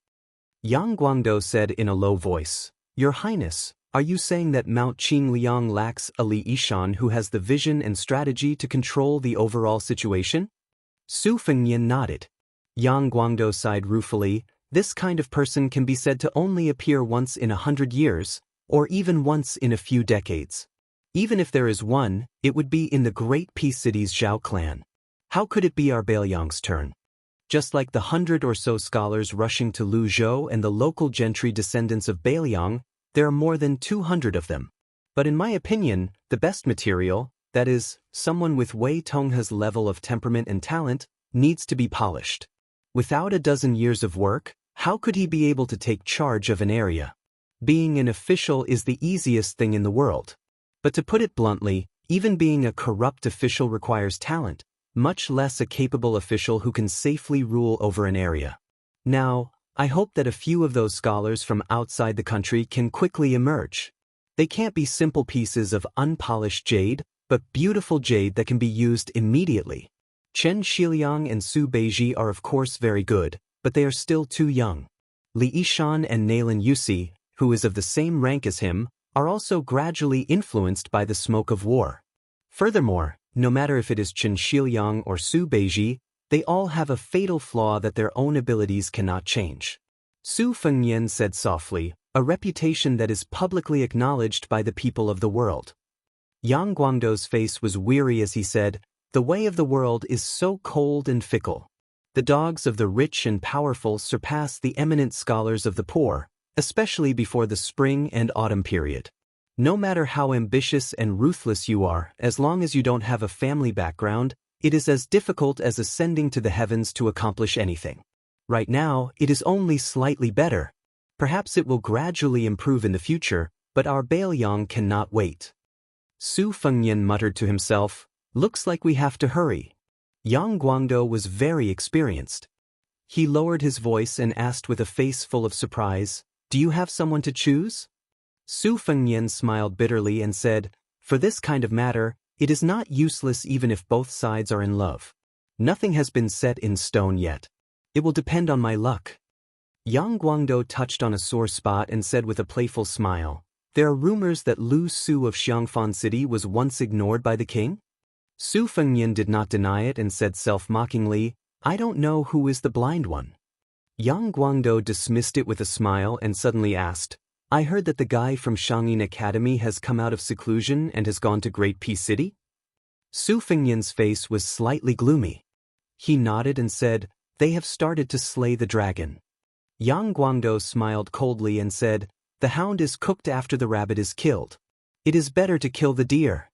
Yang Guangdou said in a low voice, Your Highness, are you saying that Mount Qingliang lacks a Li Yishan who has the vision and strategy to control the overall situation? Su Fengnian nodded. Yang Guangdou sighed ruefully, this kind of person can be said to only appear once in 100 years, or even once in a few decades. Even if there is one, it would be in the great peace city's Zhao clan. How could it be our Beiliang's turn? Just like the 100 or so scholars rushing to Luzhou and the local gentry descendants of Beiliang, there are more than 200 of them. But in my opinion, the best material, that is, someone with Wei Tonghe's level of temperament and talent, needs to be polished. Without a dozen years of work, how could he be able to take charge of an area? Being an official is the easiest thing in the world. But to put it bluntly, even being a corrupt official requires talent, much less a capable official who can safely rule over an area. Now, I hope that a few of those scholars from outside the country can quickly emerge. They can't be simple pieces of unpolished jade, but beautiful jade that can be used immediately. Chen Shiliang and Su Beiji are of course very good, but they are still too young. Li Yishan and Nalin Yusi, who is of the same rank as him, are also gradually influenced by the smoke of war. Furthermore, no matter if it is Chen Shiliang or Su Beiji, they all have a fatal flaw that their own abilities cannot change. Su Fengnian said softly, a reputation that is publicly acknowledged by the people of the world. Yang Guangdou's face was weary as he said, the way of the world is so cold and fickle. The dogs of the rich and powerful surpass the eminent scholars of the poor, especially before the spring and autumn period. No matter how ambitious and ruthless you are, as long as you don't have a family background, it is as difficult as ascending to the heavens to accomplish anything. Right now, it is only slightly better. Perhaps it will gradually improve in the future, but our Baoyang cannot wait. Su Fengnian muttered to himself, looks like we have to hurry. Yang Guangdou was very experienced. He lowered his voice and asked with a face full of surprise, do you have someone to choose? Su Fengnian smiled bitterly and said, for this kind of matter, it is not useless even if both sides are in love. Nothing has been set in stone yet. It will depend on my luck. Yang Guangdou touched on a sore spot and said with a playful smile, there are rumors that Lu Su of Xiangfan City was once ignored by the king? Su Fengnian did not deny it and said self-mockingly, I don't know who is the blind one. Yang Guangdou dismissed it with a smile and suddenly asked, I heard that the guy from Shangyin Academy has come out of seclusion and has gone to Great Peace City? Su Fengnian's face was slightly gloomy. He nodded and said, they have started to slay the dragon. Yang Guangdou smiled coldly and said, the hound is cooked after the rabbit is killed. It is better to kill the deer.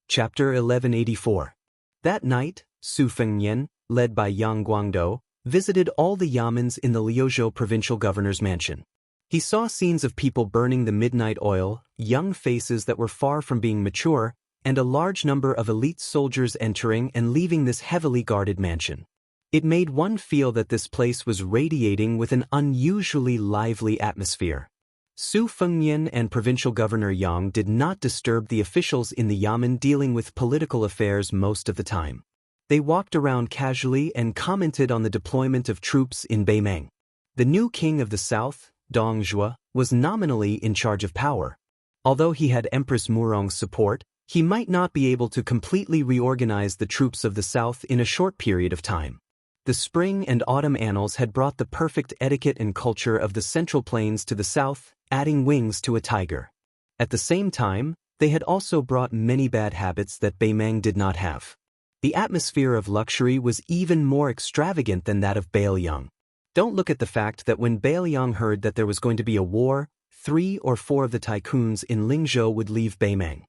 Chapter 1184. That night, Su Fengnian, led by Yang Guangdou, visited all the yamens in the Liuzhou provincial governor's mansion. He saw scenes of people burning the midnight oil, young faces that were far from being mature, and a large number of elite soldiers entering and leaving this heavily guarded mansion. It made one feel that this place was radiating with an unusually lively atmosphere. Su Fengnian and Provincial Governor Yang did not disturb the officials in the yamen dealing with political affairs most of the time. They walked around casually and commented on the deployment of troops in Beimeng. The new king of the south, Dong Zhuo, was nominally in charge of power. Although he had Empress Murong's support, he might not be able to completely reorganize the troops of the south in a short period of time. The spring and autumn annals had brought the perfect etiquette and culture of the Central Plains to the south, adding wings to a tiger. At the same time, they had also brought many bad habits that Beimeng did not have. The atmosphere of luxury was even more extravagant than that of Baoyang. Don't look at the fact that when Baoyang heard that there was going to be a war, 3 or 4 of the tycoons in Lingzhou would leave Beimeng.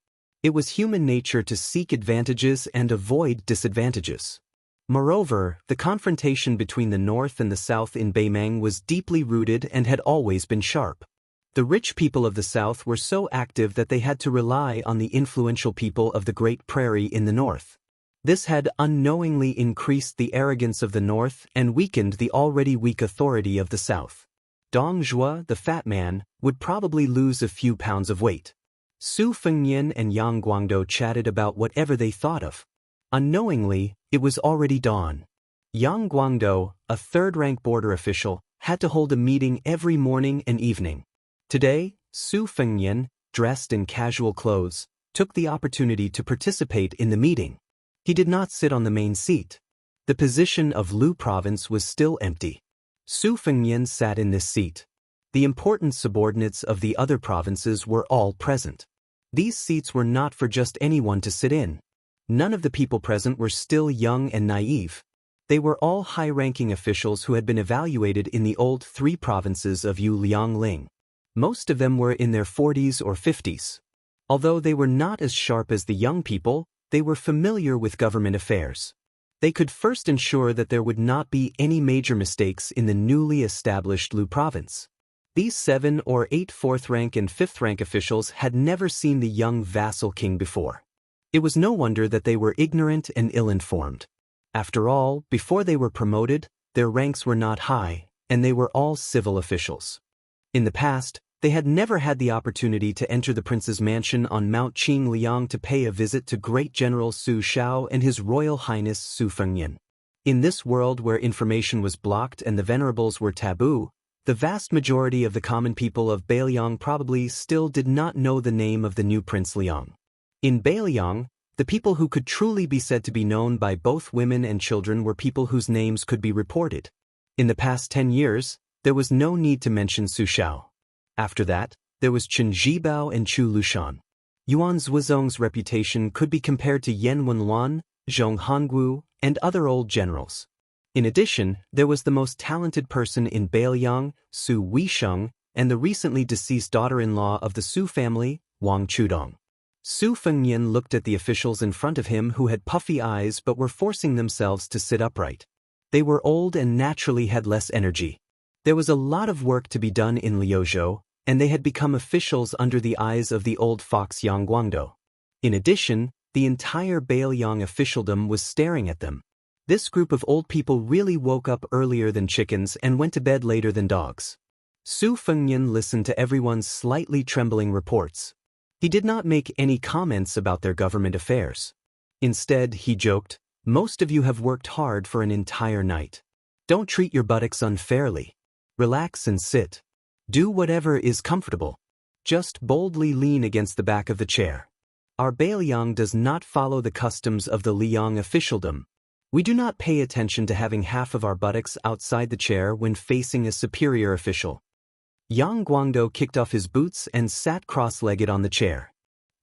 It was human nature to seek advantages and avoid disadvantages. Moreover, the confrontation between the north and the south in Beimeng was deeply rooted and had always been sharp. The rich people of the south were so active that they had to rely on the influential people of the Great Prairie in the north. This had unknowingly increased the arrogance of the north and weakened the already weak authority of the south. Dong Zhuo, the fat man, would probably lose a few pounds of weight. Su Fengnian and Yang Guangdou chatted about whatever they thought of. Unknowingly, it was already dawn. Yang Guangdou, a third-rank border official, had to hold a meeting every morning and evening. Today, Su Fengnian, dressed in casual clothes, took the opportunity to participate in the meeting. He did not sit on the main seat. The position of Lu province was still empty. Su Fengnian sat in this seat. The important subordinates of the other provinces were all present. These seats were not for just anyone to sit in. None of the people present were still young and naive. They were all high-ranking officials who had been evaluated in the old 3 provinces of Liangling. Most of them were in their 40s or 50s. Although they were not as sharp as the young people, they were familiar with government affairs. They could first ensure that there would not be any major mistakes in the newly established Lu province. These 7 or 8 4th-rank and 5th-rank officials had never seen the young vassal king before. It was no wonder that they were ignorant and ill-informed. After all, before they were promoted, their ranks were not high, and they were all civil officials. In the past, they had never had the opportunity to enter the prince's mansion on Mount Qingliang to pay a visit to Great General Su Shao and His Royal Highness Su Fengnian. In this world where information was blocked and the venerables were taboo, the vast majority of the common people of Beiliang probably still did not know the name of the new Prince Liang. In Beiliang, the people who could truly be said to be known by both women and children were people whose names could be reported. In the past 10 years, there was no need to mention Su Xiao. After that, there was Chen Zhibao and Chu Lushan. Yuan Zhuozong's reputation could be compared to Yan Wenluan, Zhong Hongwu, and other old generals. In addition, there was the most talented person in Beiliang, Su Weisheng, and the recently deceased daughter-in-law of the Su family, Wang Chudong. Su Fengnian looked at the officials in front of him who had puffy eyes but were forcing themselves to sit upright. They were old and naturally had less energy. There was a lot of work to be done in Liuzhou, and they had become officials under the eyes of the old fox Yang Guangdou. In addition, the entire Beiliang officialdom was staring at them. This group of old people really woke up earlier than chickens and went to bed later than dogs. Su Fengnian listened to everyone's slightly trembling reports. He did not make any comments about their government affairs. Instead, he joked, "Most of you have worked hard for an entire night. Don't treat your buttocks unfairly. Relax and sit. Do whatever is comfortable. Just boldly lean against the back of the chair. Our Beiliang does not follow the customs of the Liang officialdom. We do not pay attention to having half of our buttocks outside the chair when facing a superior official." Yang Guangdou kicked off his boots and sat cross-legged on the chair.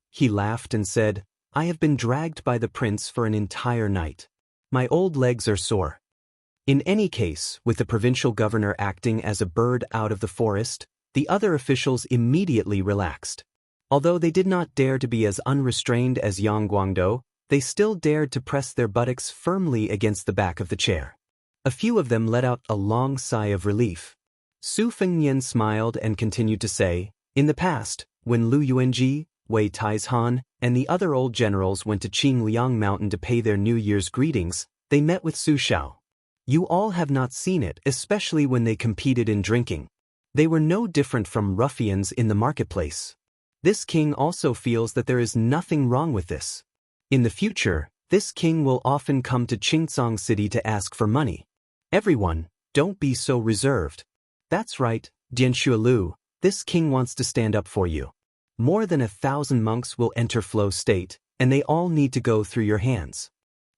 He laughed and said, "I have been dragged by the prince for an entire night. My old legs are sore." In any case, with the provincial governor acting as a bird out of the forest, the other officials immediately relaxed. Although they did not dare to be as unrestrained as Yang Guangdou, they still dared to press their buttocks firmly against the back of the chair. A few of them let out a long sigh of relief. Su Fengnian smiled and continued to say, "In the past, when Lu Yuanji, Wei Taizhan, and the other old generals went to Qingliang Mountain to pay their New Year's greetings, they met with Su Xiao. You all have not seen it, especially when they competed in drinking. They were no different from ruffians in the marketplace. This king also feels that there is nothing wrong with this. In the future, this king will often come to Qingcang City to ask for money. Everyone, don't be so reserved. That's right, Dianxue Lu, this king wants to stand up for you. More than 1,000 monks will enter flow state, and they all need to go through your hands.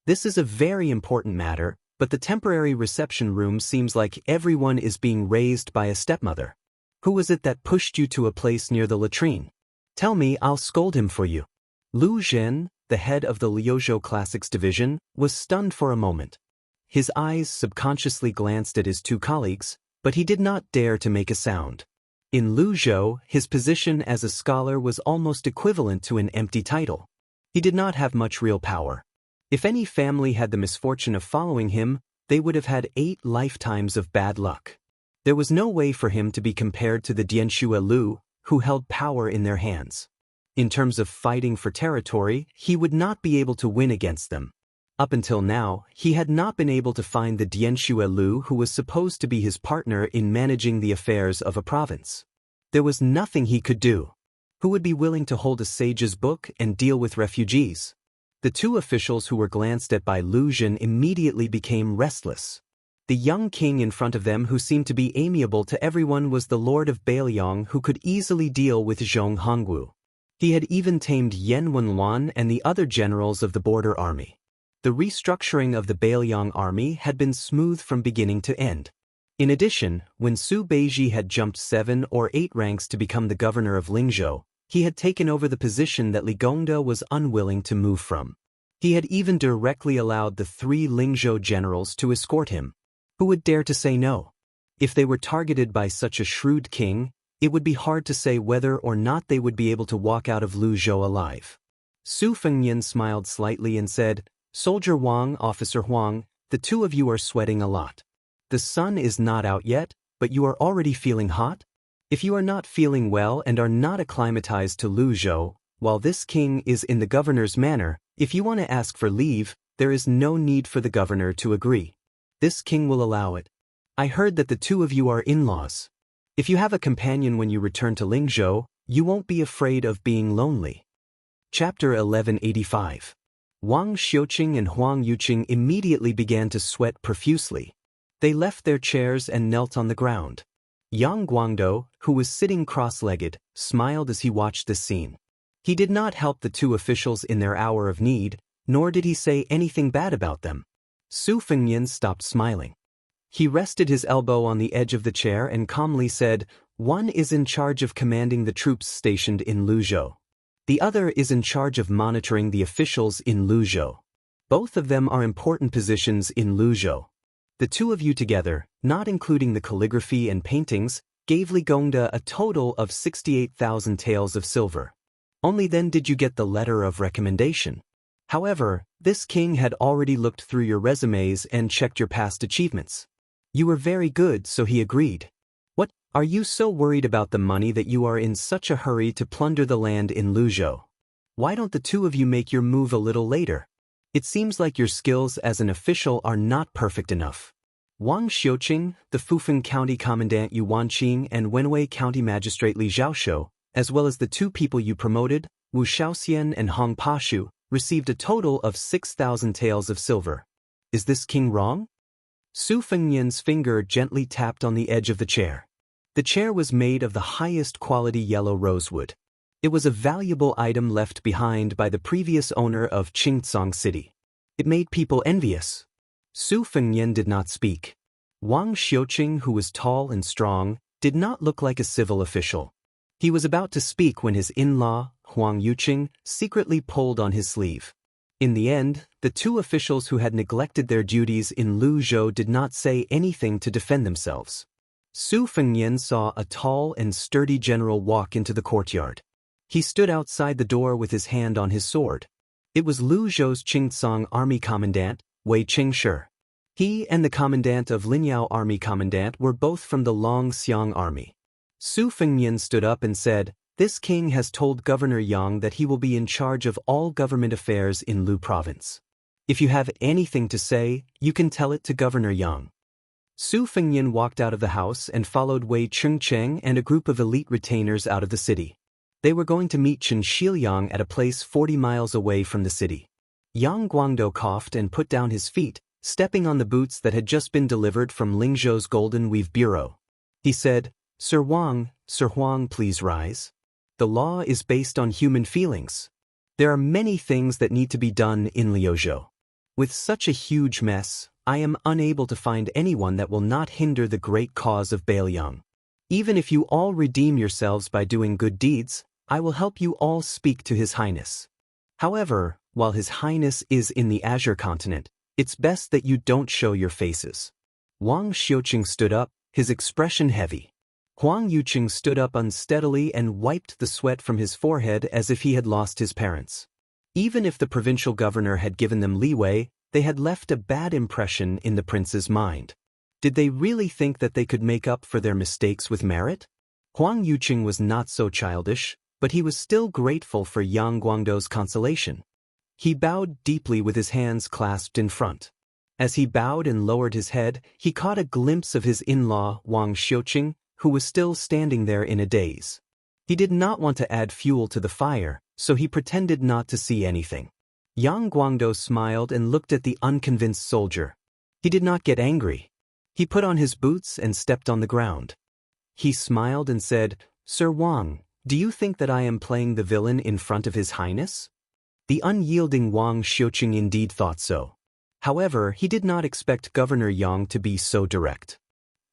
This is a very important matter, but the temporary reception room seems like everyone is being raised by a stepmother. Who was it that pushed you to a place near the latrine? Tell me, I'll scold him for you." Lu Zhen, the head of the Liuzhou Classics division, was stunned for a moment. His eyes subconsciously glanced at his two colleagues, but he did not dare to make a sound. In Liuzhou, his position as a scholar was almost equivalent to an empty title. He did not have much real power. If any family had the misfortune of following him, they would have had 8 lifetimes of bad luck. There was no way for him to be compared to the Dianxue Lu, who held power in their hands. In terms of fighting for territory, he would not be able to win against them. Up until now, he had not been able to find the Dianxue Lu who was supposed to be his partner in managing the affairs of a province. There was nothing he could do. Who would be willing to hold a sage's book and deal with refugees? The two officials who were glanced at by Lu Zhen immediately became restless. The young king in front of them who seemed to be amiable to everyone was the Lord of Beiliang who could easily deal with Zhong Hongwu. He had even tamed Yan Wenluan and the other generals of the border army. The restructuring of the Beiliang army had been smooth from beginning to end. In addition, when Su Beiji had jumped 7 or 8 ranks to become the governor of Lingzhou, he had taken over the position that Li Gongda was unwilling to move from. He had even directly allowed the 3 Lingzhou generals to escort him. Who would dare to say no? If they were targeted by such a shrewd king, it would be hard to say whether or not they would be able to walk out of Luzhou alive. Su Fengnian smiled slightly and said, "Soldier Wang, Officer Huang, the two of you are sweating a lot. The sun is not out yet, but you are already feeling hot? If you are not feeling well and are not acclimatized to Luzhou, while this king is in the governor's manor, if you want to ask for leave, there is no need for the governor to agree. This king will allow it. I heard that the two of you are in-laws. If you have a companion when you return to Lingzhou, you won't be afraid of being lonely." Chapter 1185. Wang Xiuqing and Huang Yuqing immediately began to sweat profusely. They left their chairs and knelt on the ground. Yang Guangdou, who was sitting cross-legged, smiled as he watched this scene. He did not help the two officials in their hour of need, nor did he say anything bad about them. Su Fengnian stopped smiling. He rested his elbow on the edge of the chair and calmly said, "One is in charge of commanding the troops stationed in Luzhou. The other is in charge of monitoring the officials in Luzhou. Both of them are important positions in Luzhou. The two of you together, not including the calligraphy and paintings, gave Li Gongda a total of 68,000 taels of silver. Only then did you get the letter of recommendation. However, this king had already looked through your resumes and checked your past achievements. You were very good, so he agreed. What, are you so worried about the money that you are in such a hurry to plunder the land in Luzhou? Why don't the two of you make your move a little later? It seems like your skills as an official are not perfect enough." Wang Xiuqing, the Fufeng County Commandant Yu Wanqing and Wenwei County Magistrate Li Zhaoshou, as well as the two people you promoted, Wu Shaoxian and Hong Pashu, received a total of 6,000 taels of silver. Is this king wrong? Su Fengnian's finger gently tapped on the edge of the chair. The chair was made of the highest quality yellow rosewood. It was a valuable item left behind by the previous owner of Qingcang City. It made people envious. Su Fengnian did not speak. Wang Xiuqing, who was tall and strong, did not look like a civil official. He was about to speak when his in-law, Huang Yuqing, secretly pulled on his sleeve. In the end, the two officials who had neglected their duties in Luzhou did not say anything to defend themselves. Su Fengnian saw a tall and sturdy general walk into the courtyard. He stood outside the door with his hand on his sword. It was Luzhou's Qingcang Army Commandant, Wei Qingshi. He and the Commandant of Linyao Army Commandant were both from the Longxiang Army. Su Fengnian stood up and said, "This king has told Governor Yang that he will be in charge of all government affairs in Lu Province. If you have anything to say, you can tell it to Governor Yang." Su Fengnian walked out of the house and followed Wei Chengcheng and a group of elite retainers out of the city. They were going to meet Chen Shiliang at a place 40 miles away from the city. Yang Guangdou coughed and put down his feet, stepping on the boots that had just been delivered from Lingzhou's Golden Weave Bureau. He said, Sir Huang, please rise. The law is based on human feelings. There are many things that need to be done in Liuzhou. With such a huge mess, I am unable to find anyone that will not hinder the great cause of Bailiang. Even if you all redeem yourselves by doing good deeds, I will help you all speak to His Highness. However, while His Highness is in the Azure continent, it's best that you don't show your faces. Wang Xiuqing stood up, his expression heavy. Huang Yuqing stood up unsteadily and wiped the sweat from his forehead as if he had lost his parents. Even if the provincial governor had given them leeway, they had left a bad impression in the prince's mind. Did they really think that they could make up for their mistakes with merit? Huang Yuqing was not so childish, but he was still grateful for Yang Guangdou's consolation. He bowed deeply with his hands clasped in front. As he bowed and lowered his head, he caught a glimpse of his in-law, Wang Xiuqing, who was still standing there in a daze. He did not want to add fuel to the fire, so he pretended not to see anything. Yang Guangdou smiled and looked at the unconvinced soldier. He did not get angry. He put on his boots and stepped on the ground. He smiled and said, Sir Wang, do you think that I am playing the villain in front of His Highness? The unyielding Wang Xiuqing indeed thought so. However, he did not expect Governor Yang to be so direct.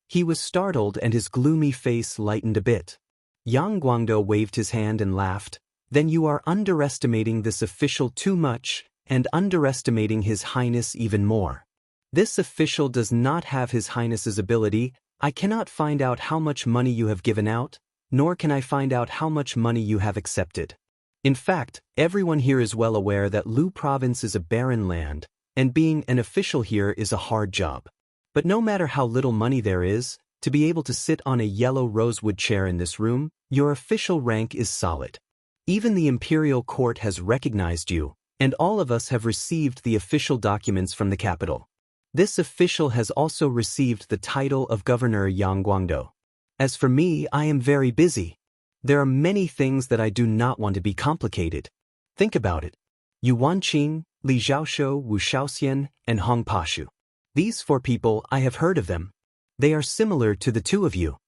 He was startled and his gloomy face lightened a bit. Yang Guangdou waved his hand and laughed. Then you are underestimating this official too much, and underestimating His Highness even more. This official does not have His Highness's ability. I cannot find out how much money you have given out, nor can I find out how much money you have accepted. In fact, everyone here is well aware that Lu Province is a barren land, and being an official here is a hard job. But no matter how little money there is, to be able to sit on a yellow rosewood chair in this room, your official rank is solid. Even the imperial court has recognized you, and all of us have received the official documents from the capital. This official has also received the title of Governor Yang Guangdou. As for me, I am very busy. There are many things that I do not want to be complicated. Think about it. Yu Wanqing, Li Zhaoshou, Wu Shaoxian, and Hong Pashu. These 4 people, I have heard of them. They are similar to the 2 of you.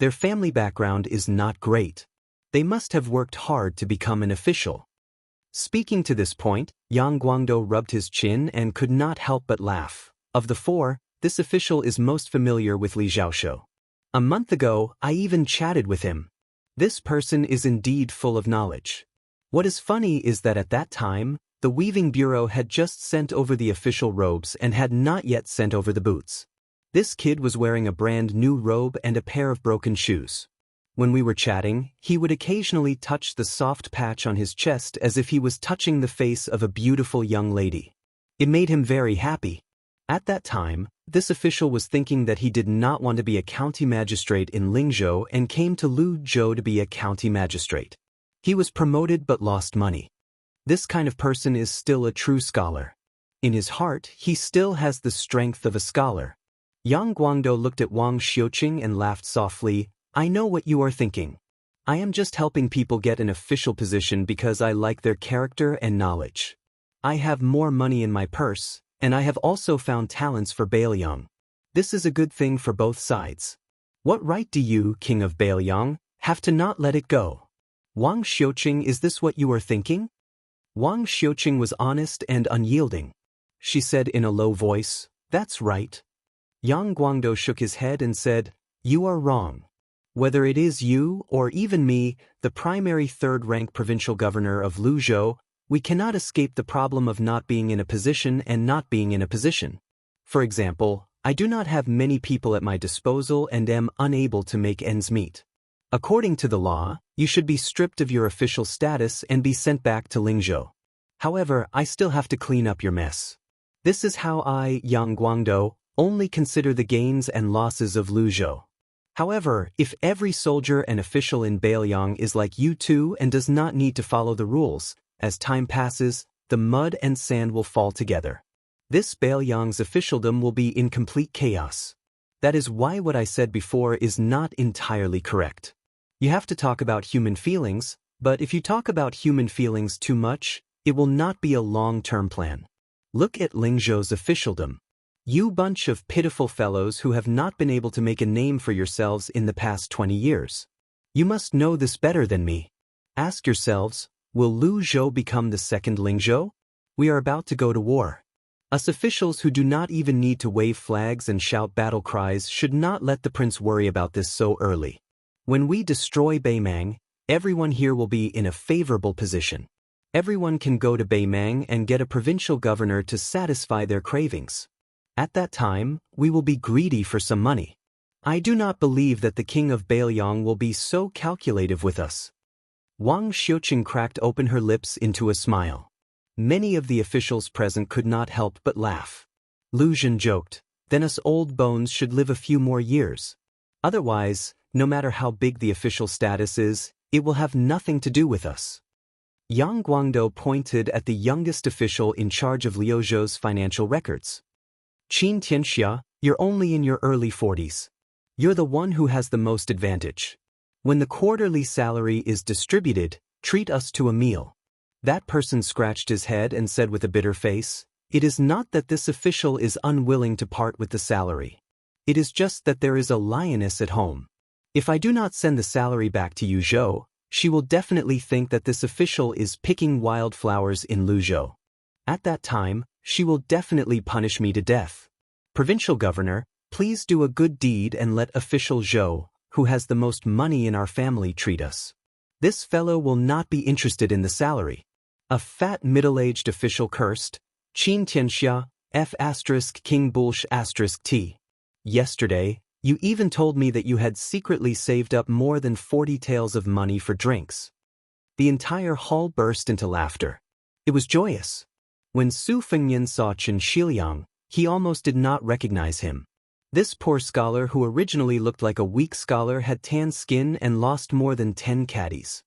Their family background is not great. They must have worked hard to become an official. Speaking to this point, Yang Guangdou rubbed his chin and could not help but laugh. Of the four, this official is most familiar with Li Zhaoshou. A month ago, I even chatted with him. This person is indeed full of knowledge. What is funny is that at that time, the weaving bureau had just sent over the official robes and had not yet sent over the boots. This kid was wearing a brand new robe and a pair of broken shoes. When we were chatting, he would occasionally touch the soft patch on his chest as if he was touching the face of a beautiful young lady. It made him very happy. At that time, this official was thinking that he did not want to be a county magistrate in Lingzhou and came to Luzhou to be a county magistrate. He was promoted but lost money. This kind of person is still a true scholar. In his heart, he still has the strength of a scholar. Yang Guangdou looked at Wang Xiuqing and laughed softly. I know what you are thinking. I am just helping people get an official position because I like their character and knowledge. I have more money in my purse, and I have also found talents for Bailiang. This is a good thing for both sides. What right do you, King of Bailiang, have to not let it go? Wang Xiuqing, is this what you are thinking? Wang Xiuqing was honest and unyielding. She said in a low voice, that's right. Yang Guangdou shook his head and said, you are wrong. Whether it is you or even me, the primary third-rank provincial governor of Luzhou, we cannot escape the problem of not being in a position and not being in a position. For example, I do not have many people at my disposal and am unable to make ends meet. According to the law, you should be stripped of your official status and be sent back to Lingzhou. However, I still have to clean up your mess. This is how I, Yang Guangdou, only consider the gains and losses of Luzhou. However, if every soldier and official in Bailiang is like you two and does not need to follow the rules, as time passes, the mud and sand will fall together. This Bailiang's officialdom will be in complete chaos. That is why what I said before is not entirely correct. You have to talk about human feelings, but if you talk about human feelings too much, it will not be a long-term plan. Look at Lingzhou's officialdom. You bunch of pitiful fellows who have not been able to make a name for yourselves in the past 20 years. You must know this better than me. Ask yourselves, will Luzhou become the second Lingzhou? We are about to go to war. Us officials who do not even need to wave flags and shout battle cries should not let the prince worry about this so early. When we destroy Beimang, everyone here will be in a favorable position. Everyone can go to Beimang and get a provincial governor to satisfy their cravings. At that time, we will be greedy for some money. I do not believe that the king of Bailiang will be so calculative with us. Wang Xiuqing cracked open her lips into a smile. Many of the officials present could not help but laugh. Lu Zhen joked, then us old bones should live a few more years. Otherwise, no matter how big the official status is, it will have nothing to do with us. Yang Guangdou pointed at the youngest official in charge of Liuzhou's financial records. Qin Tianxia, you're only in your early 40s. You're the one who has the most advantage. When the quarterly salary is distributed, treat us to a meal. That person scratched his head and said with a bitter face, it is not that this official is unwilling to part with the salary. It is just that there is a lioness at home. If I do not send the salary back to Yuzhou, she will definitely think that this official is picking wildflowers in Luzhou. At that time, she will definitely punish me to death. Provincial governor, please do a good deed and let official Zhou, who has the most money in our family, treat us. This fellow will not be interested in the salary. A fat middle-aged official cursed, Qin Tianxia, F** King Bulsh * T. Yesterday, you even told me that you had secretly saved up more than 40 taels of money for drinks. The entire hall burst into laughter. It was joyous. When Su Fengnian saw Chen Shiliang, he almost did not recognize him. This poor scholar who originally looked like a weak scholar had tan skin and lost more than 10 caddies.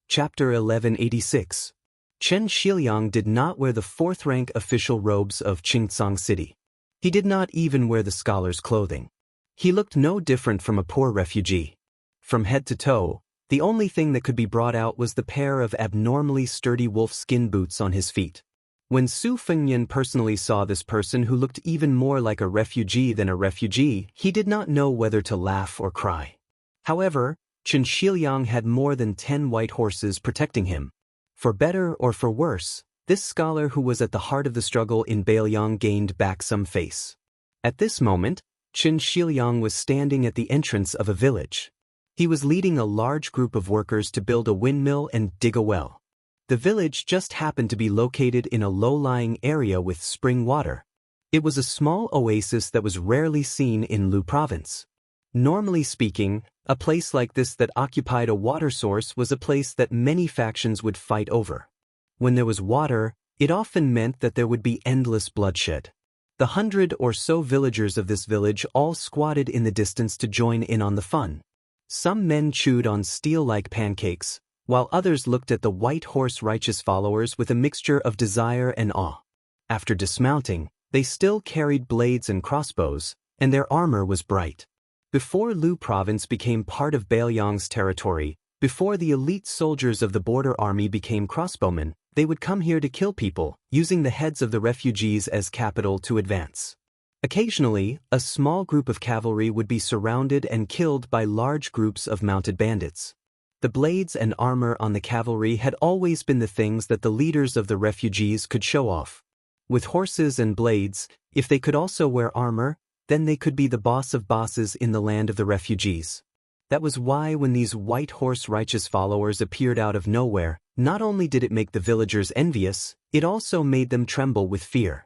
Chapter 1186. Chen Shiliang did not wear the fourth-rank official robes of Qingcang City. He did not even wear the scholar's clothing. He looked no different from a poor refugee. From head to toe, the only thing that could be brought out was the pair of abnormally sturdy wolf-skin boots on his feet. When Su Fengnian personally saw this person who looked even more like a refugee than a refugee, he did not know whether to laugh or cry. However, Xianxia had more than 10 white horses protecting him. For better or for worse, this scholar who was at the heart of the struggle in Bailiang gained back some face. At this moment, Xianxia was standing at the entrance of a village. He was leading a large group of workers to build a windmill and dig a well. The village just happened to be located in a low-lying area with spring water. It was a small oasis that was rarely seen in Lu province. Normally speaking, a place like this that occupied a water source was a place that many factions would fight over. When there was water, it often meant that there would be endless bloodshed. The 100 or so villagers of this village all squatted in the distance to join in on the fun. Some men chewed on steel-like pancakes, while others looked at the white horse righteous followers with a mixture of desire and awe. After dismounting, they still carried blades and crossbows, and their armor was bright. Before Lu province became part of Bailiang's territory, before the elite soldiers of the border army became crossbowmen, they would come here to kill people, using the heads of the refugees as capital to advance. Occasionally, a small group of cavalry would be surrounded and killed by large groups of mounted bandits. The blades and armor on the cavalry had always been the things that the leaders of the refugees could show off. With horses and blades, if they could also wear armor, then they could be the boss of bosses in the land of the refugees. That was why when these white horse righteous followers appeared out of nowhere, not only did it make the villagers envious, it also made them tremble with fear.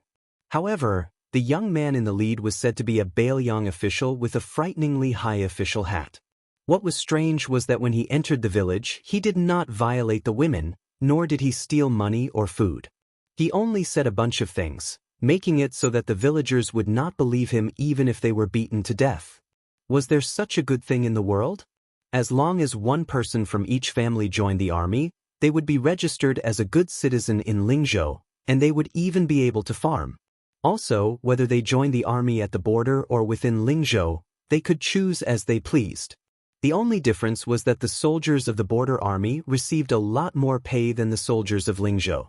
However, the young man in the lead was said to be a Bailiang official with a frighteningly high official hat. What was strange was that when he entered the village, he did not violate the women, nor did he steal money or food. He only said a bunch of things, making it so that the villagers would not believe him even if they were beaten to death. Was there such a good thing in the world? As long as one person from each family joined the army, they would be registered as a good citizen in Lingzhou, and they would even be able to farm. Also, whether they joined the army at the border or within Lingzhou, they could choose as they pleased. The only difference was that the soldiers of the border army received a lot more pay than the soldiers of Lingzhou.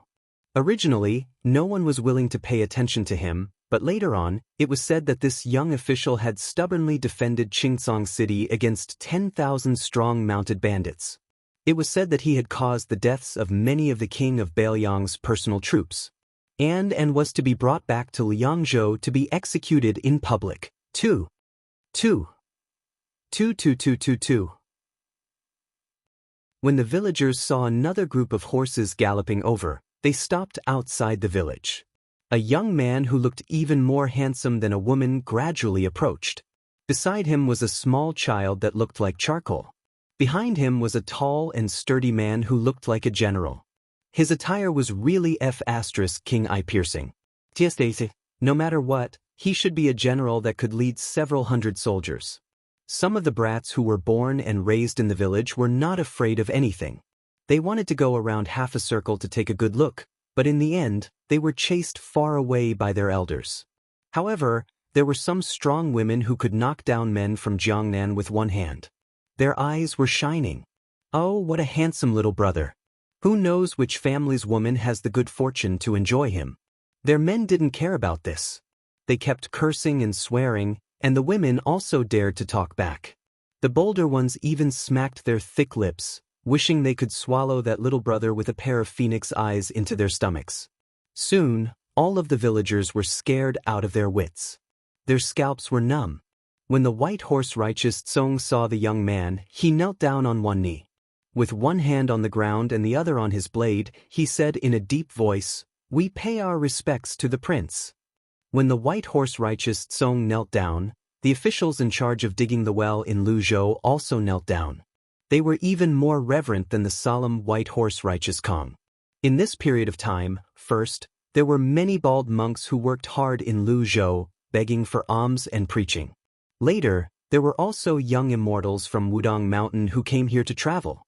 Originally, no one was willing to pay attention to him, but later on, it was said that this young official had stubbornly defended Qingcang City against 10,000 strong mounted bandits. It was said that he had caused the deaths of many of the king of Bailiang's personal troops, and was to be brought back to Liangzhou to be executed in public. 2. When the villagers saw another group of horses galloping over, they stopped outside the village. A young man who looked even more handsome than a woman gradually approached. Beside him was a small child that looked like charcoal. Behind him was a tall and sturdy man who looked like a general. His attire was really King eye-piercing. No matter what, he should be a general that could lead several hundred soldiers. Some of the brats who were born and raised in the village were not afraid of anything. They wanted to go around half a circle to take a good look, but in the end, they were chased far away by their elders. However, there were some strong women who could knock down men from Jiangnan with one hand. Their eyes were shining. Oh, what a handsome little brother. Who knows which family's woman has the good fortune to enjoy him? Their men didn't care about this. They kept cursing and swearing, and the women also dared to talk back. The bolder ones even smacked their thick lips, wishing they could swallow that little brother with a pair of phoenix eyes into their stomachs. Soon, all of the villagers were scared out of their wits. Their scalps were numb. When the white horse righteous Tsong saw the young man, he knelt down on one knee. With one hand on the ground and the other on his blade, he said in a deep voice, "We pay our respects to the prince." When the white horse righteous Tsong knelt down, the officials in charge of digging the well in Luzhou also knelt down. They were even more reverent than the solemn white horse righteous Kong. In this period of time, first, there were many bald monks who worked hard in Luzhou, begging for alms and preaching. Later, there were also young immortals from Wudong Mountain who came here to travel.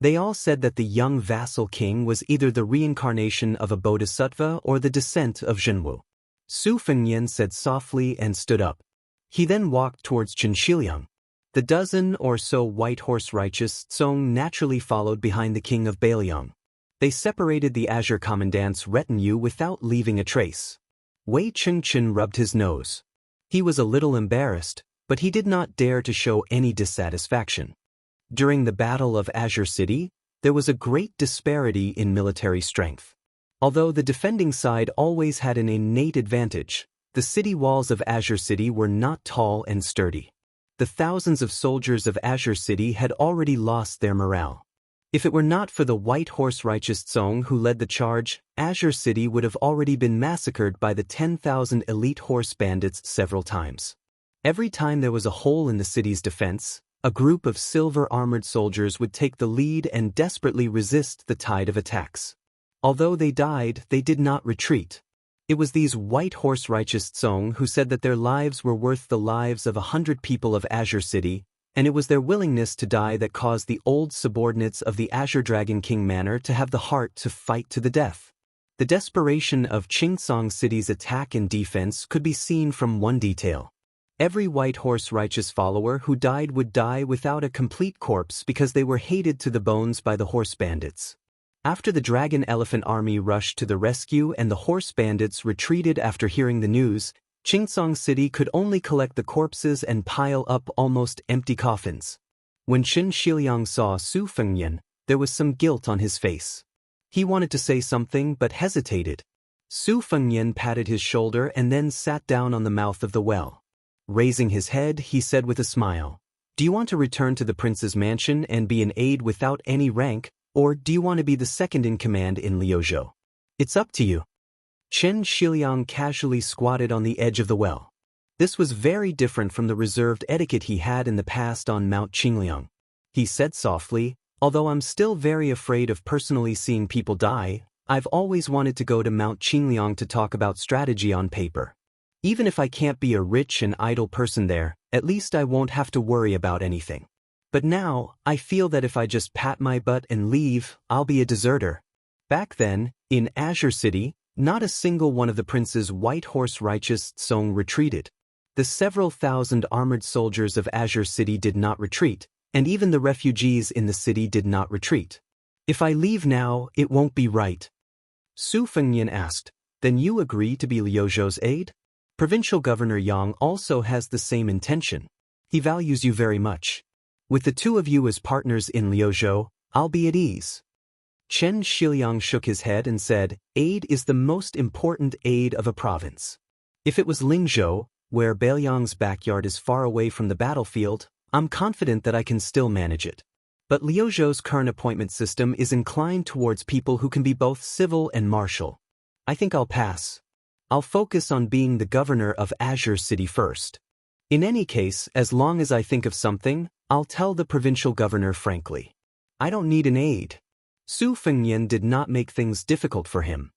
They all said that the young vassal king was either the reincarnation of a bodhisattva or the descent of Zhenwu. Su Fengyan said softly and stood up. He then walked towards Qianxia. The dozen or so white horse righteous Tsong naturally followed behind the king of Bailiang. They separated the Azure Commandant's retinue without leaving a trace. Wei Chengchen rubbed his nose. He was a little embarrassed, but he did not dare to show any dissatisfaction. During the Battle of Azure City, there was a great disparity in military strength. Although the defending side always had an innate advantage, the city walls of Azure City were not tall and sturdy. The thousands of soldiers of Azure City had already lost their morale. If it were not for the white horse righteous Song who led the charge, Azure City would have already been massacred by the 10,000 elite horse bandits several times. Every time there was a hole in the city's defense, a group of silver-armored soldiers would take the lead and desperately resist the tide of attacks. Although they died, they did not retreat. It was these white horse righteous Song who said that their lives were worth the lives of 100 people of Azure City, and it was their willingness to die that caused the old subordinates of the Azure Dragon King Manor to have the heart to fight to the death. The desperation of Qingsong City's attack and defense could be seen from one detail. Every white horse righteous follower who died would die without a complete corpse because they were hated to the bones by the horse bandits. After the dragon elephant army rushed to the rescue and the horse bandits retreated after hearing the news, Qingsong City could only collect the corpses and pile up almost empty coffins. When Qin Shiliang saw Su Fengyan, there was some guilt on his face. He wanted to say something but hesitated. Su Fengyan patted his shoulder and then sat down on the mouth of the well. Raising his head, he said with a smile, "Do you want to return to the prince's mansion and be an aide without any rank, or do you want to be the second in command in Liuzhou? It's up to you." Chen Shiliang casually squatted on the edge of the well. This was very different from the reserved etiquette he had in the past on Mount Qingliang. He said softly, "Although I'm still very afraid of personally seeing people die, I've always wanted to go to Mount Qingliang to talk about strategy on paper. Even if I can't be a rich and idle person there, at least I won't have to worry about anything. But now, I feel that if I just pat my butt and leave, I'll be a deserter." Back then, in Azure City, not a single one of the prince's white horse righteous Song retreated. The several thousand armored soldiers of Azure City did not retreat, and even the refugees in the city did not retreat. "If I leave now, it won't be right." Su Fengyan asked, "Then you agree to be Liuzhou's aide?" Provincial Governor Yang also has the same intention. He values you very much. With the two of you as partners in Liuzhou, I'll be at ease. Chen Shiliang shook his head and said, "Aid is the most important aid of a province. If it was Lingzhou, where Beiliang's backyard is far away from the battlefield, I'm confident that I can still manage it. But Liuzhou's current appointment system is inclined towards people who can be both civil and martial. I think I'll pass. I'll focus on being the governor of Azure City first. In any case, as long as I think of something, I'll tell the provincial governor frankly. I don't need an aide." Su Fengyan did not make things difficult for him.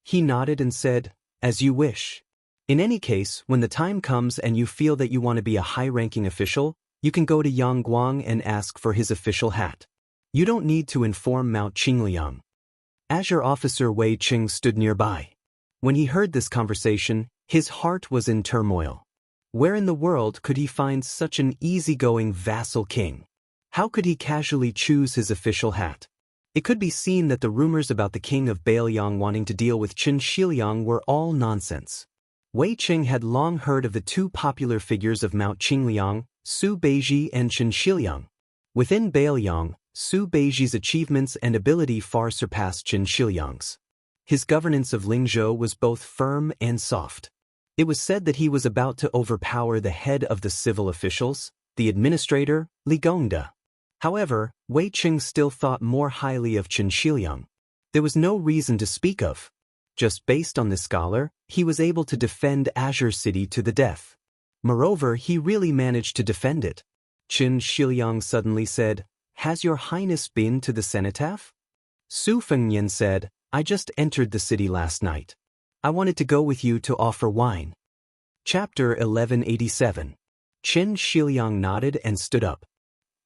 He nodded and said, "As you wish. In any case, when the time comes and you feel that you want to be a high-ranking official, you can go to Yang Guang and ask for his official hat. You don't need to inform Mount Qingliang." Azure officer Wei Qing stood nearby. When he heard this conversation, his heart was in turmoil. Where in the world could he find such an easygoing vassal king? How could he casually choose his official hat? It could be seen that the rumors about the king of Beiliang wanting to deal with Qin Shiliang were all nonsense. Wei Qing had long heard of the two popular figures of Mount Qingliang, Su Beiji and Qin Shiliang. Within Beiliang, Su Beiji's achievements and ability far surpassed Qin Shiliang's. His governance of Lingzhou was both firm and soft. It was said that he was about to overpower the head of the civil officials, the administrator, Li Gongda. However, Wei Qing still thought more highly of Qin Shiliang. There was no reason to speak of. Just based on this scholar, he was able to defend Azure City to the death. Moreover, he really managed to defend it. Qin Shiliang suddenly said, "Has your highness been to the cenotaph?" Su Fengyan said, "I just entered the city last night. I wanted to go with you to offer wine." Chapter 1187. Qin Shiliang nodded and stood up.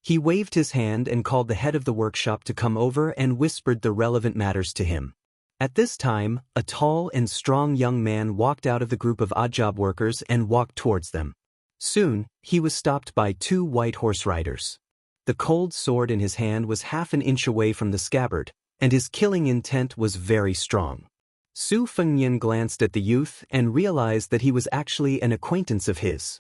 He waved his hand and called the head of the workshop to come over and whispered the relevant matters to him. At this time, a tall and strong young man walked out of the group of odd job workers and walked towards them. Soon, he was stopped by two white horse riders. The cold sword in his hand was half an inch away from the scabbard, and his killing intent was very strong. Su Fengyan glanced at the youth and realized that he was actually an acquaintance of his.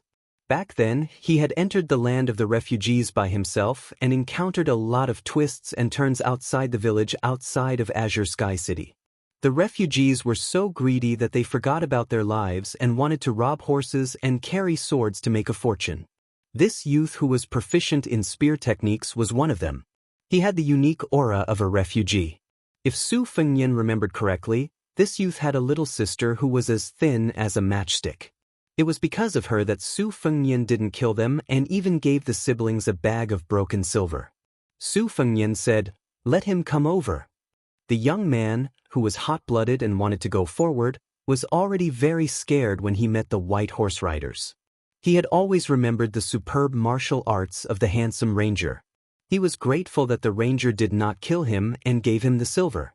Back then, he had entered the land of the refugees by himself and encountered a lot of twists and turns outside the village outside of Azure Sky City. The refugees were so greedy that they forgot about their lives and wanted to rob horses and carry swords to make a fortune. This youth who was proficient in spear techniques was one of them. He had the unique aura of a refugee. If Su Fengnian remembered correctly, this youth had a little sister who was as thin as a matchstick. It was because of her that Su Fengnian didn't kill them and even gave the siblings a bag of broken silver. Su Fengnian said, "Let him come over." The young man, who was hot-blooded and wanted to go forward, was already very scared when he met the white horse riders. He had always remembered the superb martial arts of the handsome ranger. He was grateful that the ranger did not kill him and gave him the silver.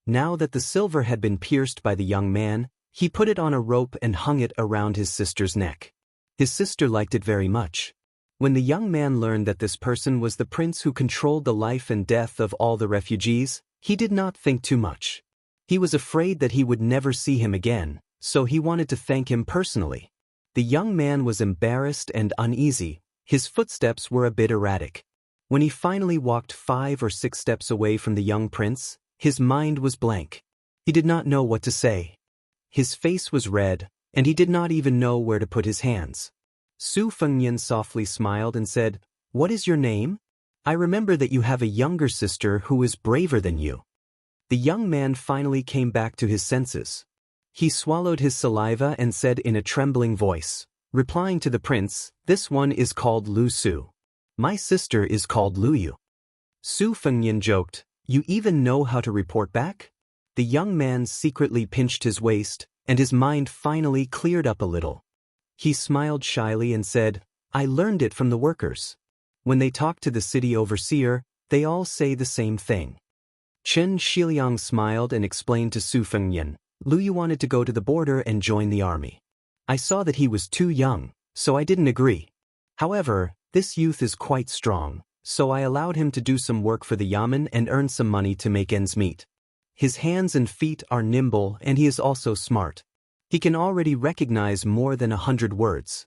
Now that the silver had been pierced by the young man, he put it on a rope and hung it around his sister's neck. His sister liked it very much. When the young man learned that this person was the prince who controlled the life and death of all the refugees, he did not think too much. He was afraid that he would never see him again, so he wanted to thank him personally. The young man was embarrassed and uneasy. His footsteps were a bit erratic. When he finally walked 5 or 6 steps away from the young prince, his mind was blank. He did not know what to say. His face was red, and he did not even know where to put his hands. Su Fengnian softly smiled and said, "What is your name? I remember that you have a younger sister who is braver than you." The young man finally came back to his senses. He swallowed his saliva and said in a trembling voice, replying to the prince, "This one is called Lu Su. My sister is called Lu Yu." Su Fengnian joked, "You even know how to report back?" The young man secretly pinched his waist, and his mind finally cleared up a little. He smiled shyly and said, "I learned it from the workers. When they talk to the city overseer, they all say the same thing." Chen Shiliang smiled and explained to Su Fengnian, "Lu Yu wanted to go to the border and join the army. I saw that he was too young, so I didn't agree. However, this youth is quite strong, so I allowed him to do some work for the yamen and earn some money to make ends meet. His hands and feet are nimble and he is also smart. He can already recognize more than 100 words.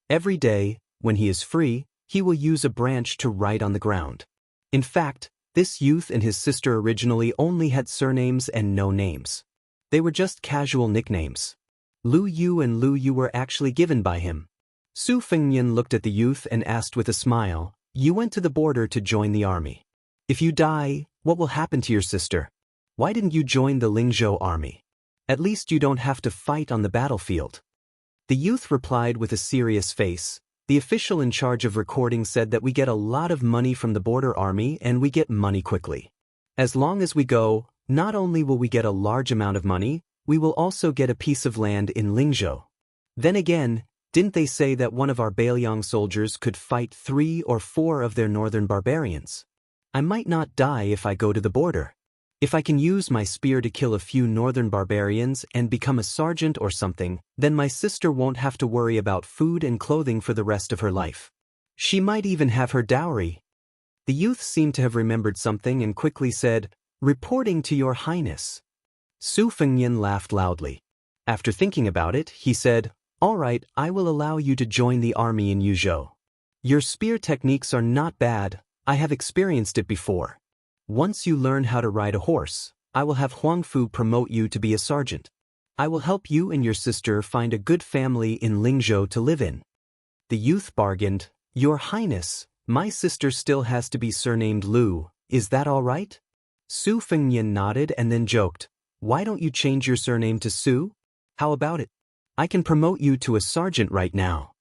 Every day, when he is free, he will use a branch to write on the ground. In fact, this youth and his sister originally only had surnames and no names. They were just casual nicknames. Lu Yu and Lu Yu were actually given by him." Su Fengnian looked at the youth and asked with a smile, "You went to the border to join the army. If you die, what will happen to your sister? Why didn't you join the Lingzhou army? At least you don't have to fight on the battlefield." The youth replied with a serious face, "The official in charge of recording said that we get a lot of money from the border army and we get money quickly. As long as we go, not only will we get a large amount of money, we will also get a piece of land in Lingzhou. Then again, didn't they say that one of our Bailiang soldiers could fight 3 or 4 of their northern barbarians? I might not die if I go to the border. If I can use my spear to kill a few northern barbarians and become a sergeant or something, then my sister won't have to worry about food and clothing for the rest of her life. She might even have her dowry." The youth seemed to have remembered something and quickly said, "Reporting to your highness." Su Fengnian laughed loudly. After thinking about it, he said, "All right, I will allow you to join the army in Yuzhou. Your spear techniques are not bad, I have experienced it before. Once you learn how to ride a horse, I will have Huangfu promote you to be a sergeant. I will help you and your sister find a good family in Lingzhou to live in." The youth bargained, "Your Highness, my sister still has to be surnamed Lu, is that all right?" Su Fengnian nodded and then joked, "Why don't you change your surname to Su? How about it? I can promote you to a sergeant right now."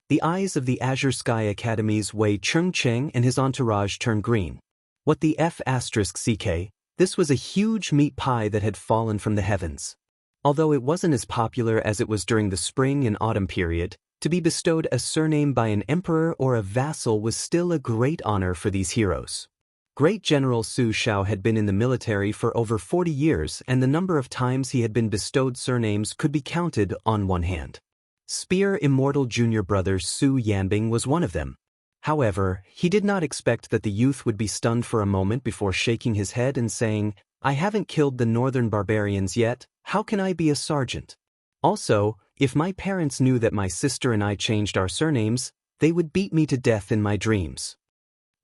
The eyes of the Azure Sky Academy's Wei Chengcheng and his entourage turned green. What the F***ck, this was a huge meat pie that had fallen from the heavens. Although it wasn't as popular as it was during the spring and autumn period, to be bestowed a surname by an emperor or a vassal was still a great honor for these heroes. Great General Su Shao had been in the military for over 40 years and the number of times he had been bestowed surnames could be counted on one hand. Spear Immortal junior brother Su Yanbing was one of them. However, he did not expect that the youth would be stunned for a moment before shaking his head and saying, "I haven't killed the northern barbarians yet, how can I be a sergeant? Also, If my parents knew that my sister and I changed our surnames, they would beat me to death in my dreams.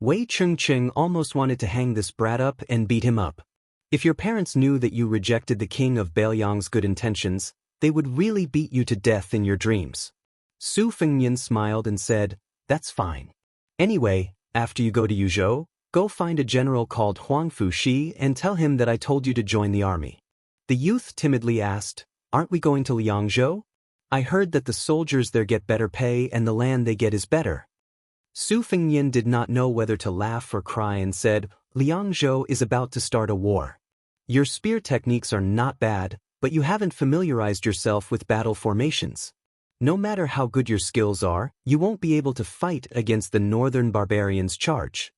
Wei Chengqing almost wanted to hang this brat up and beat him up. If your parents knew that you rejected the king of Beiliang's good intentions, they would really beat you to death in your dreams. Su Fengnian smiled and said, "That's fine. Anyway, after you go to Yuzhou, go find a general called Huang Fuxi and tell him that I told you to join the army." The youth timidly asked, "Aren't we going to Liangzhou? I heard that the soldiers there get better pay and the land they get is better." Su Fengnian did not know whether to laugh or cry and said, "Liangzhou is about to start a war. Your spear techniques are not bad, but you haven't familiarized yourself with battle formations. No matter how good your skills are, you won't be able to fight against the northern barbarians' charge."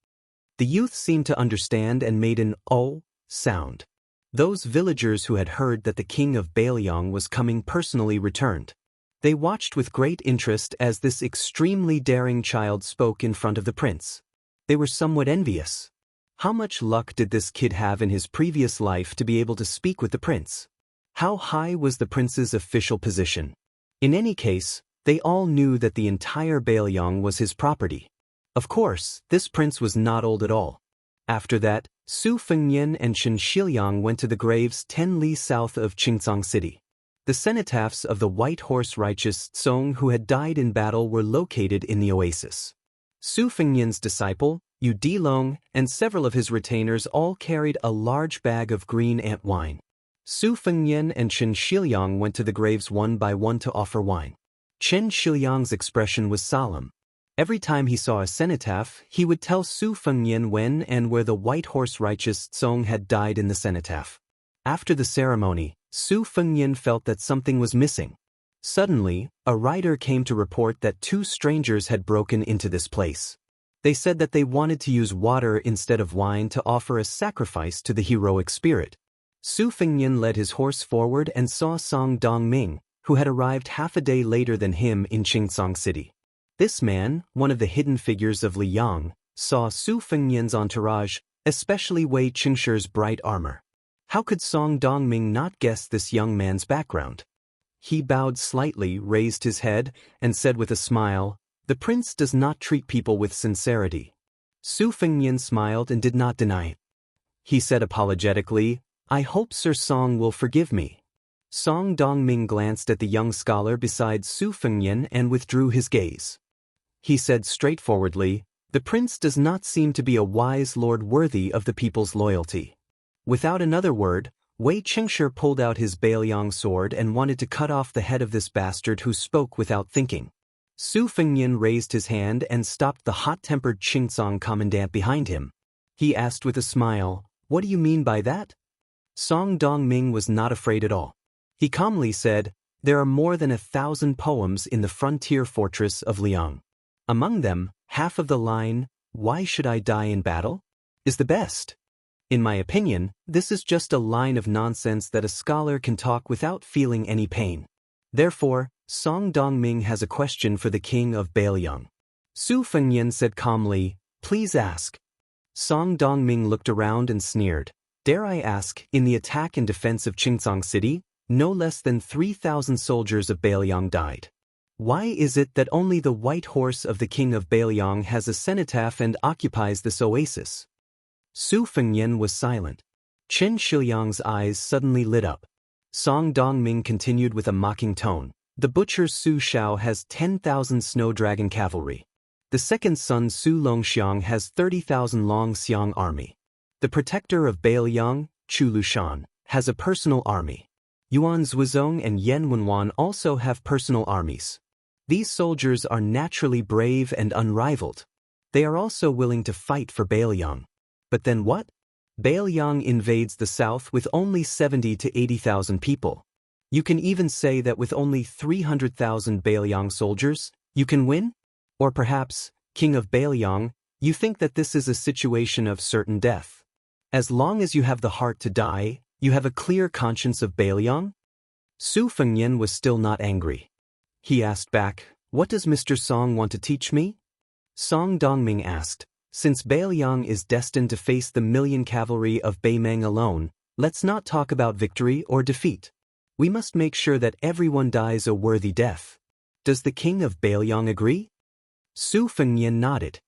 The youth seemed to understand and made an "oh" sound. Those villagers who had heard that the king of Beiliang was coming personally returned. They watched with great interest as this extremely daring child spoke in front of the prince. They were somewhat envious. How much luck did this kid have in his previous life to be able to speak with the prince? How high was the prince's official position? In any case, they all knew that the entire Beiliang was his property. Of course, this prince was not old at all. After that, Su Fengnian and Chen Shiliang went to the graves 10 li south of Qingzhang City. The cenotaphs of the white horse righteous Tsong who had died in battle were located in the oasis. Su Fengnian's disciple, Yu Dilong, and several of his retainers all carried a large bag of green ant wine. Su Fengnian and Chen Shiliang went to the graves one by one to offer wine. Chen Shiliang's expression was solemn. Every time he saw a cenotaph, he would tell Su Fengnian when and where the white horse righteous Tsong had died in the cenotaph. After the ceremony, Su Fengnian felt that something was missing. Suddenly, a rider came to report that 2 strangers had broken into this place. They said that they wanted to use water instead of wine to offer a sacrifice to the heroic spirit. Su Fengnian led his horse forward and saw Song Dongming, who had arrived half a day later than him in Qingzhang City. This man, one of the hidden figures of Liang, saw Su Fengnian's entourage, especially Wei Qingshi's bright armor. How could Song Dongming not guess this young man's background? He bowed slightly, raised his head, and said with a smile, "The prince does not treat people with sincerity." Su Fengnian smiled and did not deny it. He said apologetically, "I hope Sir Song will forgive me." Song Dongming glanced at the young scholar beside Su Fengnian and withdrew his gaze. He said straightforwardly, "The prince does not seem to be a wise lord worthy of the people's loyalty." Without another word, Wei Qingshi pulled out his Beiliang sword and wanted to cut off the head of this bastard who spoke without thinking. Su Fengnian raised his hand and stopped the hot-tempered Qingzhang commandant behind him. He asked with a smile, "What do you mean by that?" Song Dongming was not afraid at all. He calmly said, "There are more than 1,000 poems in the frontier fortress of Liang. Among them, half of the line, 'Why should I die in battle?' is the best. In my opinion, this is just a line of nonsense that a scholar can talk without feeling any pain. Therefore, Song Dongming has a question for the king of Beiliang." Su Fengnian said calmly, "Please ask." Song Dongming looked around and sneered. "Dare I ask, in the attack and defense of Qingzhang City, no less than 3,000 soldiers of Beiliang died. Why is it that only the white horse of the king of Beiliang has a cenotaph and occupies this oasis?" Su Fengnian was silent. Chen Shiliang's eyes suddenly lit up. Song Dongming continued with a mocking tone, "The butcher Su Shao has 10,000 snow dragon cavalry. The second son Su Longxiang has 30,000 Longxiang army. The protector of Beiliang, Chu Lushan, has a personal army. Yuan Zhuozong and Yan Wenwan also have personal armies. These soldiers are naturally brave and unrivaled. They are also willing to fight for Beiliang. But then what? Beiliang invades the south with only 70 to 80,000 people. You can even say that with only 300,000 Beiliang soldiers, you can win? Or perhaps, king of Beiliang, you think that this is a situation of certain death. As long as you have the heart to die, you have a clear conscience of Beiliang?" Su Fengnian was still not angry. He asked back, "What does Mr. Song want to teach me?" Song Dongming asked, "Since Beiliang is destined to face the 1,000,000 cavalry of Beimeng alone, let's not talk about victory or defeat. We must make sure that everyone dies a worthy death. Does the king of Bailiang agree? Su Fengnian nodded.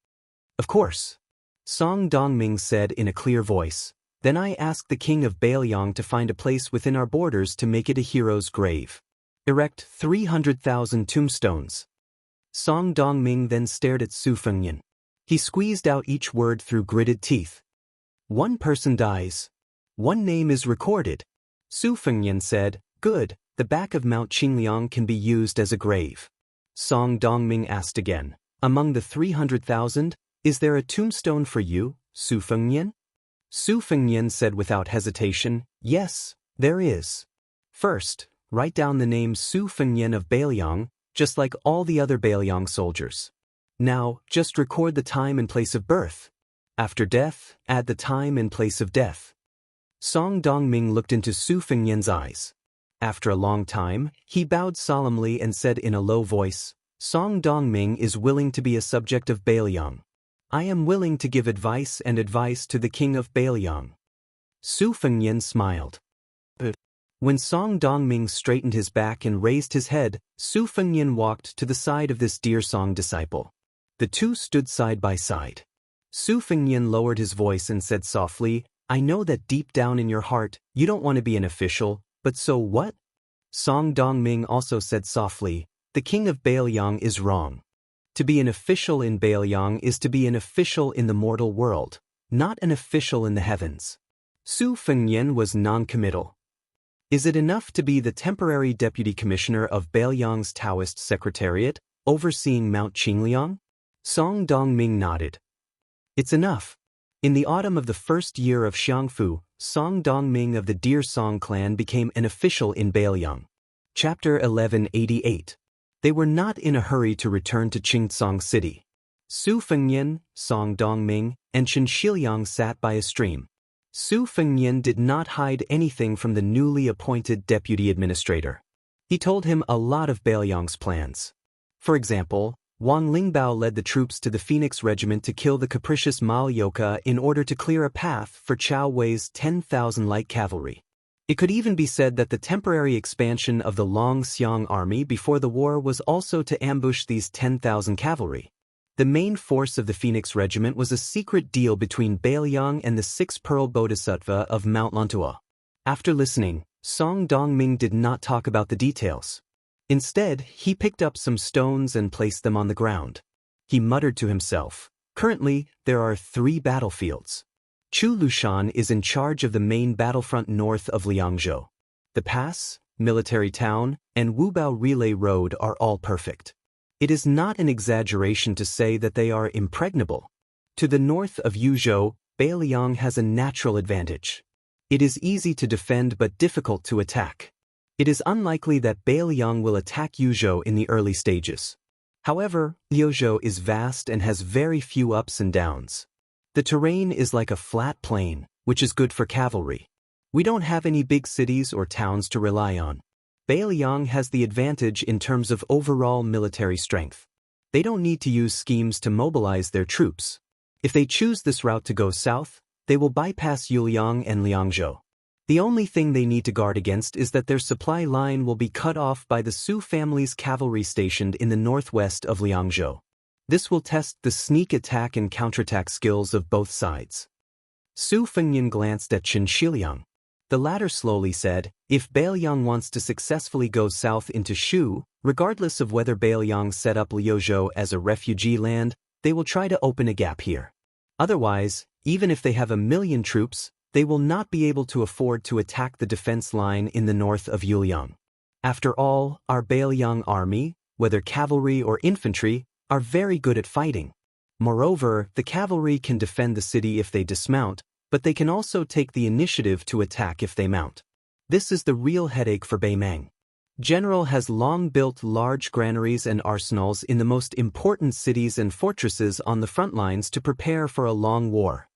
Of course. Song Dongming said in a clear voice. Then I asked the king of Bailiang to find a place within our borders to make it a hero's grave. Erect 300,000 tombstones. Song Dongming then stared at Su Fengnian. He squeezed out each word through gritted teeth. One person dies. One name is recorded. Su Fengnian said, Good, the back of Mount Qingliang can be used as a grave. Song Dongming asked again, Among the 300,000, is there a tombstone for you, Su Fengnian? Su Fengnian said without hesitation, Yes, there is. First, write down the name Su Fengnian of Bailiang, just like all the other Bailiang soldiers. Now, just record the time and place of birth. After death, add the time and place of death. Song Dongming looked into Su Fengnian's eyes. After a long time, he bowed solemnly and said in a low voice, Song Dongming is willing to be a subject of Bailiang. I am willing to give advice to the king of Bailiang. Su Fengnian smiled. When Song Dongming straightened his back and raised his head, Su Fengnian walked to the side of this dear Song disciple. The two stood side by side. Su Fengnian lowered his voice and said softly, I know that deep down in your heart, you don't want to be an official, but so what? Song Dongming also said softly, the king of Bailiang is wrong. To be an official in Bailiang is to be an official in the mortal world, not an official in the heavens. Su Fengnian was non-committal. Is it enough to be the temporary deputy commissioner of Bailiang's Daoist secretariat, overseeing Mount Qingliang? Song Dongming nodded. It's enough. In the autumn of the first year of Xiangfu, Song Dongming of the Deer Song clan became an official in Bailiang. Chapter 1188. They were not in a hurry to return to Qingtsong City. Su Fengnian, Song Dongming, and Chen Shiliang sat by a stream. Su Fengnian did not hide anything from the newly appointed deputy administrator. He told him a lot of Bailiang's plans. For example, Wang Lin led the troops to the Phoenix Regiment to kill the capricious Mao Yoka in order to clear a path for Chao Wei's 10,000 light cavalry. It could even be said that the temporary expansion of the Longxiang army before the war was also to ambush these 10,000 cavalry. The main force of the Phoenix Regiment was a secret deal between Bailiang and the Six-Pearl Bodhisattva of Mount Lantua. After listening, Song Dongming did not talk about the details. Instead, he picked up some stones and placed them on the ground. He muttered to himself, Currently, there are 3 battlefields. Chu Lushan is in charge of the main battlefront north of Liangzhou. The pass, military town, and Wubao Relay Road are all perfect. It is not an exaggeration to say that they are impregnable. To the north of Yuzhou, Bailiang has a natural advantage. It is easy to defend but difficult to attack. It is unlikely that Bailiang will attack Yuzhou in the early stages. However, Liuzhou is vast and has very few ups and downs. The terrain is like a flat plain, which is good for cavalry. We don't have any big cities or towns to rely on. Bailiang has the advantage in terms of overall military strength. They don't need to use schemes to mobilize their troops. If they choose this route to go south, they will bypass Yuliang and Liangzhou. The only thing they need to guard against is that their supply line will be cut off by the Su family's cavalry stationed in the northwest of Liangzhou. This will test the sneak attack and counterattack skills of both sides. Su Fengnian glanced at Chen Shiliang. The latter slowly said, if Bailiang wants to successfully go south into Shu, regardless of whether Bailiang set up Liuzhou as a refugee land, they will try to open a gap here. Otherwise, even if they have 1,000,000 troops, they will not be able to afford to attack the defense line in the north of Yuliang. After all, our Bailiang army, whether cavalry or infantry, are very good at fighting. Moreover, the cavalry can defend the city if they dismount, but they can also take the initiative to attack if they mount. This is the real headache for Baimeng. General has long built large granaries and arsenals in the most important cities and fortresses on the front lines to prepare for a long war.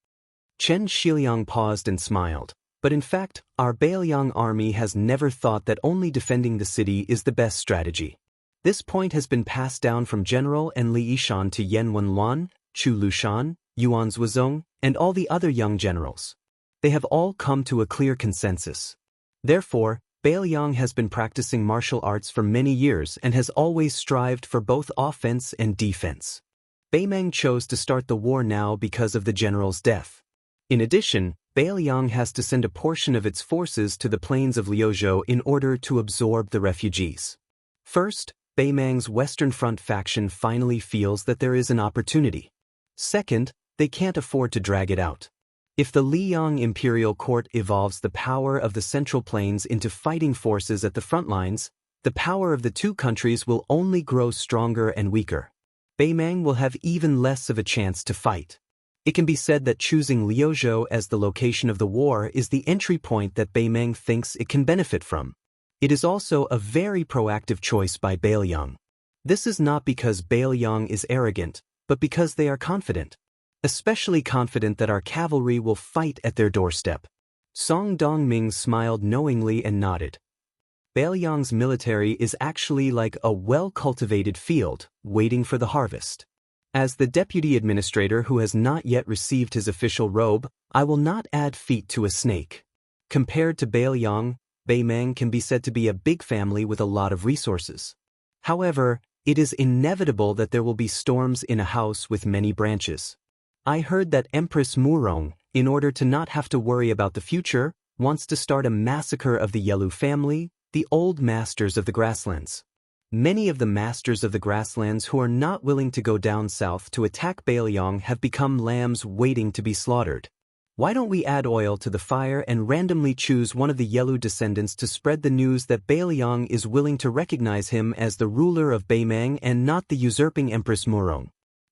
Chen Shiliang paused and smiled, but in fact, our Bailiang army has never thought that only defending the city is the best strategy. This point has been passed down from General and Li Yishan to Yan Wenluan, Chu Lushan, Yuan Zhuozong, and all the other young generals. They have all come to a clear consensus. Therefore, Bailiang has been practicing martial arts for many years and has always strived for both offense and defense. Beimeng chose to start the war now because of the general's death. In addition, Bailiang has to send a portion of its forces to the plains of Liuzhou in order to absorb the refugees. First, Beimeng's Western Front faction finally feels that there is an opportunity. Second, they can't afford to drag it out. If the Liang imperial court evolves the power of the Central Plains into fighting forces at the front lines, the power of the two countries will only grow stronger and weaker. Beimeng will have even less of a chance to fight. It can be said that choosing Liuzhou as the location of the war is the entry point that Beimeng thinks it can benefit from. It is also a very proactive choice by Bailiang. This is not because Bailiang is arrogant, but because they are confident. Especially confident that our cavalry will fight at their doorstep. Song Dongming smiled knowingly and nodded. Bailiang's military is actually like a well-cultivated field, waiting for the harvest. As the deputy administrator who has not yet received his official robe, I will not add feet to a snake. Compared to Bailiang, Beimeng can be said to be a big family with a lot of resources. However, it is inevitable that there will be storms in a house with many branches. I heard that Empress Murong, in order to not have to worry about the future, wants to start a massacre of the Yelu family, the old masters of the grasslands. Many of the masters of the grasslands who are not willing to go down south to attack Bailiang have become lambs waiting to be slaughtered. Why don't we add oil to the fire and randomly choose one of the Yelu descendants to spread the news that Bailiang is willing to recognize him as the ruler of Beimeng and not the usurping Empress Murong?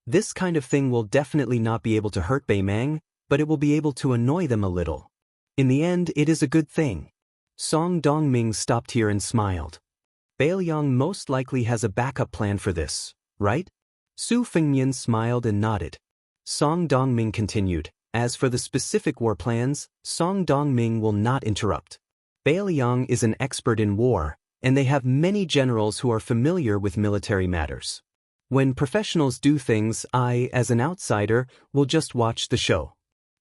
This kind of thing will definitely not be able to hurt Beimeng, but it will be able to annoy them a little. In the end, it is a good thing. Song Dongming stopped here and smiled. Bailiang most likely has a backup plan for this, right? Su Fengnian smiled and nodded. Song Dongming continued. As for the specific war plans, Song Dongming will not interrupt. Bailiang is an expert in war, and they have many generals who are familiar with military matters. When professionals do things, I, as an outsider, will just watch the show.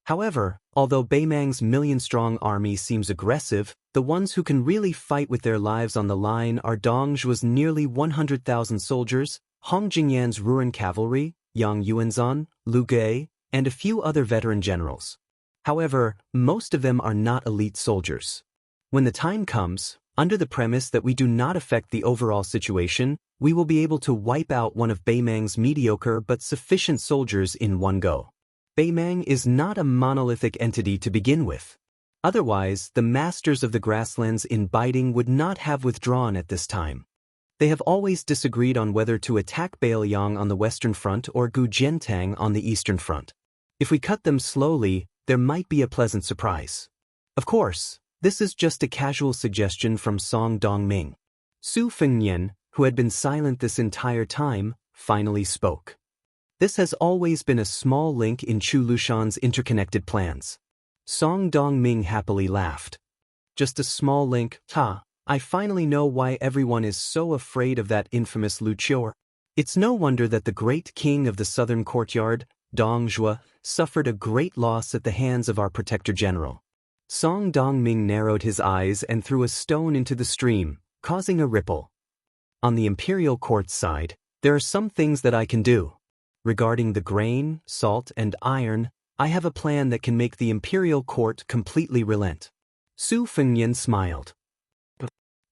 However, although Beimeng's million-strong army seems aggressive, the ones who can really fight with their lives on the line are Dong Zhuo's nearly 100,000 soldiers, Hong Jingyan's Ruan cavalry, Yang Yuanzhan, Lu Gai, and a few other veteran generals. However, most of them are not elite soldiers. When the time comes, under the premise that we do not affect the overall situation, we will be able to wipe out one of Beimeng's mediocre but sufficient soldiers in one go. Beimeng is not a monolithic entity to begin with. Otherwise, the masters of the grasslands in Biding would not have withdrawn at this time. They have always disagreed on whether to attack Bailiang on the western front or Gu Jiantang on the eastern front. If we cut them slowly, there might be a pleasant surprise. Of course, this is just a casual suggestion from Song Dongming. Su Fengnian, who had been silent this entire time, finally spoke. This has always been a small link in Chu Lushan's interconnected plans. Song Dongming happily laughed. Just a small link, I finally know why everyone is so afraid of that infamous Lu Qiu. It's no wonder that the great king of the southern courtyard, Dong Zhuo, suffered a great loss at the hands of our protector general. Song Dongming narrowed his eyes and threw a stone into the stream, causing a ripple. On the imperial court side, there are some things that I can do. Regarding the grain, salt, and iron, I have a plan that can make the imperial court completely relent. Su Fengnian smiled.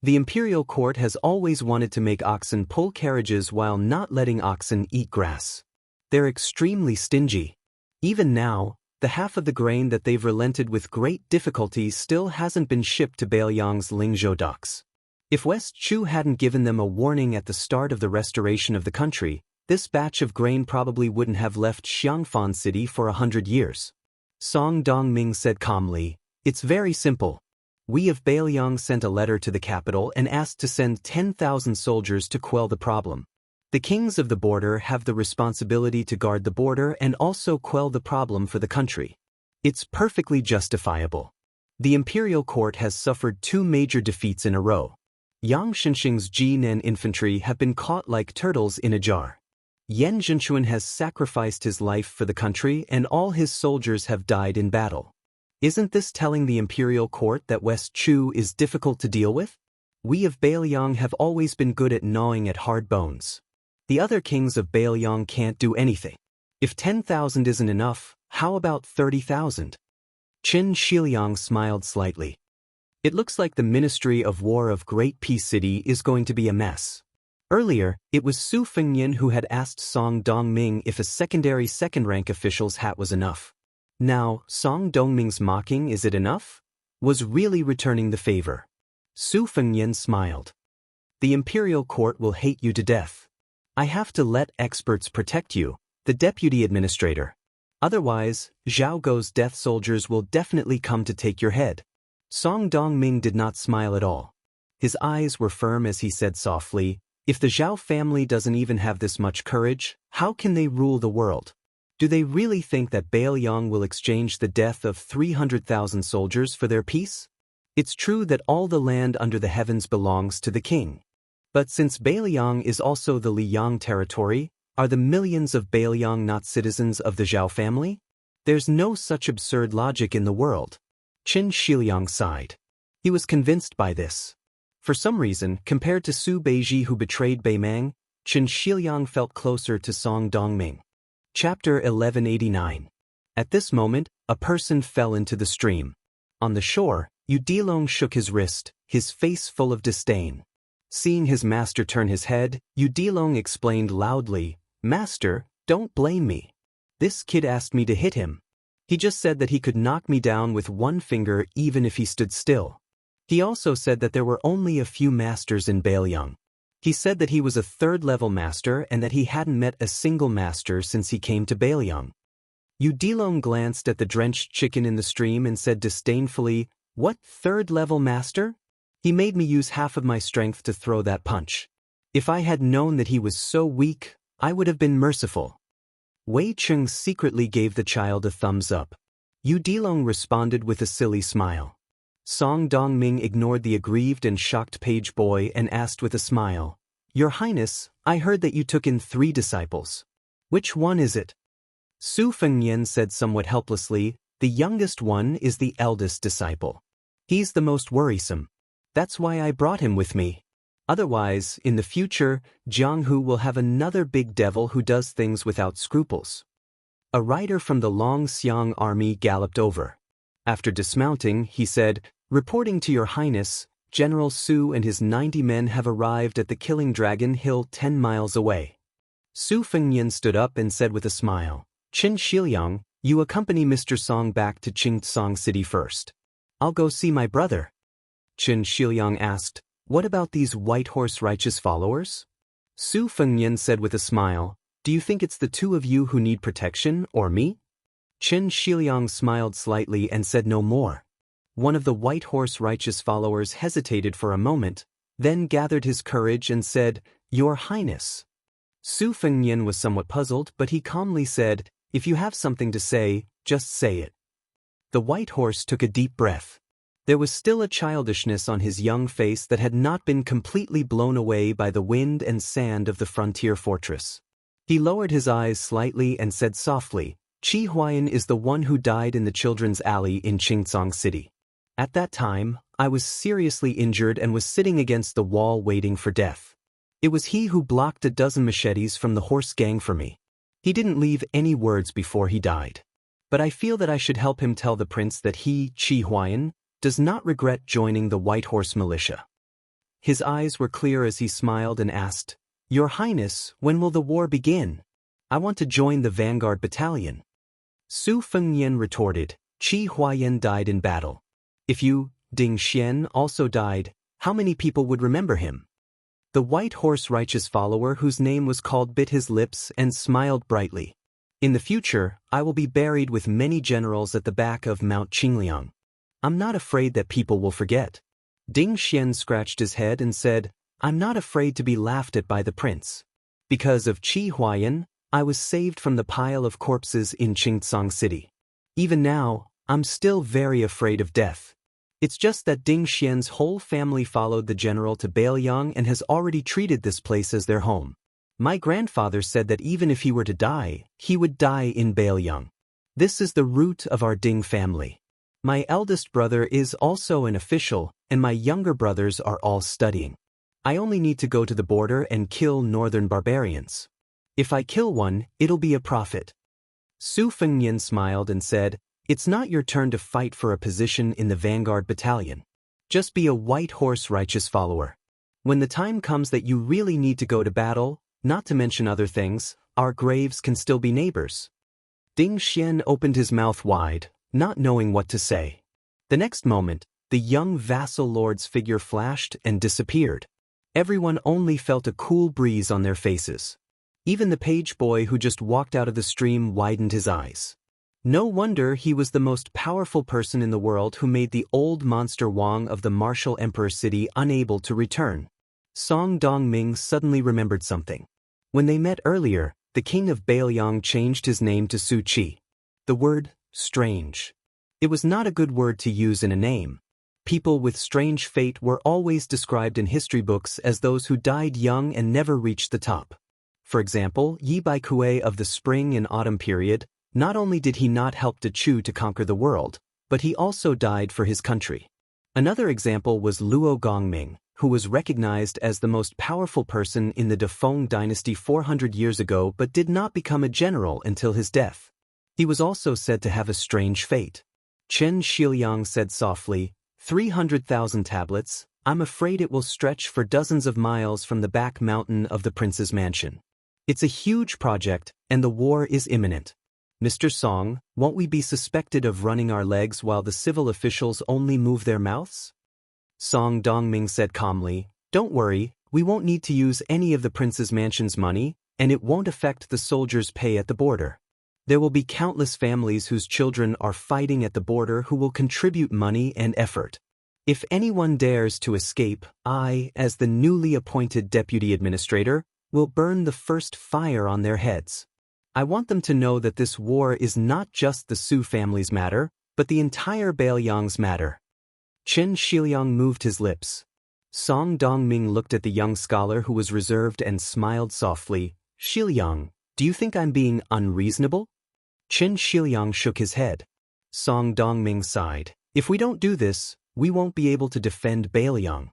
The imperial court has always wanted to make oxen pull carriages while not letting oxen eat grass. They're extremely stingy. Even now, the half of the grain that they've relented with great difficulty still hasn't been shipped to Bailiang's Lingzhou docks. If West Chu hadn't given them a warning at the start of the restoration of the country, this batch of grain probably wouldn't have left Xiangfan City for 100 years. Song Dongming said calmly, "It's very simple. We of Bailiang sent a letter to the capital and asked to send 10,000 soldiers to quell the problem. The kings of the border have the responsibility to guard the border and also quell the problem for the country. It's perfectly justifiable. The imperial court has suffered 2 major defeats in a row. Yang Shenxing's Jinan infantry have been caught like turtles in a jar. Yan Zhenchuan has sacrificed his life for the country and all his soldiers have died in battle. Isn't this telling the imperial court that West Chu is difficult to deal with? We of Bailiang have always been good at gnawing at hard bones. The other kings of Bailiang can't do anything. If 10,000 isn't enough, how about 30,000? Qin Shiliang smiled slightly. It looks like the Ministry of War of Great Peace City is going to be a mess. Earlier, it was Su Fengnian who had asked Song Dongming if a secondary second-rank official's hat was enough. Now, Song Dongming's mocking "is it enough?" was really returning the favor. Su Fengnian smiled. The imperial court will hate you to death. I have to let experts protect you, the deputy administrator. Otherwise, Zhao Guo's death soldiers will definitely come to take your head. Song Dongming did not smile at all. His eyes were firm as he said softly, if the Zhao family doesn't even have this much courage, how can they rule the world? Do they really think that Bailiang will exchange the death of 300,000 soldiers for their peace? It's true that all the land under the heavens belongs to the king. But since Bailiang is also the Liyang territory, are the millions of Bailiang not citizens of the Zhao family? There's no such absurd logic in the world. Qin Shiliang sighed. He was convinced by this. For some reason, compared to Su Beiji who betrayed Beimang, Qin Shiliang felt closer to Song Dongming. Chapter 1189. At this moment, a person fell into the stream. On the shore, Yu Dilong shook his wrist, his face full of disdain. Seeing his master turn his head, Yu Dilong explained loudly, "Master, don't blame me. This kid asked me to hit him. He just said that he could knock me down with one finger even if he stood still. He also said that there were only a few masters in Bailiang. He said that he was a third-level master and that he hadn't met a single master since he came to Bailiang." Yu Dilong glanced at the drenched chicken in the stream and said disdainfully, "What third-level master? He made me use half of my strength to throw that punch. If I had known that he was so weak, I would have been merciful." Wei Cheng secretly gave the child a thumbs up. Yu Dilong responded with a silly smile. Song Dongming ignored the aggrieved and shocked page boy and asked with a smile, "Your Highness, I heard that you took in 3 disciples. Which one is it?" Su Fengnian said somewhat helplessly, "The youngest one is the eldest disciple. He's the most worrisome. That's why I brought him with me. Otherwise, in the future, Jianghu will have another big devil who does things without scruples." A rider from the Longxiang army galloped over. After dismounting, he said, "Reporting to your Highness, General Su and his 90 men have arrived at the Killing Dragon Hill 10 miles away." Su Fengnian stood up and said with a smile, "Qin Shiliang, you accompany Mr. Song back to Qingtsong City first. I'll go see my brother." Qin Shiliang asked, "What about these White Horse righteous followers?" Su Fengnian said with a smile, "Do you think it's the 2 of you who need protection, or me?" Qin Shiliang smiled slightly and said no more. One of the White Horse righteous followers hesitated for a moment, then gathered his courage and said, "Your Highness." Su Fengnian was somewhat puzzled, but he calmly said, "If you have something to say, just say it." The White Horse took a deep breath. There was still a childishness on his young face that had not been completely blown away by the wind and sand of the frontier fortress. He lowered his eyes slightly and said softly, "Qi Huayan is the one who died in the Children's Alley in Qingtsong City. At that time, I was seriously injured and was sitting against the wall waiting for death. It was he who blocked a dozen machetes from the horse gang for me. He didn't leave any words before he died. But I feel that I should help him tell the prince that he, Qi Huayan, does not regret joining the White Horse militia." His eyes were clear as he smiled and asked, "Your Highness, when will the war begin? I want to join the vanguard battalion." Su Fengnian retorted, "Qi Huayan died in battle. If you, Ding Xian, also died, how many people would remember him?" The White Horse righteous follower whose name was called bit his lips and smiled brightly. "In the future, I will be buried with many generals at the back of Mount Qingliang. I'm not afraid that people will forget." Ding Xian scratched his head and said, "I'm not afraid to be laughed at by the prince. Because of Qi Huayan, I was saved from the pile of corpses in Qingtsong City. Even now, I'm still very afraid of death. It's just that Ding Xian's whole family followed the general to Bailiang and has already treated this place as their home. My grandfather said that even if he were to die, he would die in Bailiang. This is the root of our Ding family. My eldest brother is also an official, and my younger brothers are all studying. I only need to go to the border and kill northern barbarians. If I kill one, it'll be a profit. Su Fengnian smiled and said, "It's not your turn to fight for a position in the vanguard battalion. Just be a white horse righteous follower. When the time comes that you really need to go to battle, not to mention other things, our graves can still be neighbors." Ding Xian opened his mouth wide, not knowing what to say. The next moment, the young vassal lord's figure flashed and disappeared. Everyone only felt a cool breeze on their faces. Even the page boy who just walked out of the stream widened his eyes. No wonder he was the most powerful person in the world who made the old monster Wang of the martial emperor city unable to return. Song Dongming suddenly remembered something. When they met earlier, the king of Bailiang changed his name to Su Qi. The word, strange. It was not a good word to use in a name. People with strange fate were always described in history books as those who died young and never reached the top. For example, Yi Baikue of the spring and autumn period, not only did he not help Chu to conquer the world, but he also died for his country. Another example was Luo Gongming, who was recognized as the most powerful person in the Defeng dynasty 400 years ago but did not become a general until his death. He was also said to have a strange fate. Chen Shiliang said softly, 300,000 tablets, I'm afraid it will stretch for dozens of miles from the back mountain of the prince's mansion. It's a huge project, and the war is imminent. Mr. Song, won't we be suspected of running our legs while the civil officials only move their mouths? Song Dongming said calmly, don't worry, we won't need to use any of the prince's mansion's money, and it won't affect the soldiers' pay at the border. There will be countless families whose children are fighting at the border who will contribute money and effort. If anyone dares to escape, I, as the newly appointed deputy administrator, will burn the first fire on their heads. I want them to know that this war is not just the Su family's matter, but the entire Bailiang's matter. Chen Shiliang moved his lips. Song Dongming looked at the young scholar who was reserved and smiled softly. Shiliang, do you think I'm being unreasonable? Chen Shiliang shook his head. Song Dongming sighed. If we don't do this, we won't be able to defend Bailiang.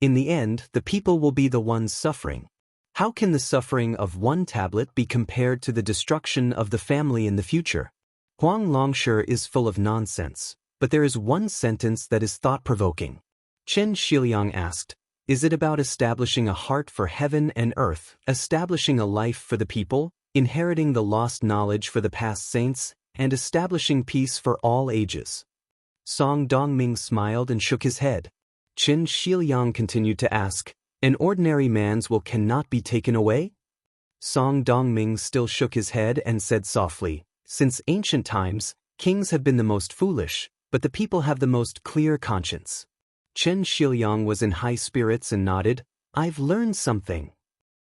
In the end, the people will be the ones suffering. How can the suffering of one tablet be compared to the destruction of the family in the future? Huang Longshi is full of nonsense, but there is one sentence that is thought-provoking. Chen Shiliang asked, is it about establishing a heart for heaven and earth, establishing a life for the people, inheriting the lost knowledge for the past saints, and establishing peace for all ages? Song Dongming smiled and shook his head. Chen Shiliang continued to ask, an ordinary man's will cannot be taken away? Song Dongming still shook his head and said softly, since ancient times, kings have been the most foolish, but the people have the most clear conscience. Chen Shiliang was in high spirits and nodded, I've learned something.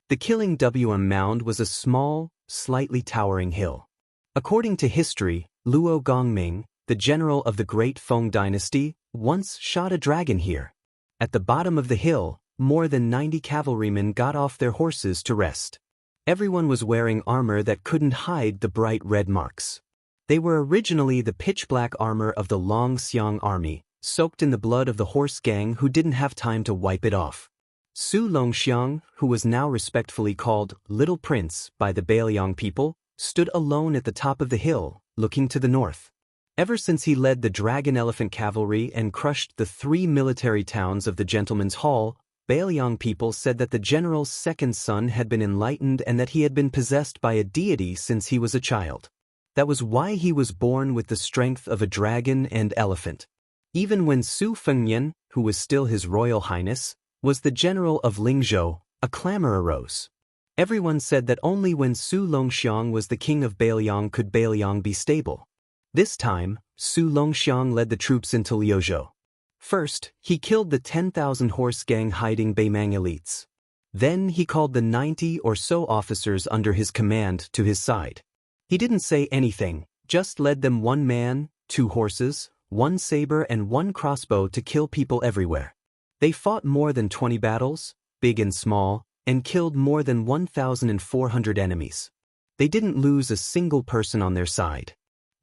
The Killing WM Mound was a small, slightly towering hill. According to history, Luo Gongming, the general of the Great Feng dynasty, once shot a dragon here. At the bottom of the hill, more than 90 cavalrymen got off their horses to rest. Everyone was wearing armor that couldn't hide the bright red marks. They were originally the pitch-black armor of the Longxiang army, soaked in the blood of the horse gang who didn't have time to wipe it off. Su Longxiang, who was now respectfully called Little Prince by the Bailiang people, stood alone at the top of the hill, looking to the north. Ever since he led the Dragon Elephant Cavalry and crushed the 3 military towns of the Gentleman's Hall, Bailiang people said that the general's second son had been enlightened and that he had been possessed by a deity since he was a child. That was why he was born with the strength of a dragon and elephant. Even when Su Fengnian, who was still His Royal Highness, was the general of Lingzhou, a clamor arose. Everyone said that only when Su Longxiang was the king of Bailiang could Bailiang be stable. This time, Su Longxiang led the troops into Liuzhou. First, he killed the 10,000 horse gang hiding Beimang elites. Then he called the 90 or so officers under his command to his side. He didn't say anything, just led them 1 man, 2 horses, 1 saber and 1 crossbow to kill people everywhere. They fought more than 20 battles, big and small, and killed more than 1,400 enemies. They didn't lose a single person on their side.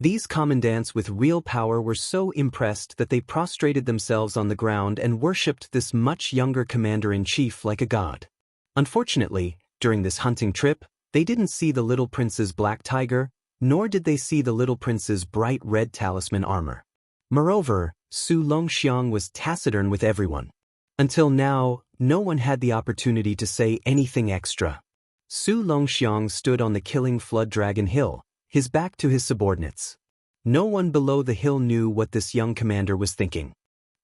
These commandants with real power were so impressed that they prostrated themselves on the ground and worshipped this much younger commander-in-chief like a god. Unfortunately, during this hunting trip, they didn't see the little prince's black tiger, nor did they see the little prince's bright red talisman armor. Moreover, Su Longxiang was taciturn with everyone. Until now, no one had the opportunity to say anything extra. Su Longxiang stood on the killing flood dragon hill, his back to his subordinates. No one below the hill knew what this young commander was thinking.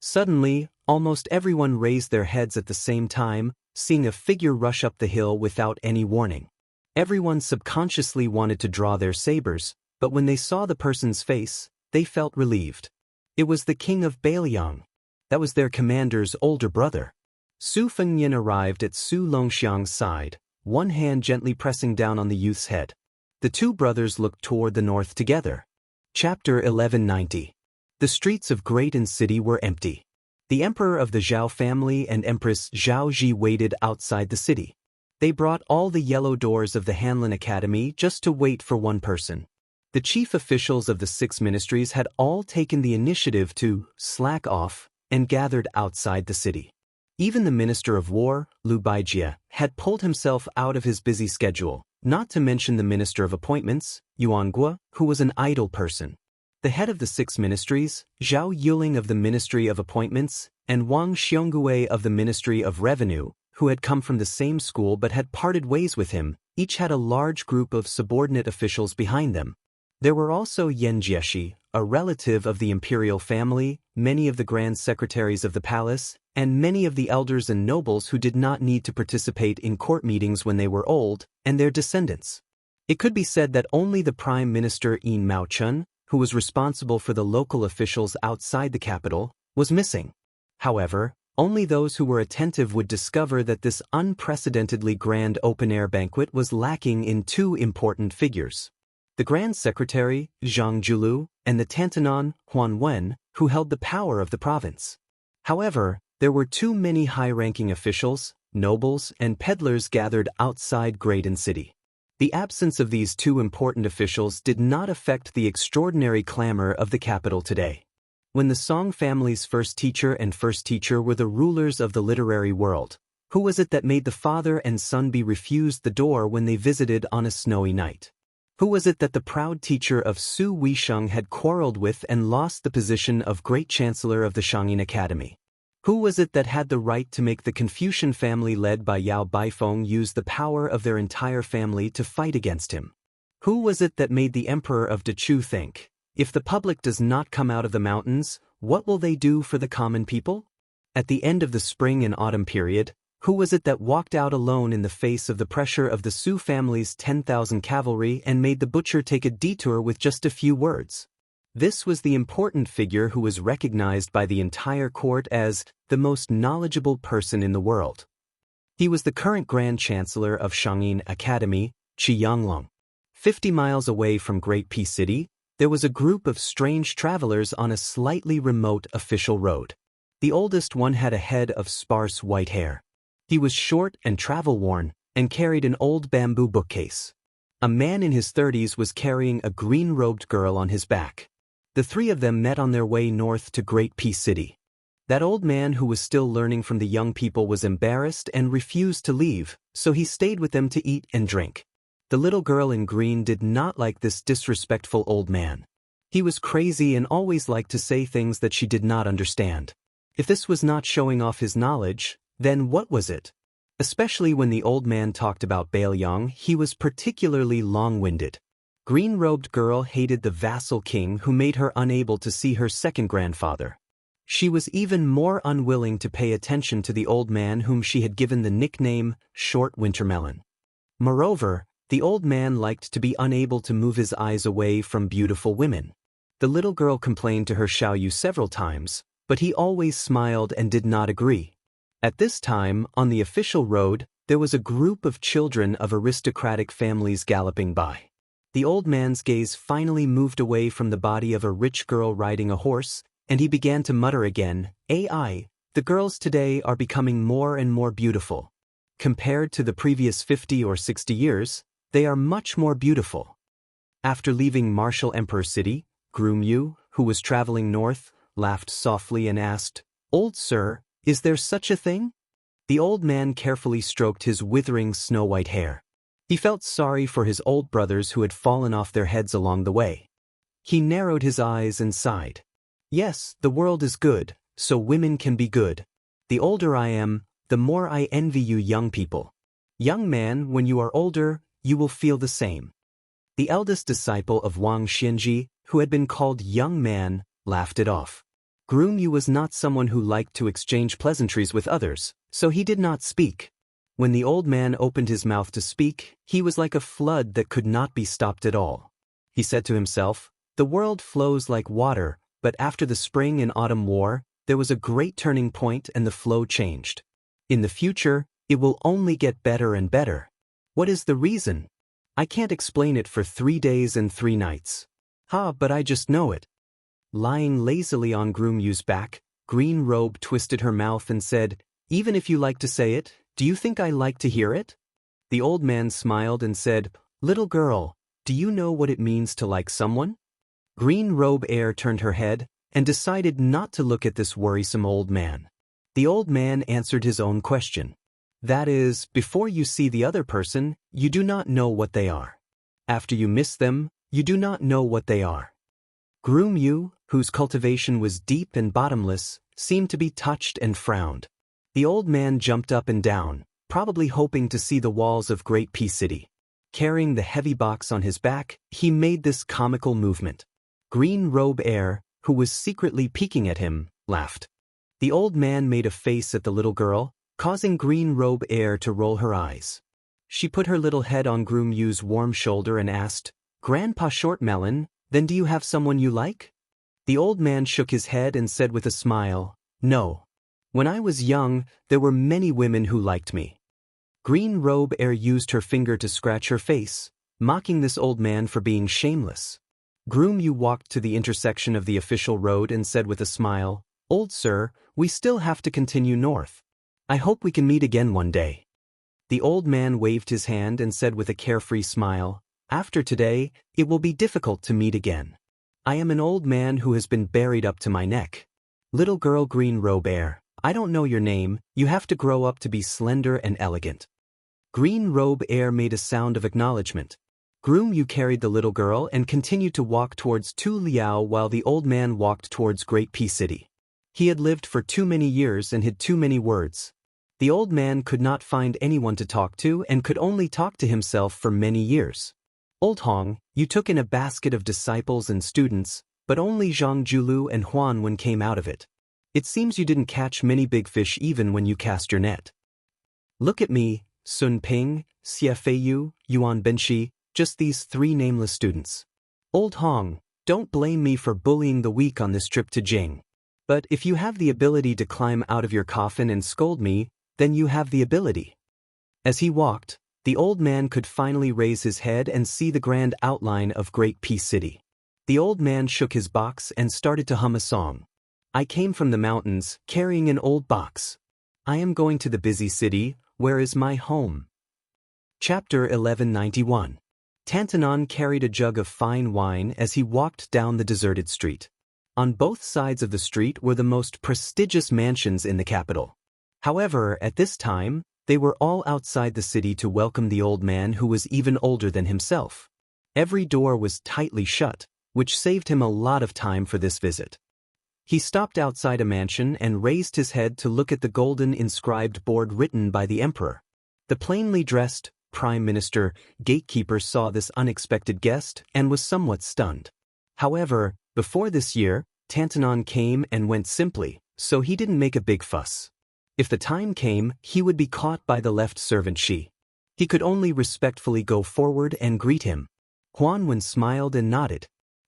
Suddenly, almost everyone raised their heads at the same time, seeing a figure rush up the hill without any warning. Everyone subconsciously wanted to draw their sabers, but when they saw the person's face, they felt relieved. It was the king of Bailiang. That was their commander's older brother. Su Fengyan arrived at Su Longxiang's side, one hand gently pressing down on the youth's head. The two brothers looked toward the north together. Chapter 1190. The streets of Great City were empty. The emperor of the Zhao family and Empress Zhao Ji waited outside the city. They brought all the yellow doors of the Hanlin Academy just to wait for one person. The chief officials of the 6 ministries had all taken the initiative to slack off and gathered outside the city. Even the Minister of War, Liu Baijie, had pulled himself out of his busy schedule, not to mention the Minister of Appointments, Yuan Guo, who was an idle person. The head of the 6 ministries, Zhao Yuling of the Ministry of Appointments, and Wang Xiongui of the Ministry of Revenue, who had come from the same school but had parted ways with him, each had a large group of subordinate officials behind them. There were also Yan Jieshi, a relative of the imperial family, many of the grand secretaries of the palace, and many of the elders and nobles who did not need to participate in court meetings when they were old, and their descendants. It could be said that only the Prime Minister Yin Maochun, who was responsible for the local officials outside the capital, was missing. However, only those who were attentive would discover that this unprecedentedly grand open-air banquet was lacking in 2 important figures. The Grand Secretary, Zhang Julu, and the Tantanon, Huan Wen, who held the power of the province. However, there were too many high-ranking officials, nobles, and peddlers gathered outside Great City. The absence of these 2 important officials did not affect the extraordinary clamor of the capital today. When the Song family's first teacher and first teacher were the rulers of the literary world, who was it that made the father and son be refused the door when they visited on a snowy night? Who was it that the proud teacher of Su Weisheng had quarreled with and lost the position of Great Chancellor of the Shangyin Academy? Who was it that had the right to make the Confucian family led by Yao Baifeng use the power of their entire family to fight against him? Who was it that made the emperor of Dechu think, if the public does not come out of the mountains, what will they do for the common people? At the end of the spring and autumn period, who was it that walked out alone in the face of the pressure of the Su family's 10,000 cavalry and made the butcher take a detour with just a few words? This was the important figure who was recognized by the entire court as the most knowledgeable person in the world. He was the current Grand Chancellor of Shangyin Academy, Qi Yanglong. 50 miles away from Great Peace City, there was a group of strange travelers on a slightly remote official road. The oldest one had a head of sparse white hair. He was short and travel-worn, and carried an old bamboo bookcase. A man in his 30s was carrying a green-robed girl on his back. The 3 of them met on their way north to Great Peace City. That old man who was still learning from the young people was embarrassed and refused to leave, so he stayed with them to eat and drink. The little girl in green did not like this disrespectful old man. He was crazy and always liked to say things that she did not understand. If this was not showing off his knowledge, then what was it? Especially when the old man talked about Bailiang, he was particularly long-winded. Green-robed girl hated the vassal king who made her unable to see her second grandfather. She was even more unwilling to pay attention to the old man whom she had given the nickname Short Wintermelon. Moreover, the old man liked to be unable to move his eyes away from beautiful women. The little girl complained to her Xiaoyu several times, but he always smiled and did not agree. At this time, on the official road, there was a group of children of aristocratic families galloping by. The old man's gaze finally moved away from the body of a rich girl riding a horse, and he began to mutter again, "AI, the girls today are becoming more and more beautiful. Compared to the previous 50 or 60 years, they are much more beautiful." After leaving Martial Emperor City, Groom Yu, who was traveling north, laughed softly and asked, "Old sir, is there such a thing?" The old man carefully stroked his withering snow-white hair. He felt sorry for his old brothers who had fallen off their heads along the way. He narrowed his eyes and sighed. "Yes, the world is good, so women can be good. The older I am, the more I envy you young people. Young man, when you are older, you will feel the same." The eldest disciple of Wang Xianxia, who had been called young man, laughed it off. Groom Yu was not someone who liked to exchange pleasantries with others, so he did not speak. When the old man opened his mouth to speak, he was like a flood that could not be stopped at all. He said to himself, "The world flows like water, but after the spring and autumn war, there was a great turning point and the flow changed. In the future, it will only get better and better. What is the reason? I can't explain it for 3 days and 3 nights. But I just know it." Lying lazily on Groom Yu's back, Green Robe twisted her mouth and said, "Even if you like to say it, do you think I like to hear it?" The old man smiled and said, "Little girl, do you know what it means to like someone?" Green Robe Heir turned her head and decided not to look at this worrisome old man. The old man answered his own question. That is, before you see the other person, you do not know what they are. After you miss them, you do not know what they are. Groom Yu, whose cultivation was deep and bottomless, seemed to be touched and frowned. The old man jumped up and down, probably hoping to see the walls of Great Peace City. Carrying the heavy box on his back, he made this comical movement. Green Robe Heir, who was secretly peeking at him, laughed. The old man made a face at the little girl, causing Green Robe Heir to roll her eyes. She put her little head on Groom Yu's warm shoulder and asked, "Grandpa Shortmelon, then do you have someone you like?" The old man shook his head and said with a smile, "No. When I was young, there were many women who liked me." Green Robe Heir used her finger to scratch her face, mocking this old man for being shameless. Groom Yu walked to the intersection of the official road and said with a smile, "Old sir, we still have to continue north. I hope we can meet again one day." The old man waved his hand and said with a carefree smile, "After today, it will be difficult to meet again. I am an old man who has been buried up to my neck. Little girl Green Robe Heir, I don't know your name, you have to grow up to be slender and elegant." Green Robe Heir made a sound of acknowledgement. Groom Yu carried the little girl and continued to walk towards Tu Liao while the old man walked towards Great Peace City. He had lived for too many years and had too many words. The old man could not find anyone to talk to and could only talk to himself for many years. "Old Hong, you took in a basket of disciples and students, but only Zhang Julu and Huan Wen came out of it. It seems you didn't catch many big fish even when you cast your net. Look at me, Sun Ping, Xie Feiyu, Yuan Benshi, just these 3 nameless students. Old Hong, don't blame me for bullying the weak on this trip to Jing. But if you have the ability to climb out of your coffin and scold me, then you have the ability." As he walked, the old man could finally raise his head and see the grand outline of Great Peace City. The old man shook his box and started to hum a song. "I came from the mountains, carrying an old box. I am going to the busy city, where is my home?" Chapter 1191. Tantanon carried a jug of fine wine as he walked down the deserted street. On both sides of the street were the most prestigious mansions in the capital. However, at this time, they were all outside the city to welcome the old man who was even older than himself. Every door was tightly shut, which saved him a lot of time for this visit. He stopped outside a mansion and raised his head to look at the golden inscribed board written by the emperor. The plainly dressed Prime Minister gatekeeper saw this unexpected guest and was somewhat stunned. However, before this year, Tantanon came and went simply, so he didn't make a big fuss. If the time came, he would be caught by the left servant Shi. He could only respectfully go forward and greet him. Huan Wen smiled and nodded.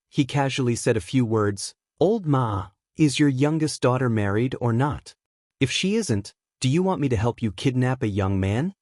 He casually said a few words, "Old Ma, is your youngest daughter married or not? If she isn't, do you want me to help you kidnap a young man?"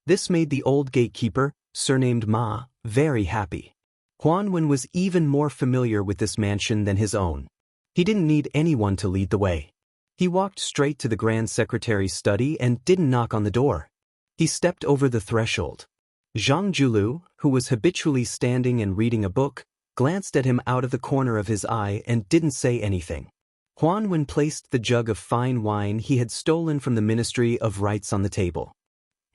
This made the old gatekeeper, surnamed Ma, very happy. Huan Wen was even more familiar with this mansion than his own. He didn't need anyone to lead the way. He walked straight to the Grand Secretary's study and didn't knock on the door. He stepped over the threshold. Zhang Julu, who was habitually standing and reading a book, glanced at him out of the corner of his eye and didn't say anything. Huan Wen placed the jug of fine wine he had stolen from the Ministry of Rites on the table.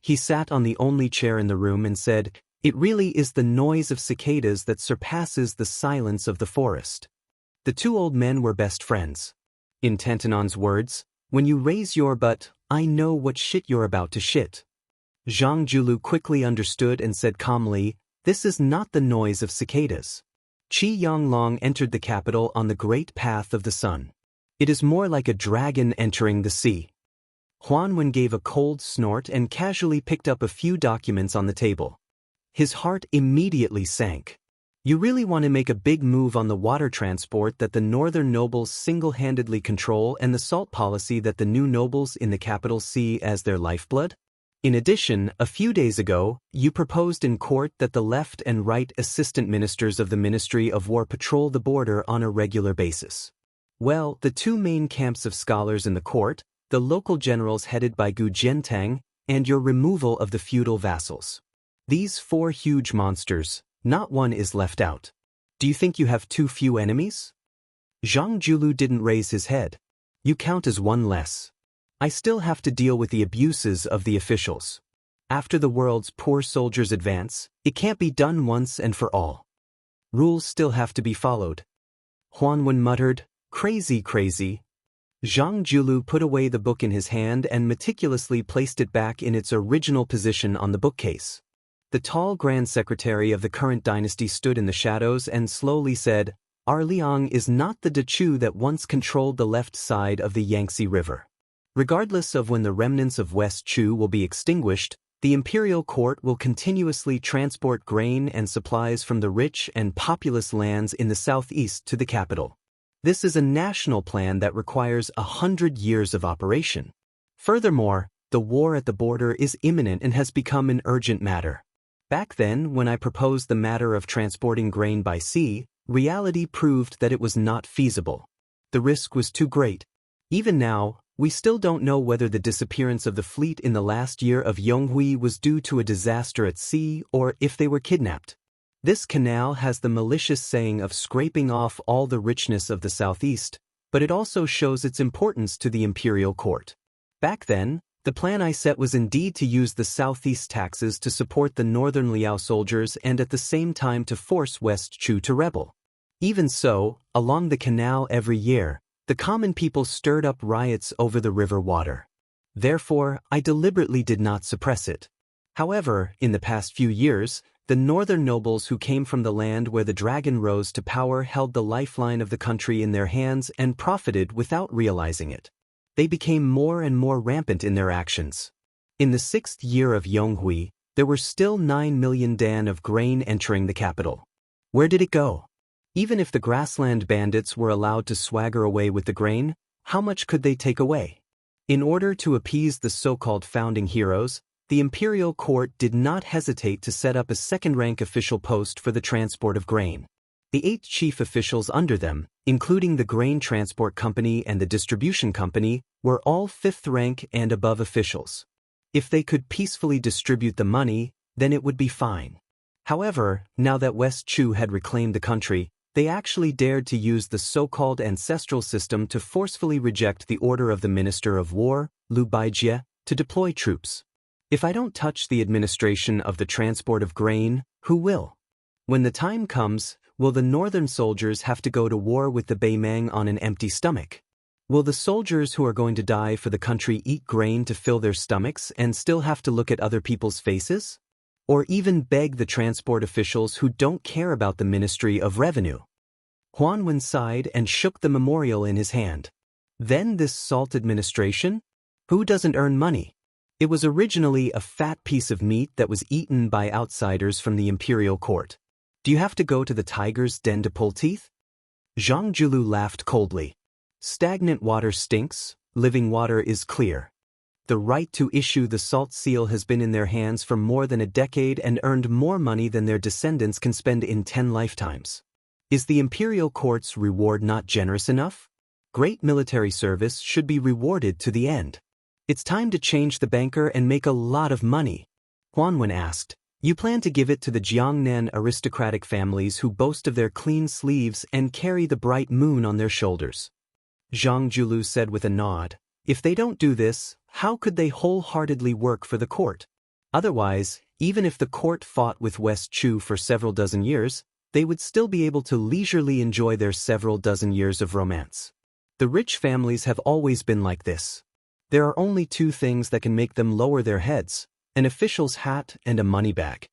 He sat on the only chair in the room and said, "It really is the noise of cicadas that surpasses the silence of the forest." The two old men were best friends. In Tantanon's words, "When you raise your butt, I know what shit you're about to shit." Zhang Julu quickly understood and said calmly, "This is not the noise of cicadas." Qi Yanglong entered the capital on the great path of the sun. It is more like a dragon entering the sea. Huan Wen gave a cold snort and casually picked up a few documents on the table. His heart immediately sank. You really want to make a big move on the water transport that the northern nobles single-handedly control and the salt policy that the new nobles in the capital see as their lifeblood? In addition, a few days ago, you proposed in court that the left and right assistant ministers of the Ministry of War patrol the border on a regular basis. Well, the two main camps of scholars in the court, the local generals headed by Gu Jiantang, and your removal of the feudal vassals. These four huge monsters, not one is left out. Do you think you have too few enemies? Zhang Julu didn't raise his head. You count as one less. I still have to deal with the abuses of the officials. After the world's poor soldiers advance, it can't be done once and for all. Rules still have to be followed. Huan Wen muttered, "Crazy, crazy." Zhang Julu put away the book in his hand and meticulously placed it back in its original position on the bookcase. The tall Grand Secretary of the current dynasty stood in the shadows and slowly said, "Our Liang is not the Dechu that once controlled the left side of the Yangtze River. Regardless of when the remnants of West Chu will be extinguished, the imperial court will continuously transport grain and supplies from the rich and populous lands in the southeast to the capital. This is a national plan that requires 100 years of operation. Furthermore, the war at the border is imminent and has become an urgent matter. Back then, when I proposed the matter of transporting grain by sea, reality proved that it was not feasible. The risk was too great. Even now, we still don't know whether the disappearance of the fleet in the last year of Yonghui was due to a disaster at sea or if they were kidnapped. This canal has the malicious saying of scraping off all the richness of the southeast, but it also shows its importance to the imperial court. Back then, the plan I set was indeed to use the southeast taxes to support the northern Liao soldiers and at the same time to force West Chu to rebel. Even so, along the canal every year, the common people stirred up riots over the river water. Therefore, I deliberately did not suppress it. However, in the past few years, the northern nobles who came from the land where the dragon rose to power held the lifeline of the country in their hands and profited without realizing it. They became more and more rampant in their actions. In the 6th year of Yonghui, there were still 9 million dan of grain entering the capital. Where did it go? Even if the grassland bandits were allowed to swagger away with the grain, how much could they take away? In order to appease the so-called founding heroes, the imperial court did not hesitate to set up a second-rank official post for the transport of grain. The 8 chief officials under them, including the grain transport company and the distribution company, were all 5th rank and above officials. If they could peacefully distribute the money, then it would be fine. However, now that West Chu had reclaimed the country, they actually dared to use the so-called ancestral system to forcefully reject the order of the Minister of War, Liu Baijie, to deploy troops. If I don't touch the administration of the transport of grain, who will? When the time comes, will the northern soldiers have to go to war with the Beimang on an empty stomach? Will the soldiers who are going to die for the country eat grain to fill their stomachs and still have to look at other people's faces? Or even beg the transport officials who don't care about the Ministry of Revenue? Huan Wen sighed and shook the memorial in his hand. Then this salt administration? Who doesn't earn money? It was originally a fat piece of meat that was eaten by outsiders from the imperial court. Do you have to go to the tiger's den to pull teeth? Zhang Julu laughed coldly. Stagnant water stinks, living water is clear. The right to issue the salt seal has been in their hands for more than a decade and earned more money than their descendants can spend in 10 lifetimes. Is the imperial court's reward not generous enough? Great military service should be rewarded to the end. It's time to change the banker and make a lot of money. Huan Wen asked, You plan to give it to the Jiangnan aristocratic families who boast of their clean sleeves and carry the bright moon on their shoulders. Zhang Julu said with a nod. If they don't do this, how could they wholeheartedly work for the court? Otherwise, even if the court fought with West Chu for several dozen years, they would still be able to leisurely enjoy their several dozen years of romance. The rich families have always been like this. There are only two things that can make them lower their heads: an official's hat and a money bag.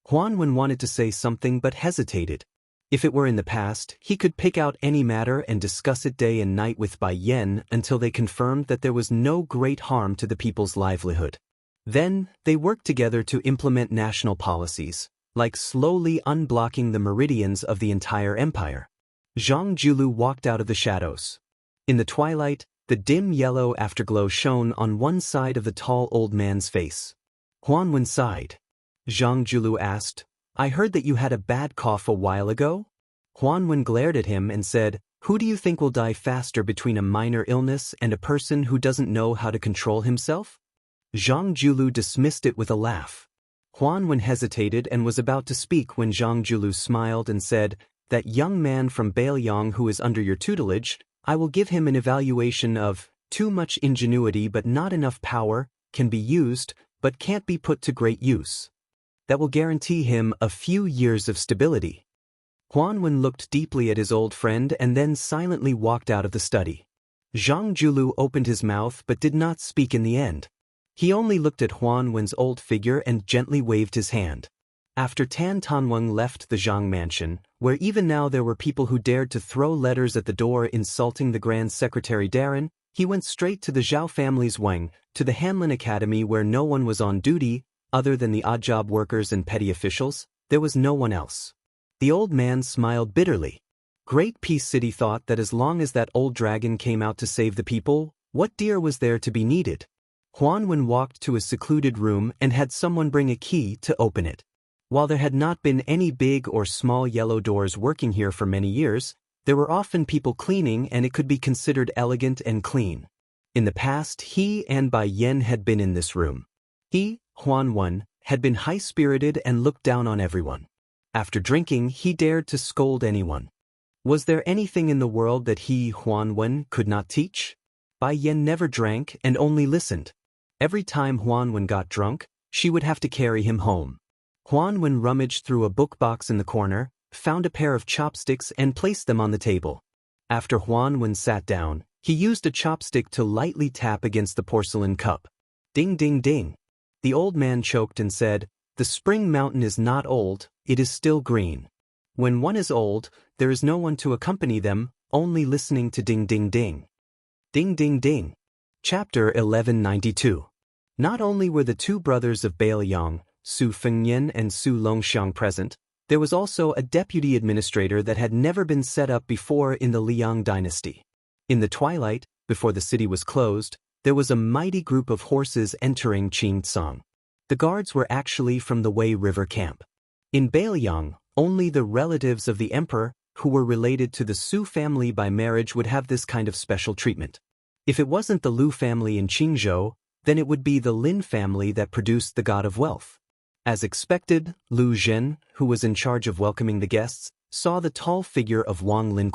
Huan Wen wanted to say something but hesitated. If it were in the past, he could pick out any matter and discuss it day and night with Bai Yen until they confirmed that there was no great harm to the people's livelihood. Then, they worked together to implement national policies, like slowly unblocking the meridians of the entire empire. Zhang Julu walked out of the shadows. In the twilight, the dim yellow afterglow shone on one side of the tall old man's face. Huan Wen sighed. Zhang Julu asked, I heard that you had a bad cough a while ago? Huan Wen glared at him and said, Who do you think will die faster between a minor illness and a person who doesn't know how to control himself? Zhang Julu dismissed it with a laugh. Huan Wen hesitated and was about to speak when Zhang Julu smiled and said, That young man from Bailiang who is under your tutelage, I will give him an evaluation of too much ingenuity but not enough power, can be used, but can't be put to great use. That will guarantee him a few years of stability. Huan Wen looked deeply at his old friend and then silently walked out of the study. Zhang Julu opened his mouth but did not speak in the end. He only looked at Huan Wen's old figure and gently waved his hand. After Tan Tanweng left the Zhang mansion, where even now there were people who dared to throw letters at the door insulting the Grand Secretary Darren, he went straight to the Zhao family's Wang, to the Hanlin Academy where no one was on duty, other than the odd job workers and petty officials. There was no one else. The old man smiled bitterly. Great Peace City thought that as long as that old dragon came out to save the people, what dear was there to be needed? Huan Wen walked to a secluded room and had someone bring a key to open it. While there had not been any big or small yellow doors working here for many years, there were often people cleaning and it could be considered elegant and clean. In the past, he and Bai Yen had been in this room. He, Huan Wen, had been high-spirited and looked down on everyone. After drinking, he dared to scold anyone. Was there anything in the world that he, Huan Wen, could not teach? Bai Yen never drank and only listened. Every time Huan Wen got drunk, she would have to carry him home. Huan Wen rummaged through a book box in the corner, found a pair of chopsticks and placed them on the table. After Huan Wen sat down, he used a chopstick to lightly tap against the porcelain cup. Ding ding ding. The old man choked and said, The Spring Mountain is not old, it is still green. When one is old, there is no one to accompany them, only listening to ding ding ding. Ding ding ding. Chapter 1192. Not only were the two brothers of Bailiang, Su Fengyan and Su Longxiang present, there was also a deputy administrator that had never been set up before in the Liang dynasty. In the twilight, before the city was closed, there was a mighty group of horses entering Qingcang. The guards were actually from the Wei River camp. In Bailiang, only the relatives of the emperor, who were related to the Su family by marriage, would have this kind of special treatment. If it wasn't the Lu family in Qingzhou, then it would be the Lin family that produced the god of wealth. As expected, Lu Zhen, who was in charge of welcoming the guests, saw the tall figure of Wang Lin.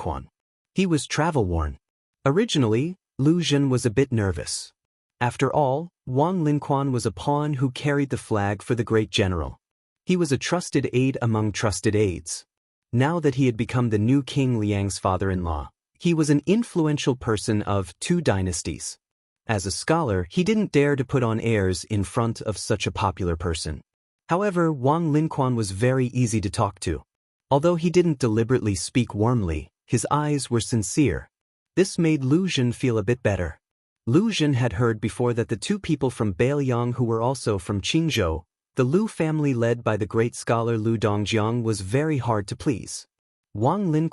He was travel-worn. Originally, Lu Zhen was a bit nervous. After all, Wang Lin was a pawn who carried the flag for the great general. He was a trusted aide among trusted aides. Now that he had become the new King Liang's father-in-law, he was an influential person of two dynasties. As a scholar, he didn't dare to put on airs in front of such a popular person. However, Wang Lin was very easy to talk to. Although he didn't deliberately speak warmly, his eyes were sincere. This made Lu Zhen feel a bit better. Lu Zhen had heard before that the two people from Bailiang who were also from Qingzhou, the Lu family led by the great scholar Lu Dongjiang, was very hard to please. Wang Lin,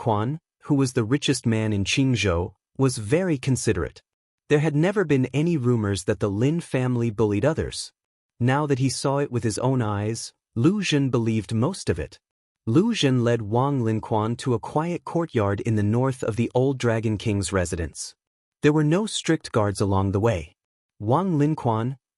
who was the richest man in Qingzhou, was very considerate. There had never been any rumors that the Lin family bullied others. Now that he saw it with his own eyes, Lu Zhen believed most of it. Lu Zhen led Wang Lin to a quiet courtyard in the north of the old Dragon King's residence. There were no strict guards along the way. Wang Lin,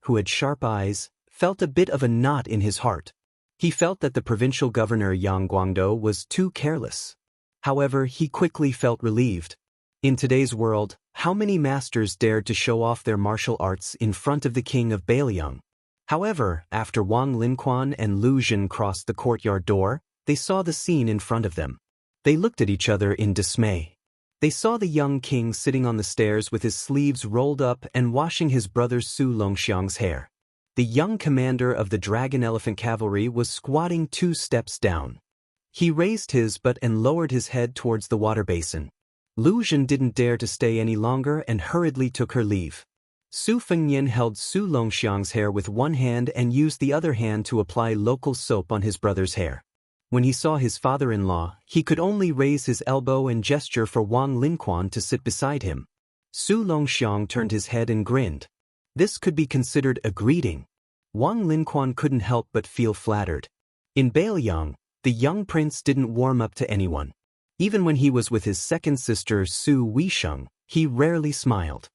who had sharp eyes, felt a bit of a knot in his heart. He felt that the provincial governor Yang Guangdou was too careless. However, he quickly felt relieved. In today's world, how many masters dared to show off their martial arts in front of the king of Bailiang? However, after Wang Lin and Lu Zhen crossed the courtyard door, they saw the scene in front of them. They looked at each other in dismay. They saw the young king sitting on the stairs with his sleeves rolled up and washing his brother Su Longxiang's hair. The young commander of the Dragon Elephant Cavalry was squatting 2 steps down. He raised his butt and lowered his head towards the water basin. Lu Zhen didn't dare to stay any longer and hurriedly took her leave. Su Fengnian held Su Longxiang's hair with one hand and used the other hand to apply local soap on his brother's hair. When he saw his father-in-law, he could only raise his elbow and gesture for Wang Lin to sit beside him. Su Longxiang turned his head and grinned. This could be considered a greeting. Wang Lin couldn't help but feel flattered. In Bailiang, the young prince didn't warm up to anyone. Even when he was with his second sister Su Weisheng, he rarely smiled.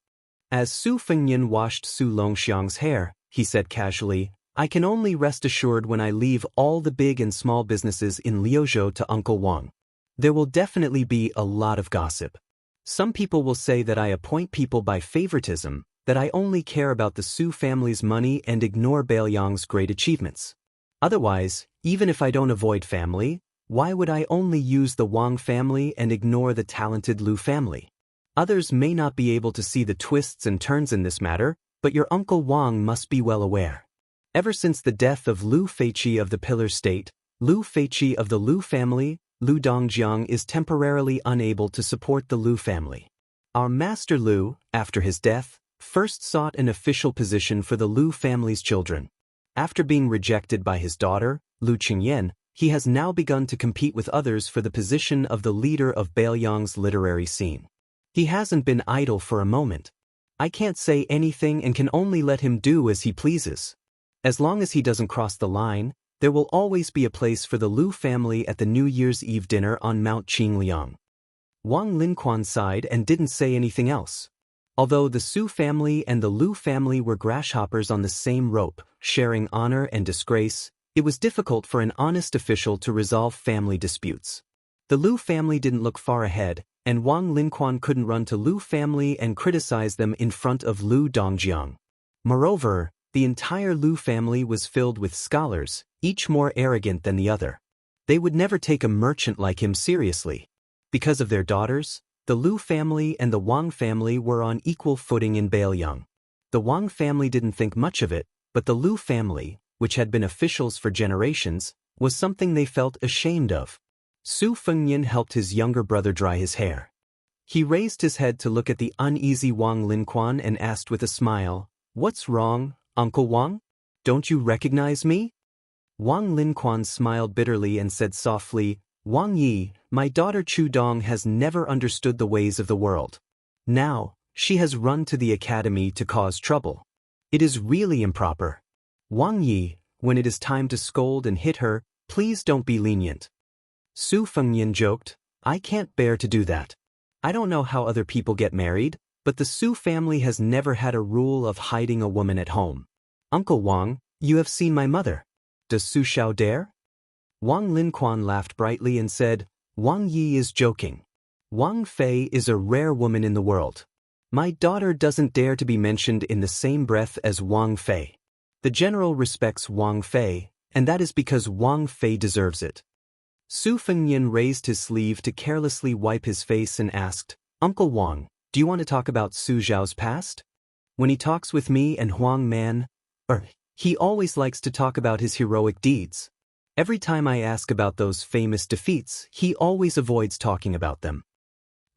As Su Fengnian washed Su Longxiang's hair, he said casually, "I can only rest assured when I leave all the big and small businesses in Liuzhou to Uncle Wang. There will definitely be a lot of gossip. Some people will say that I appoint people by favoritism, that I only care about the Su family's money and ignore Bailiang's great achievements. Otherwise, even if I don't avoid family, why would I only use the Wang family and ignore the talented Lu family? Others may not be able to see the twists and turns in this matter, but your Uncle Wang must be well aware. Ever since the death of Lu Feiqi of the Pillar State, Lu Feiqi of the Lu family, Lu Dongjiang is temporarily unable to support the Lu family. Our master Lu, after his death, first sought an official position for the Lu family's children. After being rejected by his daughter, Lu Qingyan, he has now begun to compete with others for the position of the leader of Bailiang's literary scene. He hasn't been idle for a moment. I can't say anything and can only let him do as he pleases. As long as he doesn't cross the line, there will always be a place for the Lu family at the New Year's Eve dinner on Mount Qingliang." Wang Lin sighed and didn't say anything else. Although the Su family and the Lu family were grasshoppers on the same rope, sharing honor and disgrace, it was difficult for an honest official to resolve family disputes. The Lu family didn't look far ahead, and Wang Lin couldn't run to Lu family and criticize them in front of Lu Dongjiang. Moreover, the entire Lu family was filled with scholars, each more arrogant than the other. They would never take a merchant like him seriously. Because of their daughters, the Lu family and the Wang family were on equal footing in Bailiang. The Wang family didn't think much of it, but the Lu family, which had been officials for generations, was something they felt ashamed of. Su Fengnian helped his younger brother dry his hair. He raised his head to look at the uneasy Wang Lin and asked with a smile, "What's wrong, Uncle Wang? Don't you recognize me?" Wang Lin smiled bitterly and said softly, "Wang Yi, my daughter Chu Dong has never understood the ways of the world. Now, she has run to the academy to cause trouble. It is really improper. Wang Yi, when it is time to scold and hit her, please don't be lenient." Su Fengnian joked, "I can't bear to do that. I don't know how other people get married, but the Su family has never had a rule of hiding a woman at home. Uncle Wang, you have seen my mother. Does Su Xiao dare?" Wang Lin laughed brightly and said, "Wang Yi is joking. Wang Fei is a rare woman in the world. My daughter doesn't dare to be mentioned in the same breath as Wang Fei. The general respects Wang Fei, and that is because Wang Fei deserves it." Su Fengnian raised his sleeve to carelessly wipe his face and asked, "Uncle Wang, do you want to talk about Su Zhao's past? When he talks with me and Huang Man, he always likes to talk about his heroic deeds. Every time I ask about those famous defeats, he always avoids talking about them."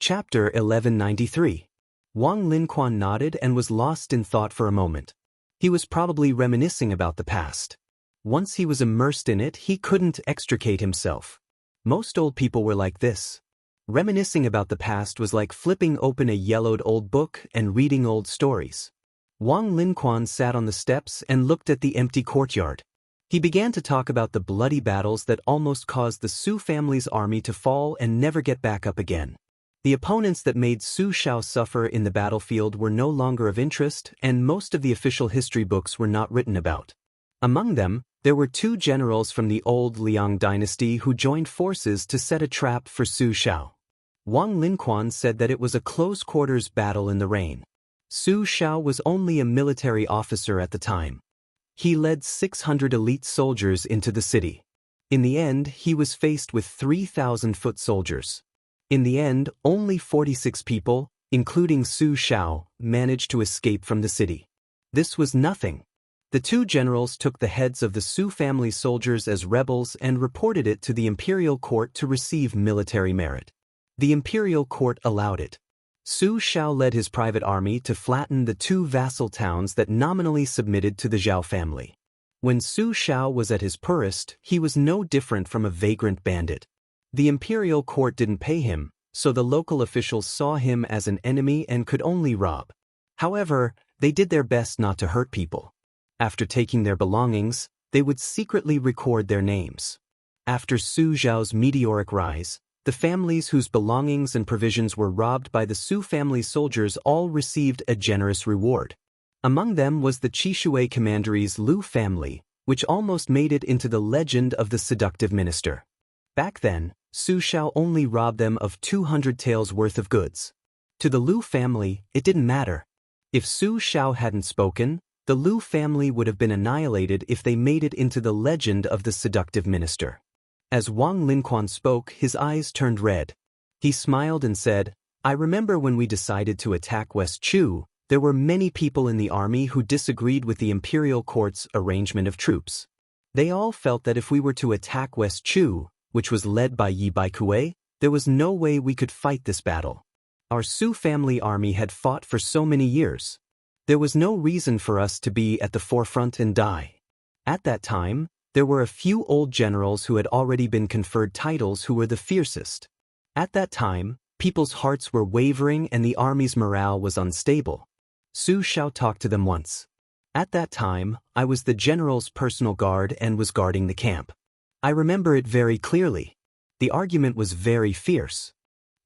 Chapter 1193. Wang Lin nodded and was lost in thought for a moment. He was probably reminiscing about the past. Once he was immersed in it, he couldn't extricate himself. Most old people were like this. Reminiscing about the past was like flipping open a yellowed old book and reading old stories. Wang Lin sat on the steps and looked at the empty courtyard. He began to talk about the bloody battles that almost caused the Su family's army to fall and never get back up again. The opponents that made Su Xiao suffer in the battlefield were no longer of interest, and most of the official history books were not written about. Among them, there were 2 generals from the old Liang dynasty who joined forces to set a trap for Su Xiao. Wang Lin said that it was a close-quarters battle in the rain. Su Xiao was only a military officer at the time. He led 600 elite soldiers into the city. In the end, he was faced with 3,000 foot soldiers. In the end, only 46 people, including Su Xiao, managed to escape from the city. This was nothing. The 2 generals took the heads of the Su family soldiers as rebels and reported it to the imperial court to receive military merit. The imperial court allowed it. Su Xiao led his private army to flatten the 2 vassal towns that nominally submitted to the Zhao family. When Su Xiao was at his poorest, he was no different from a vagrant bandit. The imperial court didn't pay him, so the local officials saw him as an enemy and could only rob. However, they did their best not to hurt people. After taking their belongings, they would secretly record their names. After Su Xiao's meteoric rise, the families whose belongings and provisions were robbed by the Su family soldiers all received a generous reward. Among them was the Qishui commandery's Lu family, which almost made it into the legend of the seductive minister. Back then, Su Xiao only robbed them of 200 taels worth of goods. To the Lu family, it didn't matter. If Su Xiao hadn't spoken, the Lu family would have been annihilated if they made it into the legend of the seductive minister. As Wang Lin spoke, his eyes turned red. He smiled and said, "I remember when we decided to attack West Chu, there were many people in the army who disagreed with the imperial court's arrangement of troops. They all felt that if we were to attack West Chu, which was led by Yi Baikue, there was no way we could fight this battle. Our Su family army had fought for so many years. There was no reason for us to be at the forefront and die. At that time, there were a few old generals who had already been conferred titles who were the fiercest. At that time, people's hearts were wavering and the army's morale was unstable. Su Xiao talked to them once. At that time, I was the general's personal guard and was guarding the camp. I remember it very clearly. The argument was very fierce.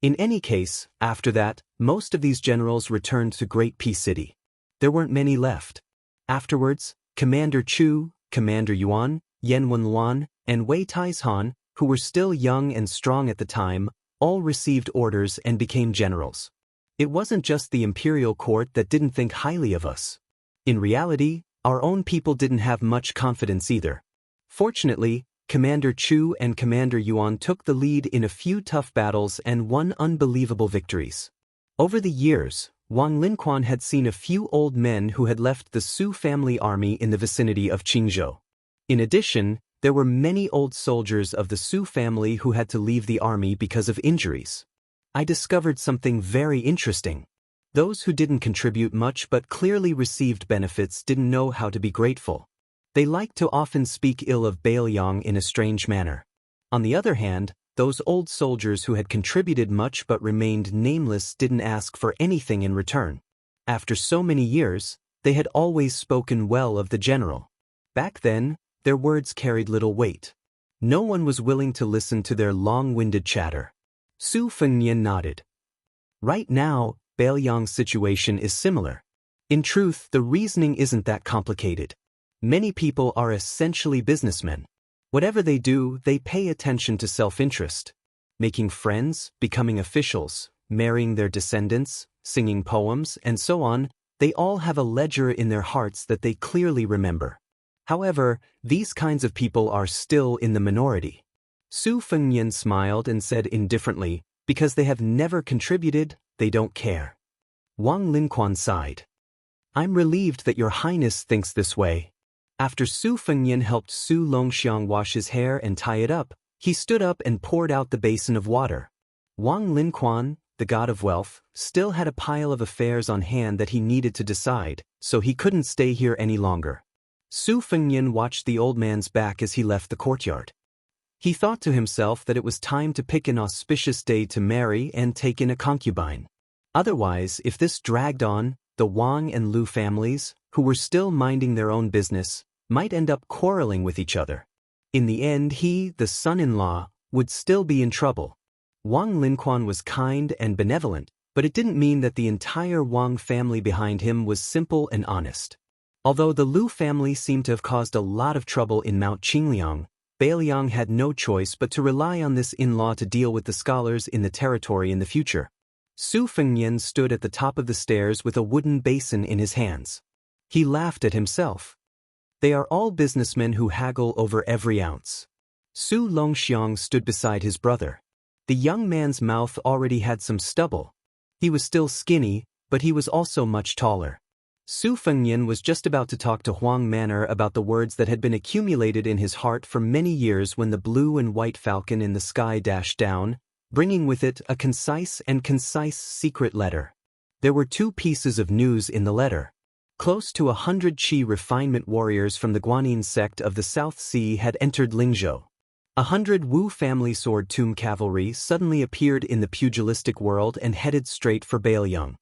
In any case, after that, most of these generals returned to Great Peace City. There weren't many left. Afterwards, Commander Chu, Commander Yuan, Yan Wenluan, and Wei Taishan, who were still young and strong at the time, all received orders and became generals. It wasn't just the imperial court that didn't think highly of us. In reality, our own people didn't have much confidence either. Fortunately, Commander Chu and Commander Yuan took the lead in a few tough battles and won unbelievable victories. Over the years, Wang Lin had seen a few old men who had left the Su family army in the vicinity of Qingzhou. In addition, there were many old soldiers of the Su family who had to leave the army because of injuries. I discovered something very interesting. Those who didn't contribute much but clearly received benefits didn't know how to be grateful. They liked to often speak ill of Bailiang in a strange manner. On the other hand, those old soldiers who had contributed much but remained nameless didn't ask for anything in return. After so many years, they had always spoken well of the general. Back then, their words carried little weight. No one was willing to listen to their long-winded chatter. Su Fengnian nodded. Right now, Bailiang's situation is similar. In truth, the reasoning isn't that complicated. Many people are essentially businessmen. Whatever they do, they pay attention to self-interest. Making friends, becoming officials, marrying their descendants, singing poems, and so on, they all have a ledger in their hearts that they clearly remember. However, these kinds of people are still in the minority. Su Fengnian smiled and said indifferently, because they have never contributed, they don't care. Wang Lin sighed. I'm relieved that your highness thinks this way. After Su Fengnian helped Su Longxiang wash his hair and tie it up, he stood up and poured out the basin of water. Wang Lin, the god of wealth, still had a pile of affairs on hand that he needed to decide, so he couldn't stay here any longer. Su Fengnian watched the old man's back as he left the courtyard. He thought to himself that it was time to pick an auspicious day to marry and take in a concubine. Otherwise, if this dragged on, the Wang and Lu families, who were still minding their own business, might end up quarreling with each other. In the end, he, the son-in-law, would still be in trouble. Wang Lin was kind and benevolent, but it didn't mean that the entire Wang family behind him was simple and honest. Although the Lu family seemed to have caused a lot of trouble in Mount Qingliang, Beiliang had no choice but to rely on this in-law to deal with the scholars in the territory in the future. Su Fengnian stood at the top of the stairs with a wooden basin in his hands. He laughed at himself. They are all businessmen who haggle over every ounce. Su Longxiang stood beside his brother. The young man's mouth already had some stubble. He was still skinny, but he was also much taller. Su Fengnian was just about to talk to Huang Manor about the words that had been accumulated in his heart for many years when the blue and white falcon in the sky dashed down, bringing with it a concise secret letter. There were 2 pieces of news in the letter. Close to 100 Qi refinement warriors from the Guanyin sect of the South Sea had entered Lingzhou. 100 Wu family sword tomb cavalry suddenly appeared in the pugilistic world and headed straight for Beiliang.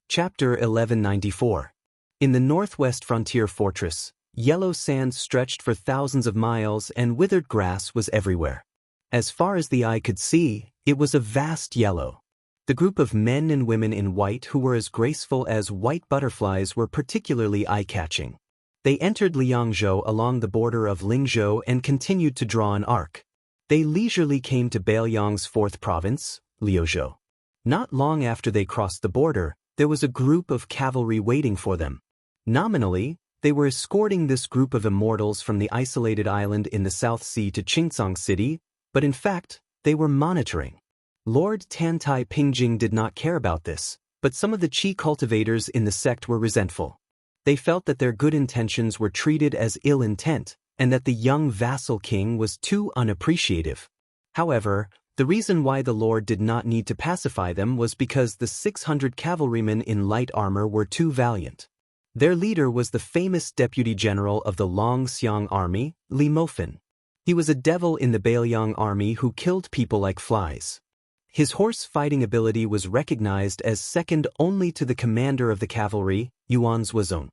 Chapter 1194. In the northwest frontier fortress, yellow sand stretched for thousands of miles and withered grass was everywhere. As far as the eye could see, it was a vast yellow. The group of men and women in white who were as graceful as white butterflies were particularly eye-catching. They entered Liangzhou along the border of Lingzhou and continued to draw an arc. They leisurely came to Beiliang's 4th province, Liuzhou. Not long after they crossed the border, there was a group of cavalry waiting for them. Nominally, they were escorting this group of immortals from the isolated island in the South Sea to Qingcang City, but in fact, they were monitoring. Lord Tantai Pingjing did not care about this, but some of the Qi cultivators in the sect were resentful. They felt that their good intentions were treated as ill intent, and that the young vassal king was too unappreciative. However, the reason why the lord did not need to pacify them was because the 600 cavalrymen in light armor were too valiant. Their leader was the famous deputy general of the Longxiang army, Li Mofan. He was a devil in the Beiliang army who killed people like flies. His horse fighting ability was recognized as second only to the commander of the cavalry, Yuan Zuozong.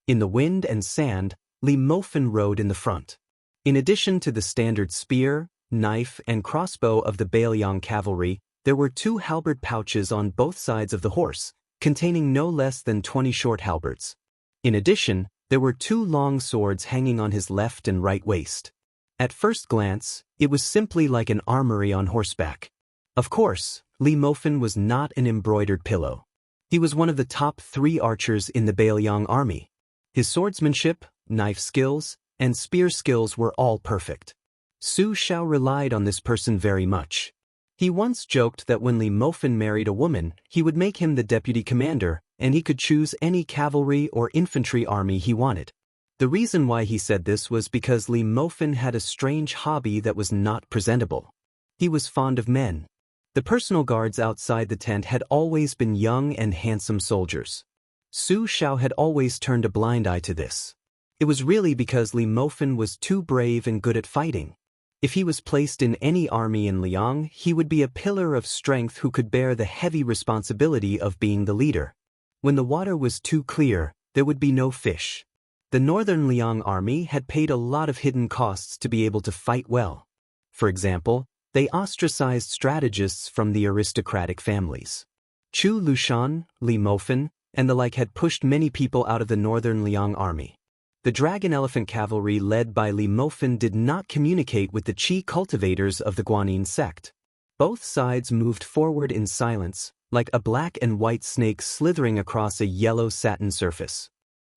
In the wind and sand, Li Mofan rode in the front. In addition to the standard spear, knife, and crossbow of the Beiliang cavalry, there were 2 halberd pouches on both sides of the horse, containing no less than 20 short halberds. In addition, there were 2 long swords hanging on his left and right waist. At first glance, it was simply like an armory on horseback. Of course, Li Mofan was not an embroidered pillow. He was one of the top 3 archers in the Beiliang army. His swordsmanship, knife skills, and spear skills were all perfect. Su Shao relied on this person very much. He once joked that when Li Mofan married a woman, he would make him the deputy commander, and he could choose any cavalry or infantry army he wanted. The reason why he said this was because Li Mofan had a strange hobby that was not presentable. He was fond of men. The personal guards outside the tent had always been young and handsome soldiers. Su Shao had always turned a blind eye to this. It was really because Li Mofan was too brave and good at fighting. If he was placed in any army in Liang, he would be a pillar of strength who could bear the heavy responsibility of being the leader. When the water was too clear, there would be no fish. The northern Liang army had paid a lot of hidden costs to be able to fight well. For example, they ostracized strategists from the aristocratic families. Chu Lushan, Li Mofan, and the like had pushed many people out of the northern Liang army. The dragon elephant cavalry led by Li Mofan did not communicate with the Qi cultivators of the Guanyin sect. Both sides moved forward in silence, like a black and white snake slithering across a yellow satin surface.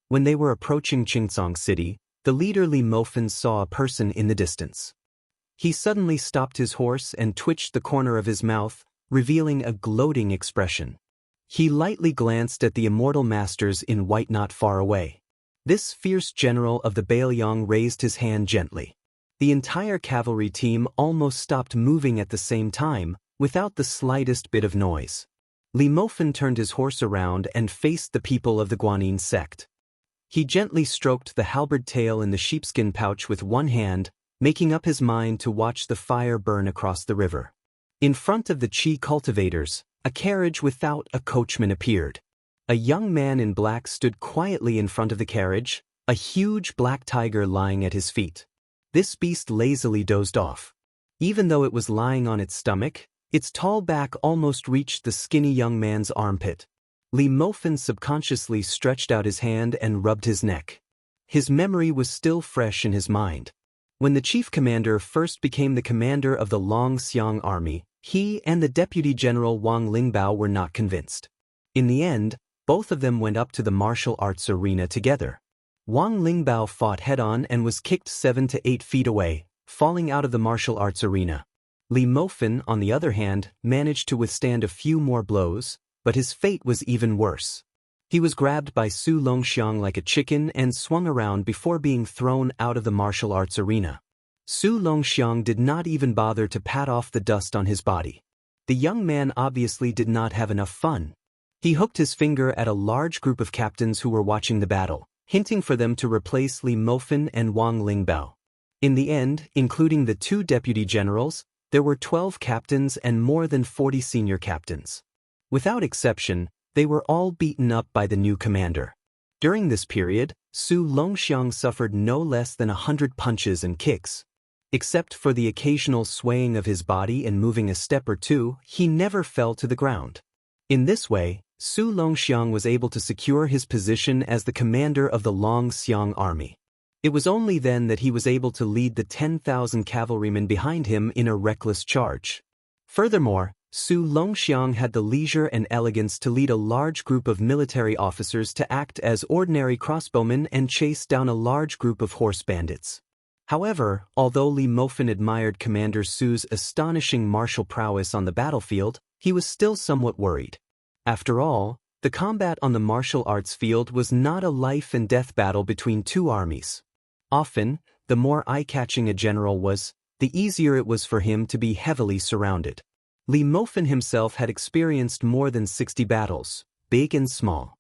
When they were approaching Qingcang City, the leader Li Mofan saw a person in the distance. He suddenly stopped his horse and twitched the corner of his mouth, revealing a gloating expression. He lightly glanced at the immortal masters in white not far away. This fierce general of the Beiliang raised his hand gently. The entire cavalry team almost stopped moving at the same time, without the slightest bit of noise. Li Mofan turned his horse around and faced the people of the Guanyin sect. He gently stroked the halberd tail in the sheepskin pouch with one hand, making up his mind to watch the fire burn across the river. In front of the Qi cultivators, a carriage without a coachman appeared. A young man in black stood quietly in front of the carriage, a huge black tiger lying at his feet. This beast lazily dozed off. Even though it was lying on its stomach, its tall back almost reached the skinny young man's armpit. Li Mofan subconsciously stretched out his hand and rubbed his neck. his memory was still fresh in his mind. When the chief commander first became the commander of the Longxiang army, he and the deputy general Wang Lin were not convinced. In the end, both of them went up to the martial arts arena together. Wang Lin fought head-on and was kicked 7 to 8 feet away, falling out of the martial arts arena. Li Mofan, on the other hand, managed to withstand a few more blows, but his fate was even worse. He was grabbed by Su Longxiang like a chicken and swung around before being thrown out of the martial arts arena. Su Longxiang did not even bother to pat off the dust on his body. The young man obviously did not have enough fun. He hooked his finger at a large group of captains who were watching the battle, hinting for them to replace Li Mofan and Wang Lin. In the end, including the 2 deputy generals, there were 12 captains and more than 40 senior captains. Without exception, they were all beaten up by the new commander. During this period, Su Longxiang suffered no less than 100 punches and kicks. Except for the occasional swaying of his body and moving a step or two, he never fell to the ground. In this way, Su Longxiang was able to secure his position as the commander of the Longxiang army. It was only then that he was able to lead the 10,000 cavalrymen behind him in a reckless charge. Furthermore, Su Longxiang had the leisure and elegance to lead a large group of military officers to act as ordinary crossbowmen and chase down a large group of horse bandits. However, although Li Mofan admired Commander Su's astonishing martial prowess on the battlefield, he was still somewhat worried. After all, the combat on the martial arts field was not a life-and-death battle between 2 armies. Often, the more eye-catching a general was, the easier it was for him to be heavily surrounded. Li Mofan himself had experienced more than 60 battles, big and small.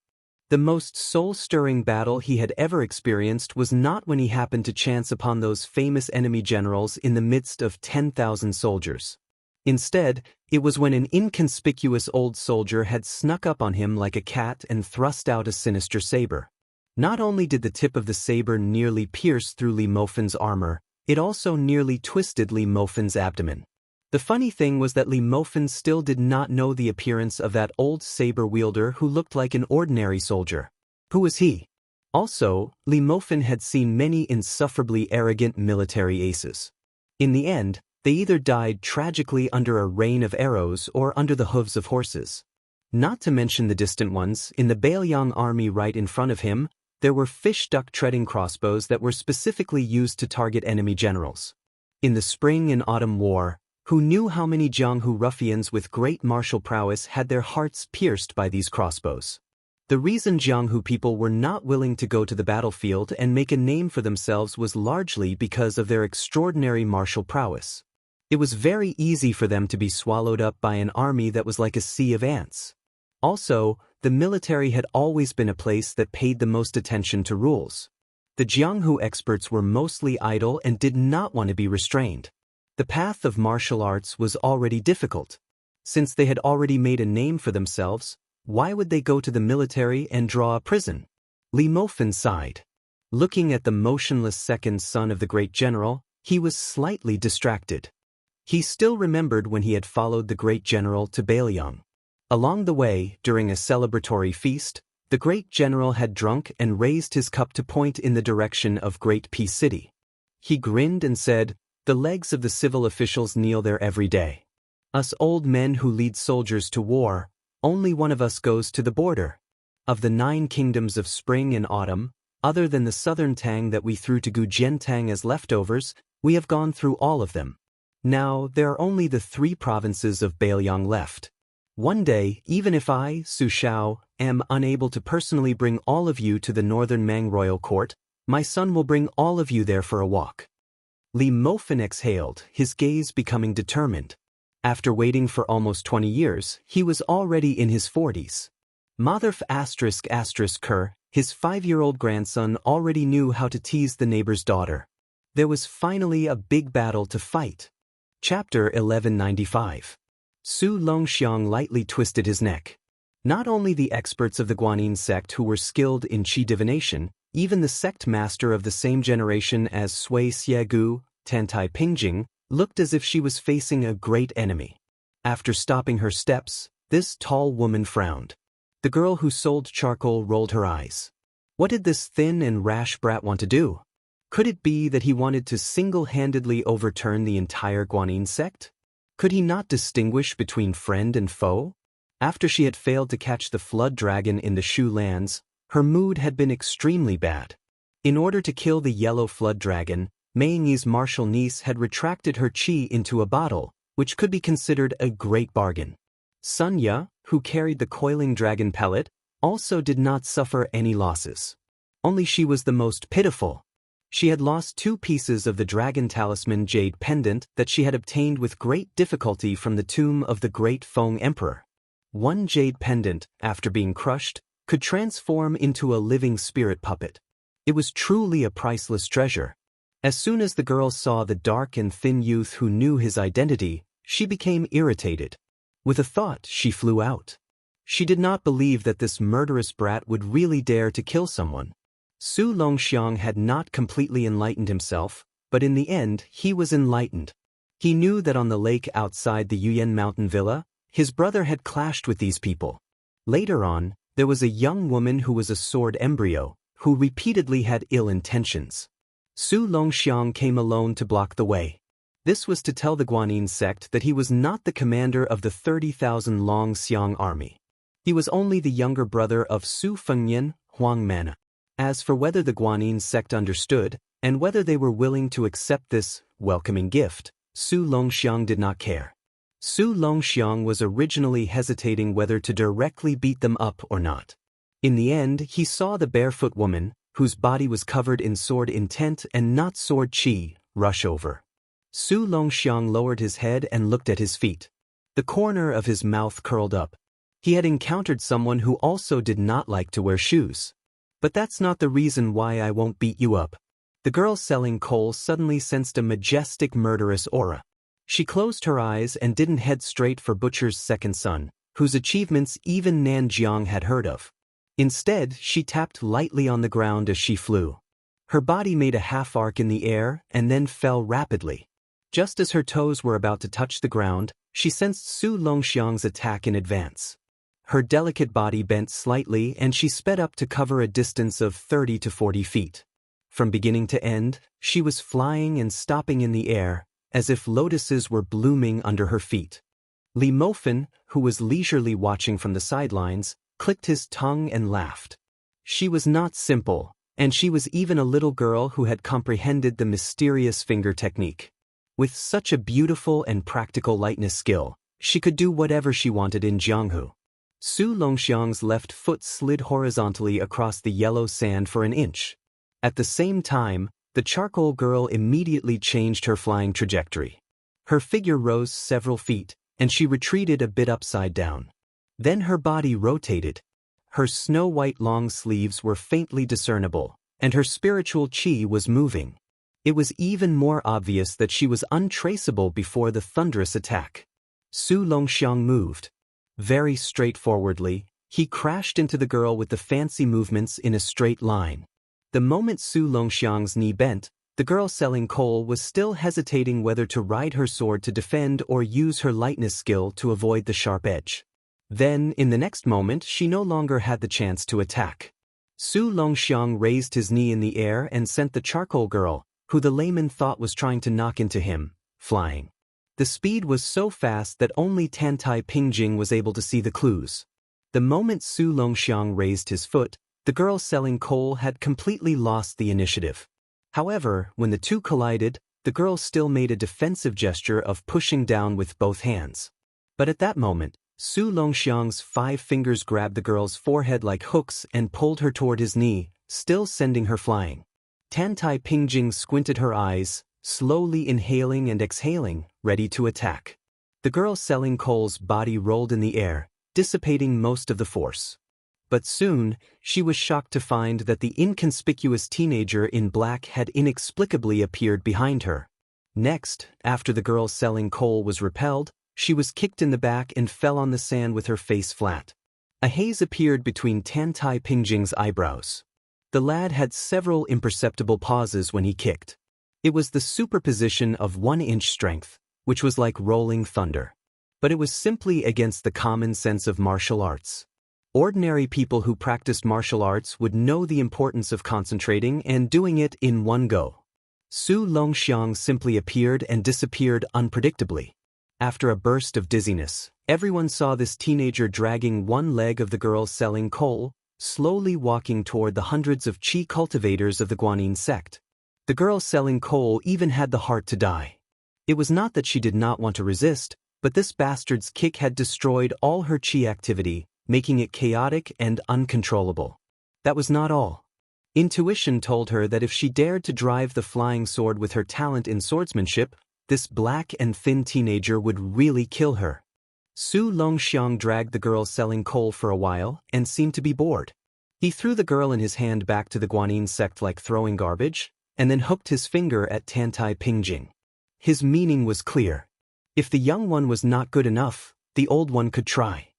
The most soul-stirring battle he had ever experienced was not when he happened to chance upon those famous enemy generals in the midst of 10,000 soldiers. Instead, it was when an inconspicuous old soldier had snuck up on him like a cat and thrust out a sinister saber. Not only did the tip of the saber nearly pierce through Li Mofan's armor, it also nearly twisted Li Mofan's abdomen. The funny thing was that Li Mofan still did not know the appearance of that old saber-wielder who looked like an ordinary soldier. Who was he? Also, Li Mofan had seen many insufferably arrogant military aces. In the end, they either died tragically under a rain of arrows or under the hooves of horses. Not to mention the distant ones, in the Bailiang army right in front of him, there were fish-duck-treading crossbows that were specifically used to target enemy generals. In the Spring and Autumn War, who knew how many Jianghu ruffians with great martial prowess had their hearts pierced by these crossbows? The reason Jianghu people were not willing to go to the battlefield and make a name for themselves was largely because of their extraordinary martial prowess. It was very easy for them to be swallowed up by an army that was like a sea of ants. Also, the military had always been a place that paid the most attention to rules. The Jianghu experts were mostly idle and did not want to be restrained. The path of martial arts was already difficult. Since they had already made a name for themselves, why would they go to the military and draw a prison? Li Mofan sighed. Looking at the motionless second son of the great general, he was slightly distracted. He still remembered when he had followed the great general to Bailiang. Along the way, during a celebratory feast, the great general had drunk and raised his cup to point in the direction of Great Peace City. He grinned and said, "The legs of the civil officials kneel there every day. Us old men who lead soldiers to war, only one of us goes to the border. Of the 9 kingdoms of spring and autumn, other than the southern Tang that we threw to Gujiantang as leftovers, we have gone through all of them. Now there are only the 3 provinces of Bailiang left. One day, even if I, Su Shao, am unable to personally bring all of you to the northern Mang royal court, my son will bring all of you there for a walk." Li Mofan exhaled, his gaze becoming determined. After waiting for almost 20 years, he was already in his 40s. Motherf Ker, his 5-year-old grandson, already knew how to tease the neighbor's daughter. There was finally a big battle to fight. Chapter 1195. Su Longxiang lightly twisted his neck. Not only the experts of the Guanyin sect who were skilled in qi divination, even the sect master of the same generation as Sui Xiegu, Tantai Pingjing, looked as if she was facing a great enemy. After stopping her steps, this tall woman frowned. The girl who sold charcoal rolled her eyes. What did this thin and rash brat want to do? Could it be that he wanted to single-handedly overturn the entire Guanyin sect? Could he not distinguish between friend and foe? After she had failed to catch the flood dragon in the Shu lands, her mood had been extremely bad. In order to kill the yellow flood dragon, Mei Ying's martial niece had retracted her qi into a bottle, which could be considered a great bargain. Sun Ya, who carried the coiling dragon pellet, also did not suffer any losses. Only she was the most pitiful. She had lost 2 pieces of the dragon talisman jade pendant that she had obtained with great difficulty from the tomb of the great Feng Emperor. One jade pendant, after being crushed, could transform into a living spirit puppet. It was truly a priceless treasure. As soon as the girl saw the dark and thin youth who knew his identity, she became irritated. With a thought, she flew out. She did not believe that this murderous brat would really dare to kill someone. Su Longxiang had not completely enlightened himself, but in the end he was enlightened. He knew that on the lake outside the Yuyan mountain villa, his brother had clashed with these people. Later on, there was a young woman who was a sword embryo, who repeatedly had ill intentions. Su Longxiang came alone to block the way. This was to tell the Guanyin sect that he was not the commander of the 30,000 Long Xiang army. He was only the younger brother of Su Fengyan, Huang Mana. As for whether the Guanyin sect understood, and whether they were willing to accept this welcoming gift, Su Longxiang did not care. Su Longxiang was originally hesitating whether to directly beat them up or not. In the end, he saw the barefoot woman, whose body was covered in sword intent and not sword qi, rush over. Su Longxiang lowered his head and looked at his feet. The corner of his mouth curled up. He had encountered someone who also did not like to wear shoes. But that's not the reason why I won't beat you up. The girl selling coal suddenly sensed a majestic murderous aura. She closed her eyes and didn't head straight for Butcher's second son, whose achievements even Nanjiang had heard of. Instead, she tapped lightly on the ground as she flew. Her body made a half-arc in the air and then fell rapidly. Just as her toes were about to touch the ground, she sensed Su Longxiang's attack in advance. Her delicate body bent slightly and she sped up to cover a distance of 30 to 40 feet. From beginning to end, she was flying and stopping in the air, as if lotuses were blooming under her feet. Li Mofen, who was leisurely watching from the sidelines, clicked his tongue and laughed. She was not simple, and she was even a little girl who had comprehended the mysterious finger technique. With such a beautiful and practical lightness skill, she could do whatever she wanted in Jianghu. Su Longxiang's left foot slid horizontally across the yellow sand for an inch. At the same time, the charcoal girl immediately changed her flying trajectory. Her figure rose several feet, and she retreated a bit upside down. Then her body rotated. Her snow-white long sleeves were faintly discernible, and her spiritual qi was moving. It was even more obvious that she was untraceable before the thunderous attack. Su Longxiang moved. Very straightforwardly, he crashed into the girl with the fancy movements in a straight line. The moment Su Longxiang's knee bent, the girl selling coal was still hesitating whether to ride her sword to defend or use her lightness skill to avoid the sharp edge. Then, in the next moment, she no longer had the chance to attack. Su Longxiang raised his knee in the air and sent the charcoal girl, who the layman thought was trying to knock into him, flying. The speed was so fast that only Tantai Pingjing was able to see the clues. The moment Su Longxiang raised his foot, the girl selling coal had completely lost the initiative. However, when the two collided, the girl still made a defensive gesture of pushing down with both hands. But at that moment, Su Longxiang's 5 fingers grabbed the girl's forehead like hooks and pulled her toward his knee, still sending her flying. Tantai Pingjing squinted her eyes, slowly inhaling and exhaling, ready to attack. The girl selling coal's body rolled in the air, dissipating most of the force. But soon, she was shocked to find that the inconspicuous teenager in black had inexplicably appeared behind her. Next, after the girl selling coal was repelled, she was kicked in the back and fell on the sand with her face flat. A haze appeared between Tantai Pingjing's eyebrows. The lad had several imperceptible pauses when he kicked. It was the superposition of 1-inch strength, which was like rolling thunder. But it was simply against the common sense of martial arts. Ordinary people who practiced martial arts would know the importance of concentrating and doing it in one go. Su Longxiang simply appeared and disappeared unpredictably. After a burst of dizziness, everyone saw this teenager dragging one leg of the girl selling coal, slowly walking toward the hundreds of qi cultivators of the Guanyin sect. The girl selling coal even had the heart to die. It was not that she did not want to resist, but this bastard's kick had destroyed all her qi activity, making it chaotic and uncontrollable. That was not all. Intuition told her that if she dared to drive the flying sword with her talent in swordsmanship, this black and thin teenager would really kill her. Su Longxiang dragged the girl selling coal for a while and seemed to be bored. He threw the girl in his hand back to the Guanyin sect like throwing garbage, and then hooked his finger at Tantai Pingjing. His meaning was clear. If the young one was not good enough, the old one could try.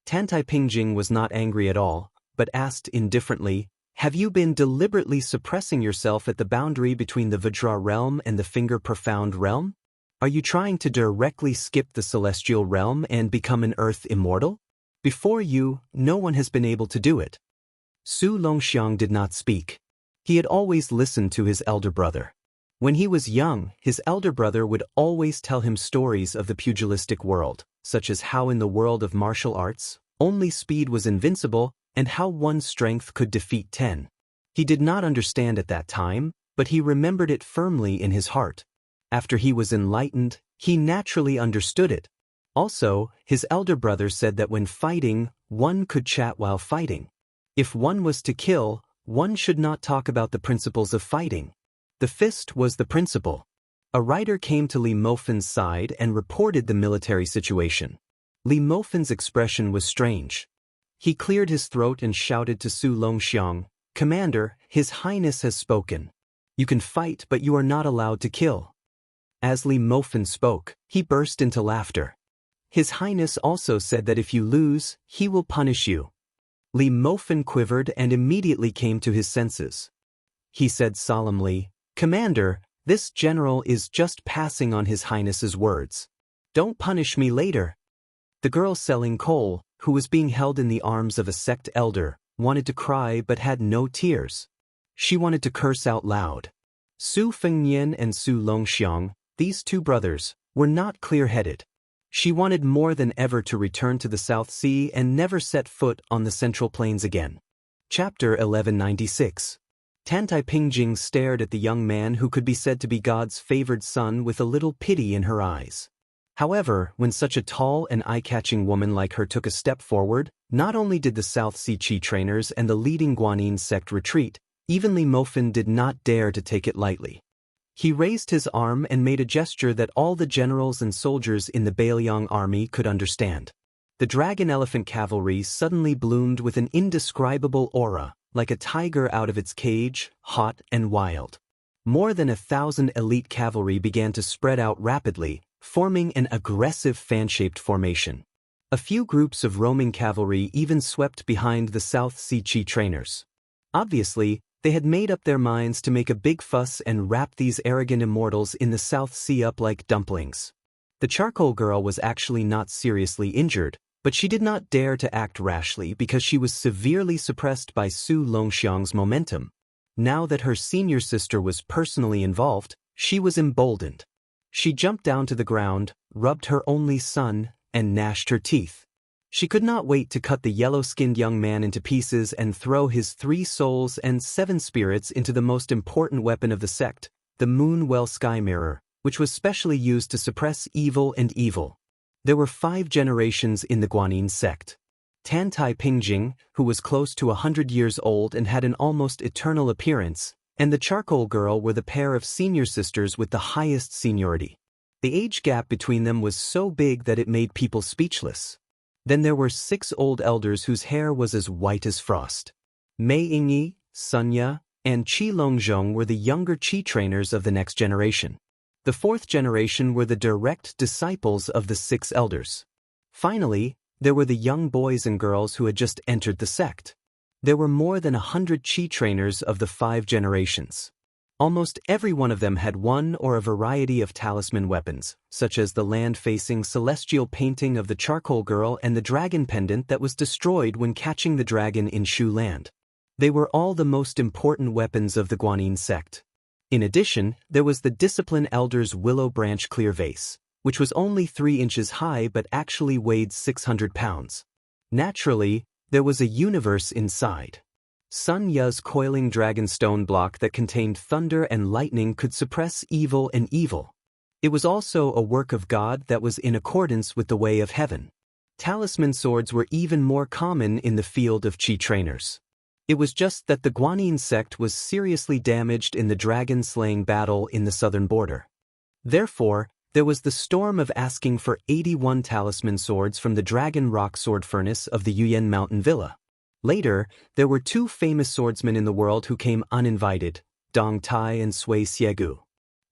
Tantai Pingjing was not angry at all, but asked indifferently, "Have you been deliberately suppressing yourself at the boundary between the Vajra realm and the Finger Profound realm? Are you trying to directly skip the celestial realm and become an earth immortal? Before you, no one has been able to do it." Su Longxiang did not speak. He had always listened to his elder brother. When he was young, his elder brother would always tell him stories of the pugilistic world, such as how in the world of martial arts, only speed was invincible and how one's strength could defeat 10. He did not understand at that time, but he remembered it firmly in his heart. After he was enlightened, he naturally understood it. Also, his elder brother said that when fighting, one could chat while fighting. If one was to kill, one should not talk about the principles of fighting. The fist was the principle. A writer came to Li Mofan's side and reported the military situation. Li Mofan's expression was strange. He cleared his throat and shouted to Su Longxiang, "Commander, His Highness has spoken. You can fight, but you are not allowed to kill." As Li Mofan spoke, he burst into laughter. "His Highness also said that if you lose, he will punish you." Li Mofan quivered and immediately came to his senses. He said solemnly, "Commander, this general is just passing on His Highness's words. Don't punish me later." The girl selling coal, who was being held in the arms of a sect elder, wanted to cry but had no tears. She wanted to curse out loud. Su Fengnian and Su Longxiang, these two brothers, were not clear-headed. She wanted more than ever to return to the South Sea and never set foot on the Central Plains again. Chapter 1196. Tantai Pingjing stared at the young man who could be said to be God's favored son with a little pity in her eyes. However, when such a tall and eye-catching woman like her took a step forward, not only did the South Sea Qi trainers and the leading Guanyin sect retreat, even Li Mofan did not dare to take it lightly. He raised his arm and made a gesture that all the generals and soldiers in the Bailiang army could understand. The dragon elephant cavalry suddenly bloomed with an indescribable aura, like a tiger out of its cage, hot and wild. More than 1,000 elite cavalry began to spread out rapidly, forming an aggressive fan-shaped formation. A few groups of roaming cavalry even swept behind the South Sea Qi trainers. Obviously, they had made up their minds to make a big fuss and wrap these arrogant immortals in the South Sea up like dumplings. The charcoal girl was actually not seriously injured, but she did not dare to act rashly because she was severely suppressed by Su Longxiang's momentum. Now that her senior sister was personally involved, she was emboldened. She jumped down to the ground, rubbed her only son, and gnashed her teeth. She could not wait to cut the yellow-skinned young man into pieces and throw his 3 souls and 7 spirits into the most important weapon of the sect, the Moonwell Sky Mirror, which was specially used to suppress evil and evil. There were 5 generations in the Guanyin sect. Tantai Pingjing, who was close to 100 years old and had an almost eternal appearance, and the charcoal girl were the pair of senior sisters with the highest seniority. The age gap between them was so big that it made people speechless. Then there were 6 old elders whose hair was as white as frost. Mei Yingyi, Sunya, and Qi Longzhong were the younger Qi trainers of the next generation. The 4th generation were the direct disciples of the 6 elders. Finally, there were the young boys and girls who had just entered the sect. There were more than 100 Qi trainers of the 5 generations. Almost every one of them had one or a variety of talisman weapons, such as the land-facing celestial painting of the charcoal girl and the dragon pendant that was destroyed when catching the dragon in Shu Land. They were all the most important weapons of the Guanyin sect. In addition, there was the Discipline Elder's willow branch clear vase, which was only 3 inches high but actually weighed 600 pounds. Naturally, there was a universe inside. Sun Ya's coiling dragon stone block that contained thunder and lightning could suppress evil and evil. It was also a work of God that was in accordance with the way of heaven. Talisman swords were even more common in the field of Qi trainers. It was just that the Guanyin sect was seriously damaged in the dragon-slaying battle in the southern border. Therefore, there was the storm of asking for 81 talisman swords from the Dragon Rock sword furnace of the Yuyan Mountain Villa. Later, there were 2 famous swordsmen in the world who came uninvited, Dong Tai and Sui Xiegu.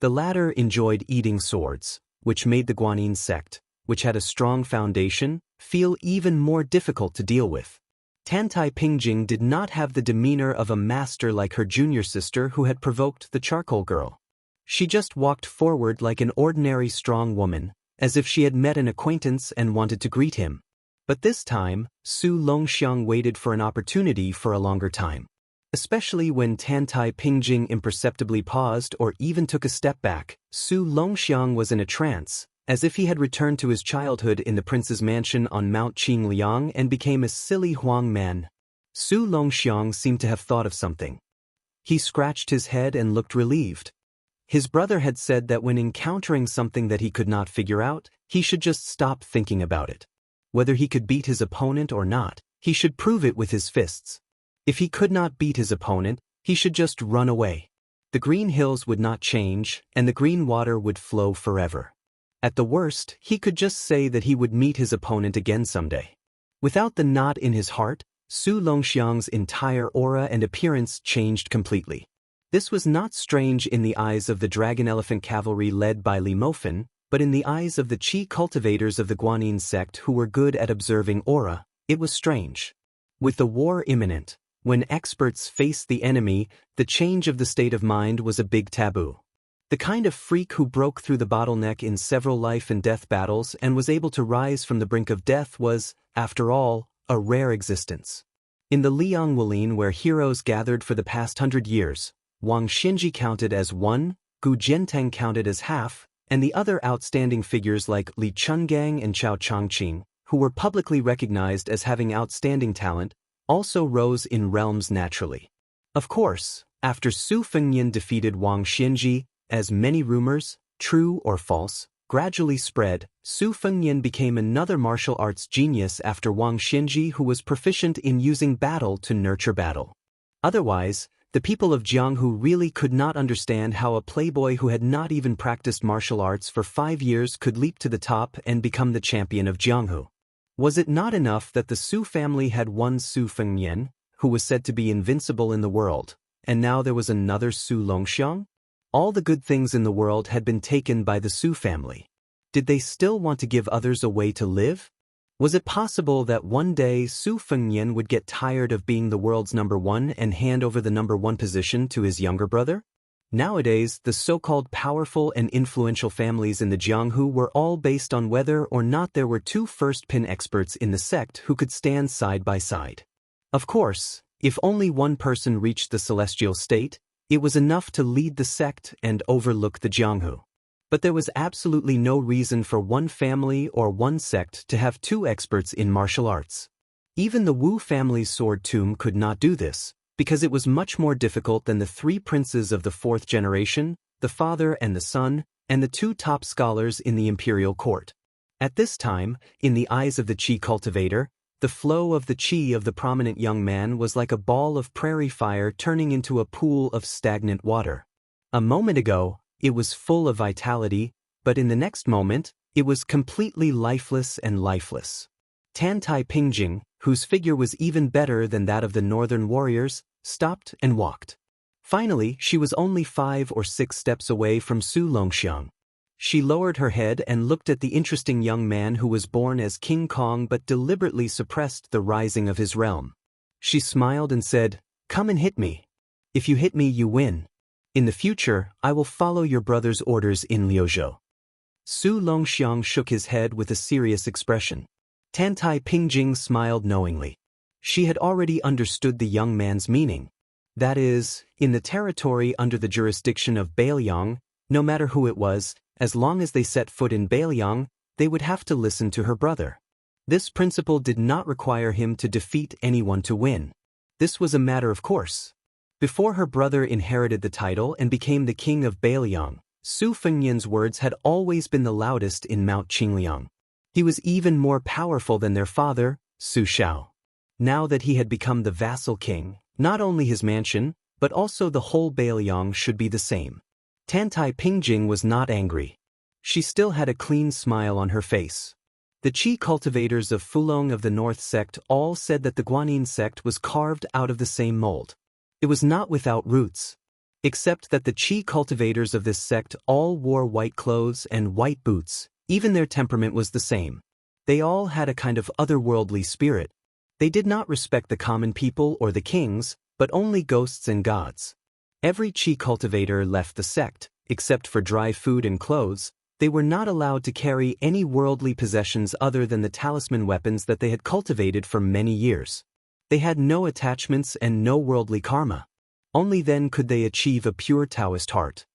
The latter enjoyed eating swords, which made the Guanyin sect, which had a strong foundation, feel even more difficult to deal with. Tantai Pingjing did not have the demeanor of a master like her junior sister who had provoked the charcoal girl. She just walked forward like an ordinary strong woman, as if she had met an acquaintance and wanted to greet him. But this time, Su Longxiang waited for an opportunity for a longer time. Especially when Tantai Pingjing imperceptibly paused or even took a step back, Su Longxiang was in a trance, as if he had returned to his childhood in the prince's mansion on Mount Qingliang and became a silly Huang man. Su Longxiang seemed to have thought of something. He scratched his head and looked relieved. His brother had said that when encountering something that he could not figure out, he should just stop thinking about it. Whether he could beat his opponent or not, he should prove it with his fists. If he could not beat his opponent, he should just run away. The green hills would not change, and the green water would flow forever. At the worst, he could just say that he would meet his opponent again someday. Without the knot in his heart, Su Longxiang's entire aura and appearance changed completely. This was not strange in the eyes of the Dragon Elephant Cavalry led by Li Mofan, but in the eyes of the Qi cultivators of the Guanyin sect who were good at observing aura, it was strange. With the war imminent, when experts faced the enemy, the change of the state of mind was a big taboo. The kind of freak who broke through the bottleneck in several life and death battles and was able to rise from the brink of death was, after all, a rare existence. In the Liang Wuling where heroes gathered for the past 100 years, Wang Xinji counted as 1, Gu Jianteng counted as half, and the other outstanding figures like Li Chungang and Chao Changqing, who were publicly recognized as having outstanding talent, also rose in realms naturally. Of course, after Su Fengnian defeated Wang Xinji, as many rumors, true or false, gradually spread, Su Fengnian became another martial arts genius after Wang Xinji who was proficient in using battle to nurture battle. Otherwise, the people of Jianghu really could not understand how a playboy who had not even practiced martial arts for 5 years could leap to the top and become the champion of Jianghu. Was it not enough that the Su family had one Su Fengnian, who was said to be invincible in the world, and now there was another Su Longxiang? All the good things in the world had been taken by the Su family. Did they still want to give others a way to live? Was it possible that one day Su Fengnian would get tired of being the world's #1 and hand over the #1 position to his younger brother? Nowadays, the so-called powerful and influential families in the Jianghu were all based on whether or not there were 2 first-pin experts in the sect who could stand side by side. Of course, if only one person reached the celestial state, it was enough to lead the sect and overlook the Jianghu. But there was absolutely no reason for one family or one sect to have 2 experts in martial arts. Even the Wu family's sword tomb could not do this, because it was much more difficult than the 3 princes of the 4th generation, the father and the son, and the 2 top scholars in the imperial court. At this time, in the eyes of the Qi cultivator, the flow of the Qi of the prominent young man was like a ball of prairie fire turning into a pool of stagnant water. A moment ago, it was full of vitality, but in the next moment, it was completely lifeless and lifeless. Tantai Pingjing, whose figure was even better than that of the northern warriors, stopped and walked. Finally, she was only 5 or 6 steps away from Su Longxiang. She lowered her head and looked at the interesting young man who was born as King Kong but deliberately suppressed the rising of his realm. She smiled and said, "Come and hit me. If you hit me, you win." In the future, I will follow your brother's orders in Liuzhou. Su Longxiang shook his head with a serious expression. Tantai Pingjing smiled knowingly. She had already understood the young man's meaning. That is, in the territory under the jurisdiction of Bailiang, no matter who it was, as long as they set foot in Bailiang, they would have to listen to her brother. This principle did not require him to defeat anyone to win. This was a matter of course. Before her brother inherited the title and became the king of Bailiang, Su Fengnian's words had always been the loudest in Mount Qingliang. He was even more powerful than their father, Su Shao. Now that he had become the vassal king, not only his mansion, but also the whole Bailiang should be the same. Tantai Pingjing was not angry. She still had a clean smile on her face. The Qi cultivators of Fulong of the North sect all said that the Guanyin sect was carved out of the same mold. It was not without roots. Except that the Qi cultivators of this sect all wore white clothes and white boots, even their temperament was the same. They all had a kind of otherworldly spirit. They did not respect the common people or the kings, but only ghosts and gods. Every Qi cultivator left the sect, except for dry food and clothes. They were not allowed to carry any worldly possessions other than the talisman weapons that they had cultivated for many years. They had no attachments and no worldly karma. Only then could they achieve a pure Taoist heart.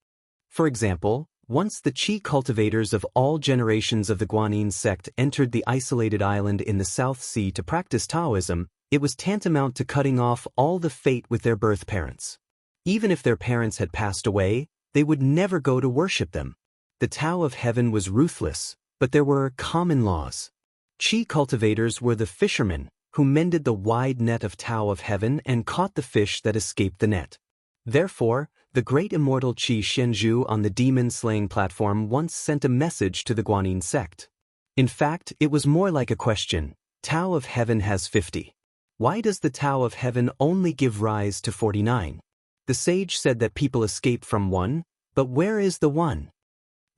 For example, once the Qi cultivators of all generations of the Guanyin sect entered the isolated island in the South Sea to practice Taoism, it was tantamount to cutting off all the fate with their birth parents. Even if their parents had passed away, they would never go to worship them. The Tao of Heaven was ruthless, but there were common laws. Qi cultivators were the fishermen, who mended the wide net of Tao of Heaven and caught the fish that escaped the net. Therefore, the great immortal Qi Shenzhu on the demon-slaying platform once sent a message to the Guanyin sect. In fact, it was more like a question. Tao of Heaven has 50. Why does the Tao of Heaven only give rise to 49? The sage said that people escape from one, but where is the one?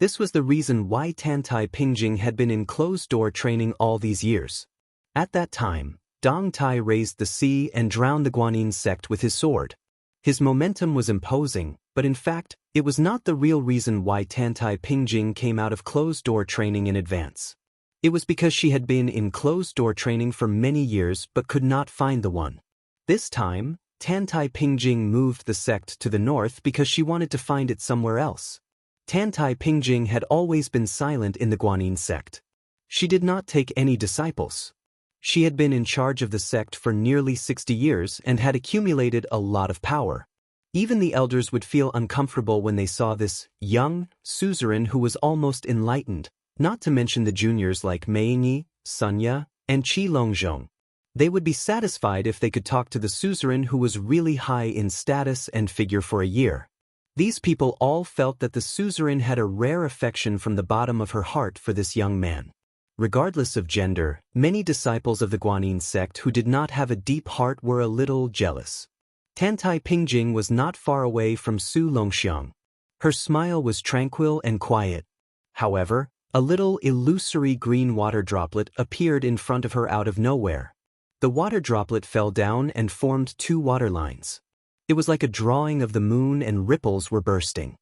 This was the reason why Tantai Pingjing had been in closed-door training all these years. At that time, Dong Tai raised the sea and drowned the Guanyin sect with his sword. His momentum was imposing, but in fact, it was not the real reason why Tantai Pingjing came out of closed-door training in advance. It was because she had been in closed-door training for many years but could not find the one. This time, Tantai Pingjing moved the sect to the north because she wanted to find it somewhere else. Tantai Pingjing had always been silent in the Guanyin sect. She did not take any disciples. She had been in charge of the sect for nearly 60 years and had accumulated a lot of power. Even the elders would feel uncomfortable when they saw this young suzerain who was almost enlightened, not to mention the juniors like Meiyingyi, Sunya, and Qi Longzhong. They would be satisfied if they could talk to the suzerain who was really high in status and figure for a year. These people all felt that the suzerain had a rare affection from the bottom of her heart for this young man. Regardless of gender, many disciples of the Guanyin sect who did not have a deep heart were a little jealous. Tantai Pingjing was not far away from Su Longxiang. Her smile was tranquil and quiet. However, a little illusory green water droplet appeared in front of her out of nowhere. The water droplet fell down and formed two water lines. It was like a drawing of the moon and ripples were bursting.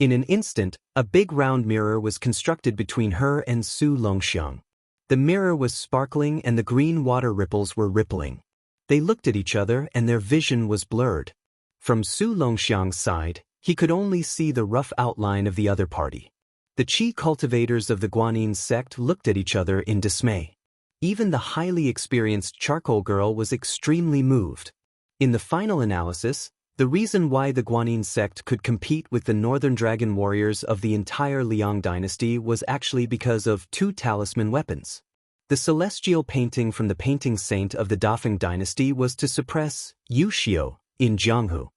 In an instant, a big round mirror was constructed between her and Su Longxiang. The mirror was sparkling and the green water ripples were rippling. They looked at each other and their vision was blurred. From Su Longxiang's side, he could only see the rough outline of the other party. The Qi cultivators of the Guanyin sect looked at each other in dismay. Even the highly experienced charcoal girl was extremely moved. In the final analysis, the reason why the Guanyin sect could compete with the Northern Dragon warriors of the entire Liang dynasty was actually because of two talisman weapons. The celestial painting from the painting saint of the Dafeng dynasty was to suppress Yuxiu in Jianghu.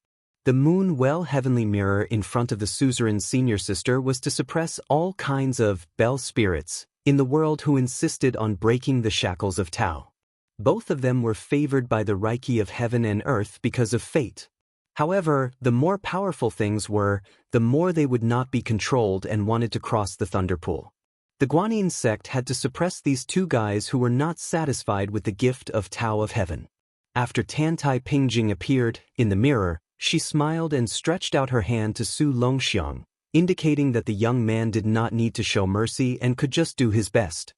The moon well heavenly mirror in front of the suzerain's senior sister was to suppress all kinds of bell spirits in the world who insisted on breaking the shackles of Tao. Both of them were favored by the Reiki of heaven and earth because of fate. However, the more powerful things were, the more they would not be controlled and wanted to cross the thunder pool. The Guanyin sect had to suppress these two guys who were not satisfied with the gift of Tao of Heaven. After Tantai Pingjing appeared, in the mirror, She smiled and stretched out her hand to Su Longxiang, indicating that the young man did not need to show mercy and could just do his best.